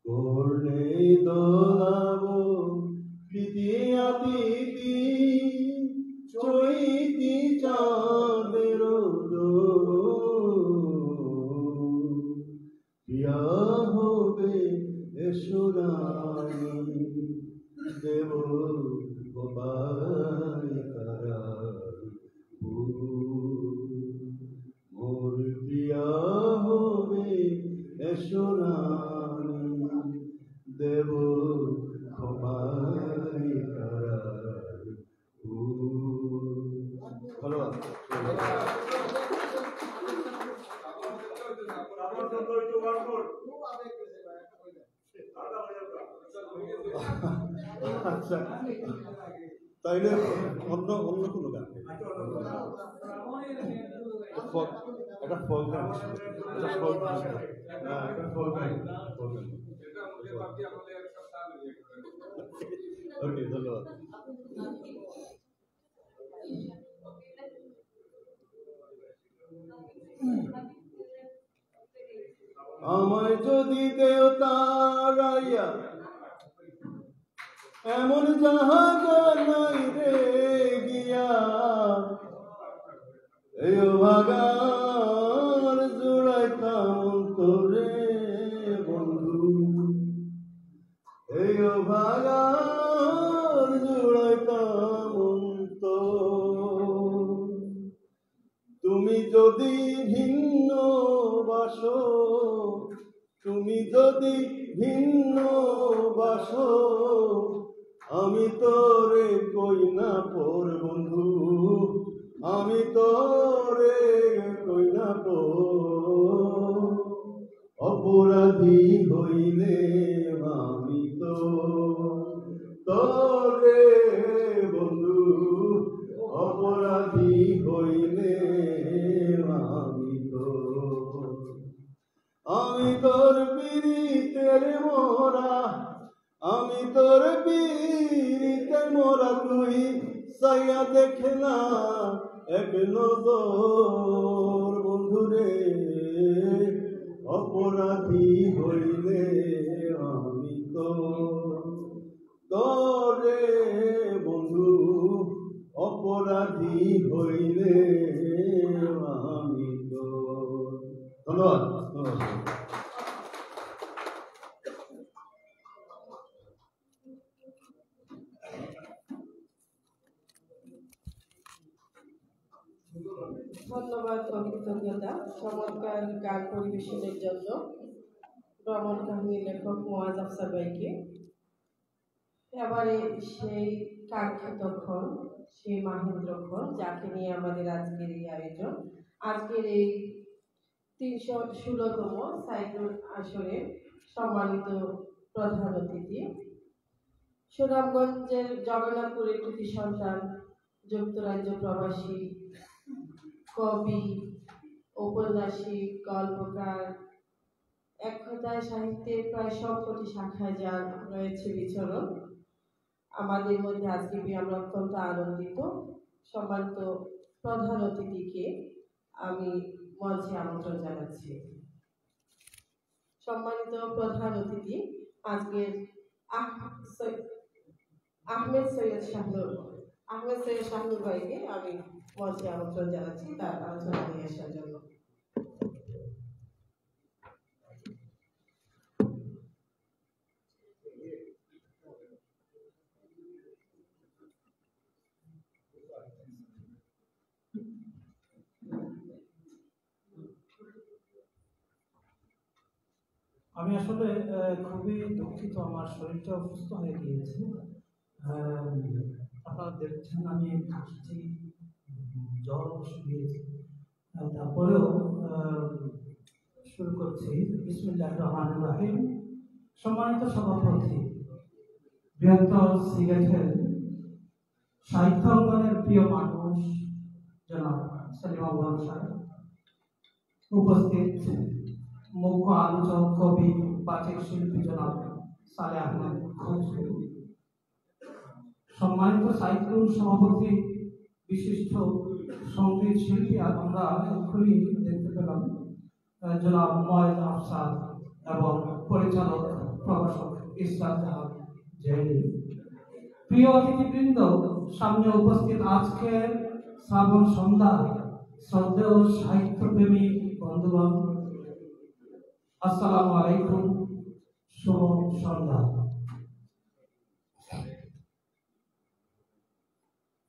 করলে দোলাবো তৃতীয়া তিথি চৈতি চাঁদের প্রিয়া হবে এসো রানী দেব গোপাল তারার ফুল মোর প্রিয়া হবে এসো রানী দেব গোপাল তারার ফুল। ধন্যবাদ। আচ্ছা তাইলে অন্য অন্য কোনো গান একটা ফোক গান একটা ফোক গান না একটা ফোক গান ওকে ধন্যবাদ। আমায় যদি দেও তারাইয়া এমন জাহাজ নাই রে গিয়া এই ভাগার জোড়াইতাম তোরে বন্ধু এই ভাগার জোড়াইতাম তো তুমি যদি ভিন্ন বাসো তুমি যদি ভিন্ন বাসো আমি তোরে কই না পর বন্ধু আমি তোরে কই না পর অপরাধী হইলে আমি তো তোরে বন্ধু অপরাধী হইলে আমি তোর পীড়িতের মোরা আমি তোর পীড়িতে মোরা তুই সাইয়া দেখে না এক নজর বন্ধুরে অপরাধী হইলে আমি তো তোরে বন্ধু অপরাধী হইলে আমি তো। ধন্যবাদ। ধন্যবাদ ও কৃতজ্ঞতা চমৎকার গান পরিবেশনের জন্য ভ্রমণ কাহিনী লেখক মোয়াজ আফসার ভাইকে। এবারে সেই কাঙ্ক্ষিত ক্ষণ, সেই মাহেন্দ্র ক্ষণ যাকে নিয়ে আমাদের আজকের এই আয়োজন, আজকের এই 316তম সাইক্লোন আসরে সম্মানিত প্রধান অতিথি সুনামগঞ্জের জগন্নাথপুরের কৃতি সন্তান, যুক্তরাজ্য প্রবাসী কবি, ঔপন্যাসিক, গল্পকার, এক কথায় সাহিত্যের প্রায় সবকটি শাখায় যার রয়েছে বিচরণ। আমাদের মধ্যে আজকে পেয়ে আমরা অত্যন্ত আনন্দিত। সম্মানিত প্রধান অতিথিকে আমি মঞ্চে আমন্ত্রণ জানাচ্ছি। সম্মানিত প্রধান অতিথি আজকের আহমেদ সৈয়দ শাহনুর ভাইকে আমি মঞ্চে আমন্ত্রণ জানাচ্ছি তার আলোচনা নিয়ে আসার জন্য। আমি আসলে খুবই দুঃখিত, আমার শরীরটা অসুস্থ হয়ে গিয়েছে। আপনারা দেখছেন আমি কাশছি, জ্বর বসে গিয়েছে। তারপরেও শুরু করছি। বিসমিল্লাহির রহমানির রহিম। সম্মানিত সভাপতি, বৃহত্তর সিলেটের সাহিত্য অঙ্গনের প্রিয় মানুষ জনাব সেলিম আউয়াল সাহেব, উপস্থিত মুখ্য আলোচক, কবি, বাচিক শিল্পী জনাব সালেহ আহমেদ খসরু, সম্মানিত সাহিত্যুল সভাপতি, বিশিষ্ট সঙ্গীত শিল্পী আমরা এক্ষুনি দেখতে পেলাম জনাব ময়েদ আফসার এবং পরিচালক প্রভাষক ইসরাত জাহান জেনি, প্রিয় অতিথিবৃন্দ, সামনে উপস্থিত আজকের শ্রাবণ সন্ধ্যা শ্রদ্ধেয় সাহিত্যপ্রেমী বন্ধুগণ, আসসালামু আলাইকুম, শুভ সন্ধ্যা।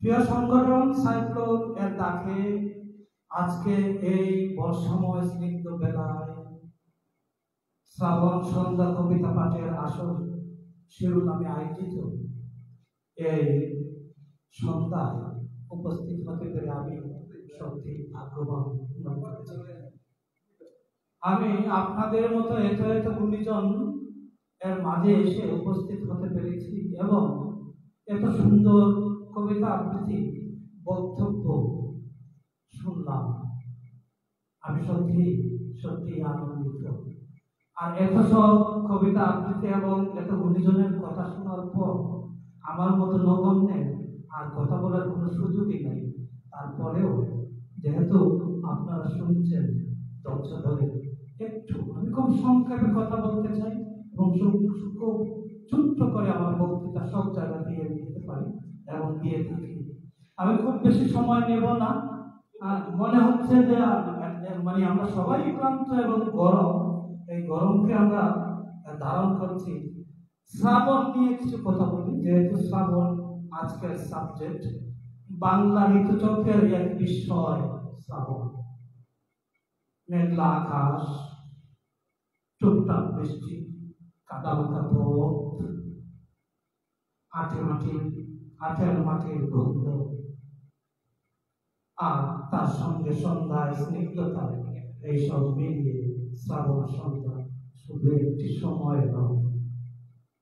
প্রিয় সংগঠন সাইক্লোন এর ডাকে আজকে এই বর্ষাময় স্নিগ্ধ বেলায় শ্রাবণ সন্ধ্যা কবিতা পাঠের আসর শিরোনামে আয়োজিত এই সন্ধ্যায় উপস্থিত হতে পেরে আমি সত্যি ভাগ্যবান মনে করছি। আমি আপনাদের মতো এত এত গুণীজন এর মাঝে এসে উপস্থিত হতে পেরেছি এবং এত সুন্দর কবিতা আবৃত্তি বক্তব্য শুনলাম। আমি সত্যি সত্যি আনন্দিত। আর এত সব কবিতা আবৃত্তি এবং এত গুণীজনের কথা শোনার পর আমার মতো নগণ্যের আর কথা বলার কোনো সুযোগই নেই। তারপরেও যেহেতু আপনারা শুনছেন ধৈর্য ধরে একটু আমি খুব সংক্ষেপে কথা বলতে চাই এবং খুব ছোট্ট করে আমার বক্তৃতা সব জায়গা দিয়ে দিতে পারি এবং দিয়ে থাকি। আমি খুব বেশি সময় নেব না। মনে হচ্ছে যে মানে আমরা সবাই ক্লান্ত এবং গরম, এই গরমকে আমরা ধারণ করছি। শ্রাবণ নিয়ে কিছু কথা বলি, যেহেতু শ্রাবণ আজকের সাবজেক্ট। বাংলা ঋতুচক্রের এক বিষয় শ্রাবণ। মেঘলা আকাশ, টুকটাক বৃষ্টি, কাদামাখা পথ, আঠের মাটির গন্ধ, আর তার সঙ্গে সন্ধ্যায় স্নিগ্ধতা, এইসব মিলিয়ে শ্রাবণ সন্ধ্যা শুধু একটি সময় নয়,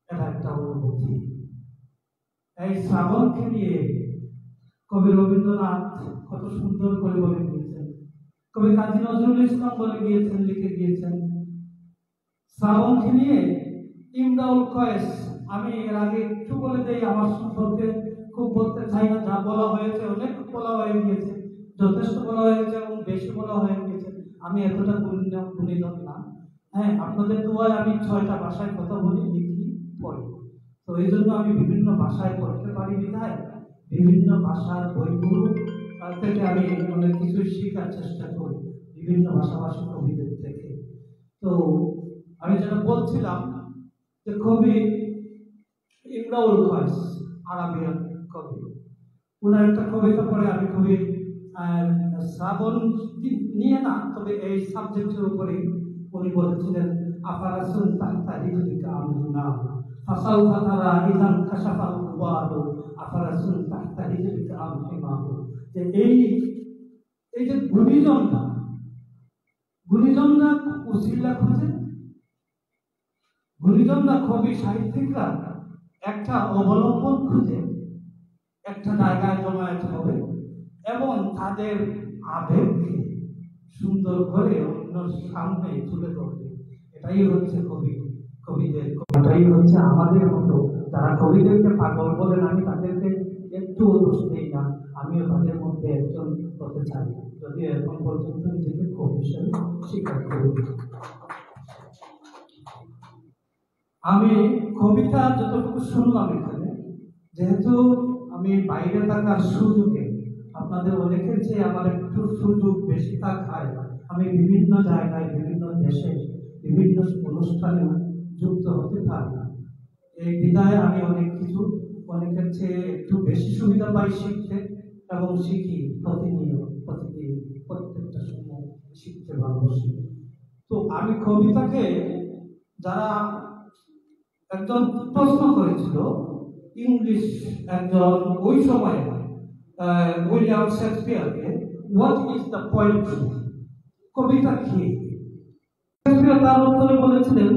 এটা একটা অনুভূতি। এই শ্রাবণকে নিয়ে কবি রবীন্দ্রনাথ কত সুন্দর করে বলে গিয়েছেন, কবি কাজী নজরুল ইসলাম বলে গিয়েছেন, লিখে গিয়েছেন শ্রাবণকে নিয়ে। ইমদাউল কয়েস, আমি এর আগে একটু বলে দেই, আমার সম্পর্কে খুব বলতে চাই না, যা বলা হয়েছে অনেক বলা হয়ে গিয়েছে, যথেষ্ট বলা হয়েছে এবং বেশি বলা হয়ে গিয়েছে। আমি এতটা গুণীজন না। হ্যাঁ, আপনাদের দোয়ায় আমি 6টা ভাষায় কথা বলি, লিখি, পড়ি। তো এই জন্য আমি বিভিন্ন ভাষায় পড়তে পারি বিধায় বিভিন্ন ভাষার বইগুলো থেকে আমি অনেক কিছু শেখার চেষ্টা করি বিভিন্ন ভাষাভাষী কবিদের থেকে। তো আমি যেটা বলছিলাম যে কবি ইমদাউল কয়েস, আরাবিয়ান কবি, ওনার একটা কবিতা পড়ে আমি খুবই শ্রাবণ নিয়ে না, তবে এই সাবজেক্টের উপরে উনি বলেছিলেন, আফারাসুন তাহতা রিজলিকা আমরুনা ফাসাউফা তারা ইযান কাশাফাল গুবারু আফারাসুন তাহতা রিজলিকা আমরুনা। যে এই যে গুণীজনরা উসিলা খুঁজে, গুণীজনরা কবি সাহিত্যিকরা একটা অবলম্বন খুঁজে একটা জায়গায় জমায়েত হবে এবং তাদের আবেগকে সুন্দর করে অন্যর সামনে তুলে ধরবে, এটাই হচ্ছে কবিদের, এটাই হচ্ছে আমাদের মতো যারা কবিদেরকে পাগল বলেন। আমি তাদেরকে একটু দোষ দেই না, আমিও তাদের মধ্যে একজন হতে চাই, যদি এখন পর্যন্ত নিজেকে কবি হিসেবে স্বীকার করি। আমি কবিতা যতটুকু শুনলাম এখানে, যেহেতু আমি বাইরে থাকার সুযোগে আপনাদের অনেকের চেয়ে আমার একটু সুযোগ বেশি থাকায় আমি বিভিন্ন জায়গায়, বিভিন্ন দেশে, বিভিন্ন অনুষ্ঠানে যুক্ত হতে পারি। এই বিদায় আমি অনেক কিছু অনেকের চেয়ে একটু বেশি সুবিধা পাই শিখতে, এবং শিখি প্রতিনিয়ত, প্রতিদিন, প্রত্যেকটা সময় শিখতে ভালোবাসি। তো আমি কবিতাকে, যারা একজন প্রশ্ন করেছিল ইংলিশ একজন ওই সময় উইলিয়াম শেক্সপিয়ারকে, হোয়াট ইজ দ্য পোয়েট্রি, কবিতা কি? শেক্সপিয়ার তার উত্তরে বলেছিলেন,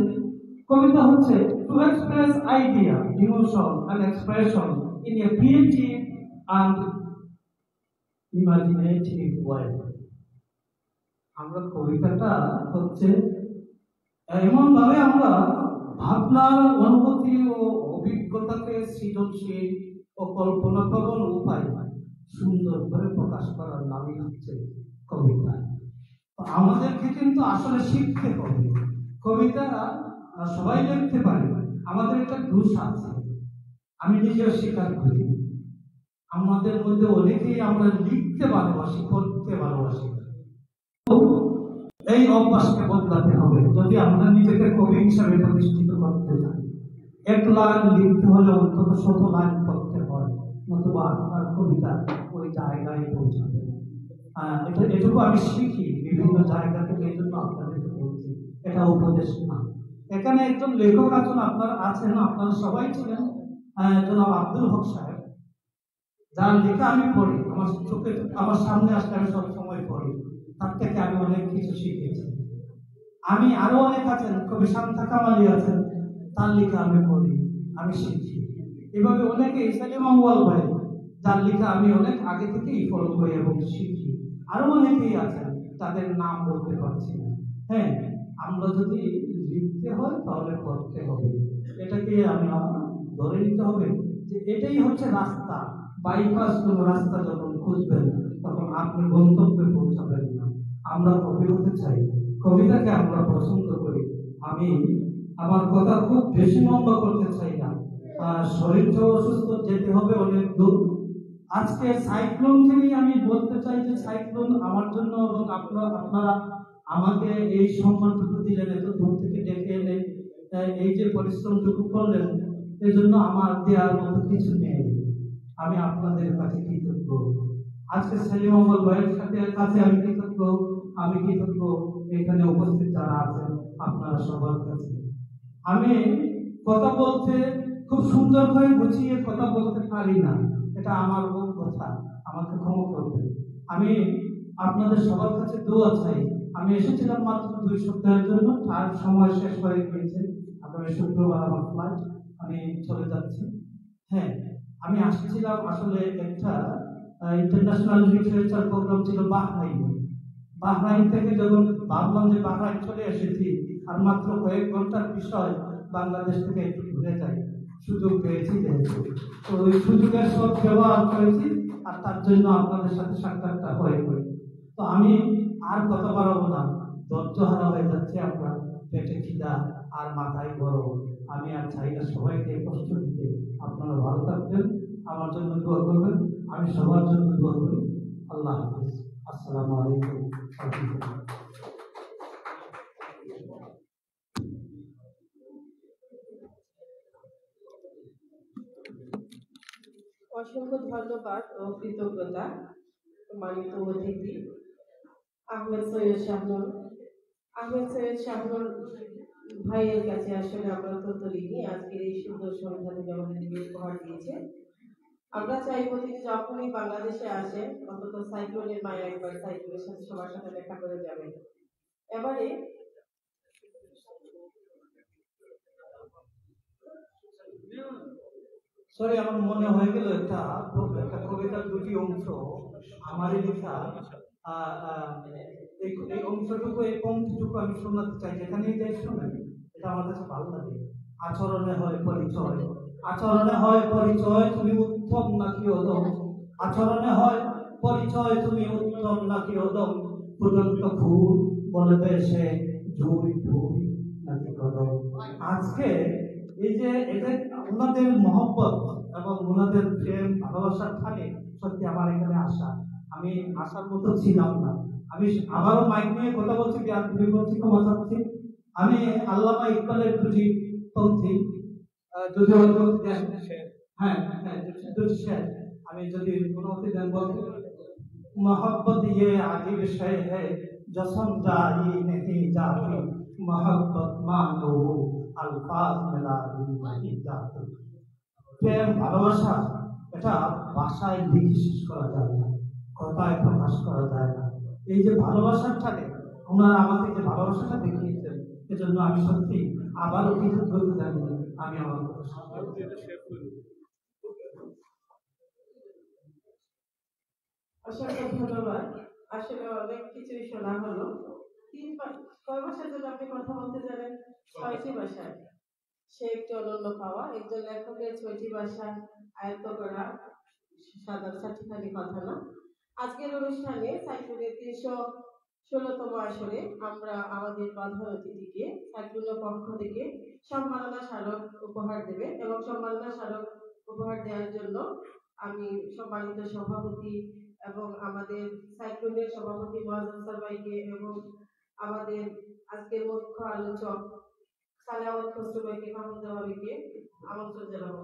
কবিতা হচ্ছে to express idea, emotion and expression in a creative and imaginative way. আমরা কবিতাটা হচ্ছে এমন ভাবে আমরা ভাবনার, অনুভূতি ও অভিজ্ঞতাকে সৃজনশীল ও কল্পনাপ্রবণ উপায় সুন্দর করে প্রকাশ করার নামই হচ্ছে কবিতা। তো আমাদেরকে কিন্তু আসলে শিখতে হবে। কবিতা সবাই লিখতে পারে, আমাদের একটা দোষ আছে, আমি নিজেও স্বীকার করি। আমাদের মধ্যে অনেকেই আমরা লিখতে ভালোবাসি, পড়তে ভালোবাসি। এই অভ্যাসকে বদলাতে হবে যদি আমরা নিজেকে কবি হিসাবে প্রতিষ্ঠিত করতে চাই। এক লাইন লিখতে হলে অন্তত 100 লাইন পড়তে হয়, নতুবা আপনার কবিতা ওই জায়গায় পৌঁছাবে। এটুকু আমি শিখি বিভিন্ন জায়গা থেকে, এই জন্য আপনাদেরকে বলছি, এটা উপদেশ না। এখানে একজন লেখক আছেন, আপনারা সবাই ছিলেন, জনাব আব্দুল হক সাহেব, যার লেখা আমি পড়ি, আমার চোখে, আমার সামনে আসলে আমি সবসময় পড়ি, তার থেকে আমি অনেক কিছু শিখেছি। আমি আরো অনেক আছেন, কবি শান্তা কামালি আছেন, তার লেখা আমি পড়ি, আমি শিখি। এভাবে অনেকে, সেলিম আউয়াল ভাই, যার লেখা আমি অনেক আগে থেকেই ফলো করি এবং শিখি। আরো অনেকেই আছেন, তাদের নাম বলতে পারছি না। হ্যাঁ, আমরা যদি লিখতে হয় তাহলে পড়তে হবে, এটাকে আমরা ধরে নিতে হবে যে এটাই হচ্ছে রাস্তা। বাইপাস কোনো রাস্তা যখন খুঁজবেন তখন আপনি গন্তব্যে পৌঁছাবেন না। আমরা কবি হতে চাই, কবিতাকে আমরা পছন্দ করি। আমি আমার কথা খুব বেশি লম্বা করতে চাই না, শরীরটা অসুস্থ, যেতে হবে অনেক দূর। আজকে সাইক্লোন থেকেই আমি বলতে চাই যে সাইক্লোন আমার জন্য, এবং আপনারা আমাকে এই সম্মানটুকু দিলেন, এত দূর থেকে ডেকে এলেন, এই যে পরিশ্রমটুকু করলেন, এই জন্য আমার দেওয়ার মতো কিছু নেই। আমি আপনাদের কাছে কৃতজ্ঞ। আজকে সেলিম আউয়াল ভাইয়ের কাছে আমি কৃতজ্ঞ, আমি কৃতজ্ঞ এখানে উপস্থিত যারা আছেন আপনারা সবার কাছে। আমি কথা বলতে খুব সুন্দর করে গুছিয়ে কথা বলতে পারি না, এটা আমার কথা, আমাকে ক্ষমা করবেন। আমি আপনাদের সবার কাছে দোয়া চাই। আমি এসেছিলাম মাত্র 2 সপ্তাহের জন্য, তার সময় শেষ হয়ে গিয়েছে। আগামী শুক্রবার আমার ফ্লাইট, আমি চলে যাচ্ছি। হ্যাঁ, আমি আসছিলাম আসলে একটা ইন্টারন্যাশনাল লিটারেচার প্রোগ্রাম ছিল বাহরাইনে। বাহরাইন থেকে যখন ভাবলাম যে বাহরাইন চলে এসেছি, আর মাত্র কয়েক ঘন্টার বিষয়, বাংলাদেশ থেকে একটু ঘুরে যাই, সুযোগ পেয়েছি যেহেতু, তো ওই সুযোগের সব ব্যবহার করেছি, আর তার জন্য আপনাদের সাথে সাক্ষাৎটা হয়ে গেল। তো আমি আর কথা বাড়াবো না, ধৈর্য হারা হয়ে যাচ্ছে আমরা, পেটে খিদা আর মাথায় গরম। আমি আর চাই না সবাইকে কষ্ট দিতে। আপনারা ভালো থাকবেন, আমার জন্য দোয়া করবেন, আমি সবার জন্য দোয়া করি। আল্লাহ হাফিজ, আসসালামু আলাইকুম। অসংখ্য ধন্যবাদ ও কৃতজ্ঞতা মানিত অতিথি আহমেদ সৈয়দ শাহনুর। আহমেদ সৈয়দ শাহনুর ভাইয়ের কাছে আসলে আমরা অত্যন্ত ঋণী, আজকের এই সুন্দর সন্ধ্যা থেকে আমাদেরকে উপহার দিয়েছে। আমরা চাইব তিনি যখনই বাংলাদেশে আসেন অন্তত সাইক্লোনের মায়া একবার সাইক্লোনের সাথে সবার সাথে দেখা করে যাবেন। এবারে সরি, আমার মনে হয়ে গেল একটা কবিতার 2টি অংশ আমারই লেখা, এই অংশটুকু, এই পংক্তিটুকু আমি শোনাতে চাই, যেখানেই যাই শোনাই, এটা আমার কাছে ভালো লাগে। আচরণে হয় পরিচয়, আচরণে হয় পরিচয়, তুমি উত্তম নাকি অদম, আচরণে হয় পরিচয়, তুমি উত্তম নাকি অদম, ফুটন্ত ফুল বলবে সে জুই ফুল নাকি কদম। আজকে এই যে এটা ওনাদের মহব্বত এবং ওনাদের প্রেম ভালোবাসার থাকে, সত্যি আমার এখানে আসা, আমি আসার মতো ছিলাম না। আমি আবারও মাইক নিয়ে কথা বলছি, কি আর দুই বলছি, ক্ষমা চাচ্ছি। আমি আল্লামা ইকবালের দুটি পংক্তি যদি অনুমতি দেন, হ্যাঁ হ্যাঁ দুটি শের আমি যদি অনুমতি দেন বলতে। मोहब्बत ये अजीब शय है जो समझाई नहीं जाती, मोहब्बत मानो अल्फाज में लाई नहीं जाती। প্রেম ভালোবাসা এটা ভাষায় লিখে শেষ করা যায় না, কথায় প্রকাশ করা যায় না। এই যে ভালোবাসার থাকে, ওনারা আমাকে যে ভালোবাসাটা দেখিয়েছেন, এজন্য আমি সত্যি আবারও কৃতজ্ঞতা জানিয়ে আমি আমার অসংখ্য ধন্যবাদ। আসলে অনেক কিছুই শোনা হলো। কয় ভাষার জন্য আপনি কথা বলতে জানেন? 6টি ভাষায়। সে একটি অনন্য পাওয়া। একজন লেখকের 6টি ভাষা আয়ত্ত করা সাধারণ চারটিখানি কথা না। আজকের অনুষ্ঠানে সাইক্লোনের 316তম আসরে আমরা আমাদের প্রধান অতিথিকে সাইক্লোনের পক্ষ থেকে সম্মাননা স্মারক উপহার দেবে, এবং সম্মাননা স্মারক উপহার দেওয়ার জন্য আমি সম্মানিত সভাপতি এবং আমাদের সাইক্লোনের সভাপতি মোয়াজ্জেম স্যার ভাইকে এবং আমাদের আজকের মুখ্য আলোচক সালাওয়াত খসরু ভাইকে, মাহমুদা ভাবিকে আমন্ত্রণ জানাবো।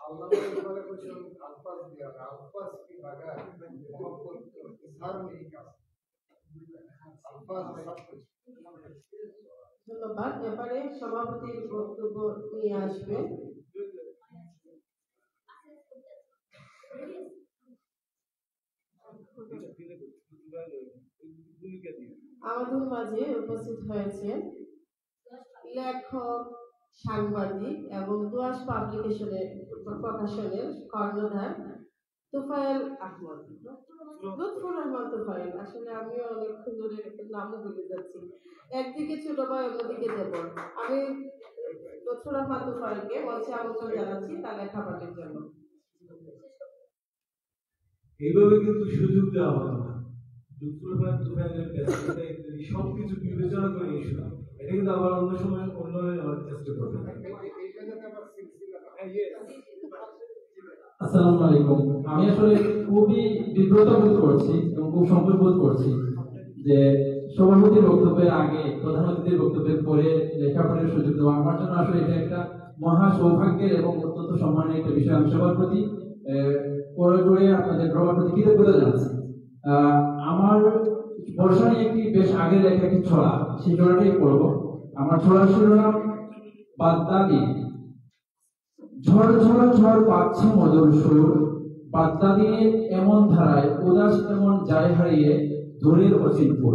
अल्लाह ने तुम्हारे कुछ अल्फाज दिया है, अल्फाज की बगैर मोहब्बत को इजहार नहीं कर सकते, अल्फाज में सब कुछ। ধন্যবাদ। এবারে সভাপতির বক্তব্য নিয়ে আসবেন আমাদের মাঝে উপস্থিত হয়েছে লেখক, সাংবাদিক এবং দোয়াশ পাবলিকেশনের প্রকাশনের কর্ণধার তোফায়েল আহমদ, লুৎফুর রহমান তোফায়েল। আসলে আমিও অনেকক্ষণ ধরে নামও ভুলে যাচ্ছি, একদিকে ছোট ভাই অন্যদিকে দেবর। আমি লুৎফুর রহমান তোফায়েলকে মঞ্চে আমন্ত্রণ জানাচ্ছি তার লেখাপাঠের জন্য। এইভাবে কিন্তু সুযোগ দেওয়া হবে না। লুৎফুর রহমান তোফায়েলের ব্যস্ততা ইত্যাদি সবকিছু বিবেচনা করে এই শোনা, এটা কিন্তু আবার অন্য সময় অন্য চেষ্টা করবে। আসসালামু আলাইকুম। আমি আসলে খুবই বিব্রত বোধ করছি এবং খুব সংকোচ বোধ করছি যে সভাপতির বক্তব্যের আগে প্রধান অতিথির বক্তব্যের পরে লেখাপড়ার সুযোগ দেওয়া আমার জন্য আসলে এটা একটা মহা সৌভাগ্যের এবং অত্যন্ত সম্মানের একটা বিষয়। আমি সবার প্রতি জোরে আপনাদের সবার প্রতি কৃতজ্ঞতা জানাচ্ছি। আমার বর্ষা নিয়ে একটি বেশ আগের লেখা একটি ছড়া, সেই ছড়াটাই পড়ব। আমার ছড়ার শিরোনাম বাগদাদি। ঝড় ঝড় ঝড় পাচ্ছে মধুর সুর, বাগদাদির এমন ধারায় উদাস এমন যায় হারিয়ে দূরের অচিনপুর।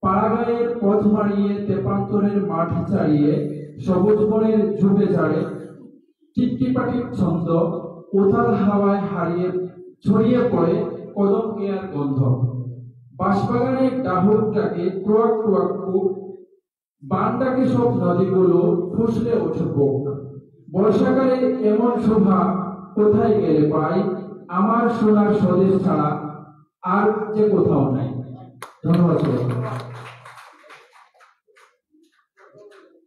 পাড়াগাঁয়ের পথ মারিয়ে তেপান্তরের মাঠ ছাড়িয়ে সবুজ বনের ঝুঁকে ঝাড়ে টিপটিপাটিপ ছন্দ উথাল হাওয়ায় হারিয়ে ছড়িয়ে পড়ে কদম কেয়ার গন্ধ। বাঁশবাগানের ডাহুক ডাকে ক্রোয়াক ক্রোয়াক কুক, বান ডাকে সব নদীগুলো ফুসলে ওঠে বুক। বর্ষাকালে এমন শোভা কোথায় গেলে পাই, আমার সোনার স্বদেশ ছাড়া আর যে কোথাও নাই। ধন্যবাদ সবাইকে।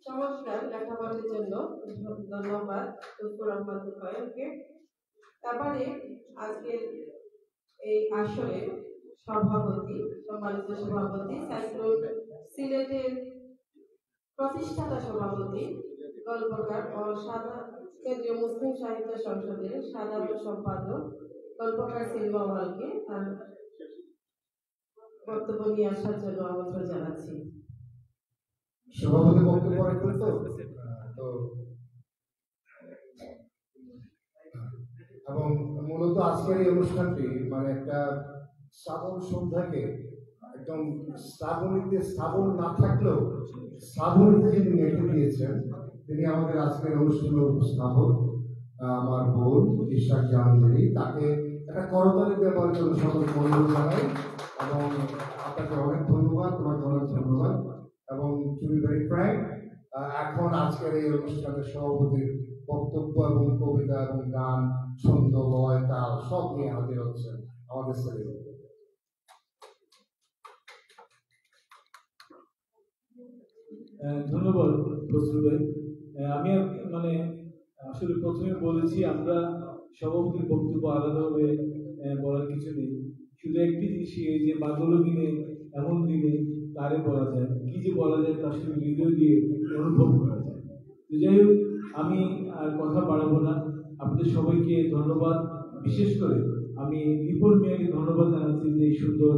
চমৎকার লেখাপড়ার জন্য ধন্যবাদ লুৎফুর রহমান ভাইকে। তারপরে আজকের এই আসরে সভাপতি, সম্মানিত সভাপতি, সাইক্লোন সিলেটের প্রতিষ্ঠাতা সভাপতি, গল্পকার ও কেন্দ্রীয় মুসলিম সাহিত্য সংসদের সাধারণ সম্পাদক গল্পকার সেলিমা ওয়ালকে তার বক্তব্য নিয়ে আসার জন্য আমন্ত্রণ জানাচ্ছি। সভাপতি বক্তব্য রাখবেন তো এবং মূলত আজকের এই অনুষ্ঠানটি মানে একটা শ্রাবণ সন্ধ্যাকে একদম শ্রাবণীতে শ্রাবণ না থাকলেও শ্রাবণীতে যিনি মেখে দিয়েছেন তিনি আমাদের আজকের অনুষ্ঠানের উপস্থাপক আমার বোন ইশরাক জাহাঙ্গীরি। তাকে একটা করতালি দেওয়ার জন্য সকলকে অনুরোধ জানাই এবং আপনাকে অনেক ধন্যবাদ, তোমাকে অনেক ধন্যবাদ এবং টু বি ভেরি ফ্র্যাঙ্ক এখন আজকের এই অনুষ্ঠানের সভাপতির বক্তব্য এবং কবিতা এবং গান, ছন্দ, লয়, তাল সব নিয়ে হাজির হচ্ছেন আমাদের ছেলে। ধন্যবাদ ফজলুল ভাই। আমি মানে আসলে প্রথমে বলেছি আমরা সভাপতির বক্তব্য আলাদাভাবে বলার কিছু নেই, শুধু একটি জিনিসই এই যে বাদল দিনে এমন দিনে তারে বলা যায়, কি যে বলা যায় তা শুধু হৃদয় দিয়ে অনুভব করা যায়। তো যাই হোক, আমি আর কথা বাড়াবো না, আপনাদের সবাইকে ধন্যবাদ। বিশেষ করে আমি রিপন মিয়াকে ধন্যবাদ জানাচ্ছি যে এই সুন্দর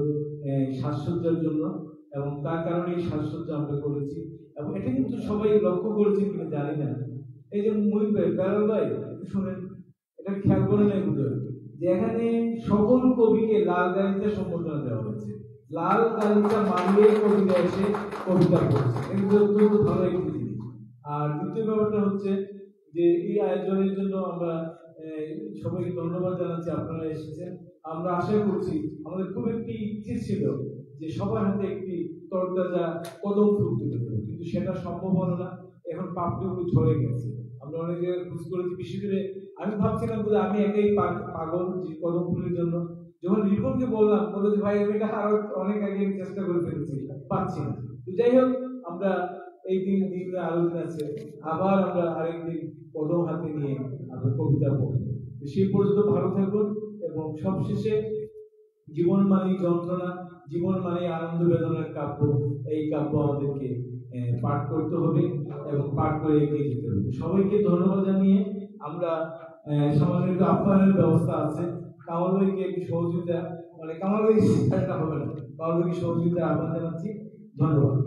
সাজসজ্জার জন্য, এবং তার কারণে এই সাজসজ্জা আমরা করেছি। এবং এটা কিন্তু সবাই লক্ষ্য করেছেন কিনা জানি না, এই যে মুহিত ভাই প্যারালায় শুনেন, এটা খেয়াল করে নাই বোধহয় যে এখানে সকল কবিকে লাল গালিচা সম্বোধনা দেওয়া হয়েছে। লাল গালিচা মানিয়ে কবিতা এসে কবিতা পড়ছে, এটা অত্যন্ত ভালো একটি জিনিস। আর দ্বিতীয় ব্যাপারটা হচ্ছে যে এই আয়োজনের জন্য আমরা সবাইকে ধন্যবাদ জানাচ্ছি, আপনারা এসেছেন। আমরা আশা করছি, আমাদের খুব একটি ইচ্ছে ছিল যে সবার হাতে একটি তরতাজা কদম ফুল তুলে দেবো, কিন্তু সেটা সম্ভব হলো না। এখন পাপড়িগুলো ঝরে গেছে, আমরা অনেক জায়গায় খোঁজ করেছি। বিশেষ করে আমি ভাবছিলাম যে আমি একাই পাগল যে কদম ফুলের জন্য। যখন রিপনকে বললাম, বললো যে ভাই এটা আরো অনেক আগে চেষ্টা করে ফেলেছি, পাচ্ছি না। তো যাই হোক, আমরা এই দিন আরো দিন আছে, আবার আমরা আরেকদিন কদম হাতে নিয়ে আমরা কবিতা পড়ব। সেই পর্যন্ত ভালো থাকুন। এবং সবশেষে জীবন মানেই যন্ত্রণা, জীবন মানে আনন্দ বেদনার কাব্য, এই কাব্য আমাদেরকে পাঠ করতে হবে এবং পাঠ করে এগিয়ে যেতে হবে। সবাইকে ধন্যবাদ জানিয়ে আমরা সামান্য একটু আপ্যায়নের ব্যবস্থা আছে, কামাল ভাইকে একটু সহযোগিতা, মানে কামাল ভাই হবে না, কামাল ভাইকে সহযোগিতা আহ্বান জানাচ্ছি। ধন্যবাদ।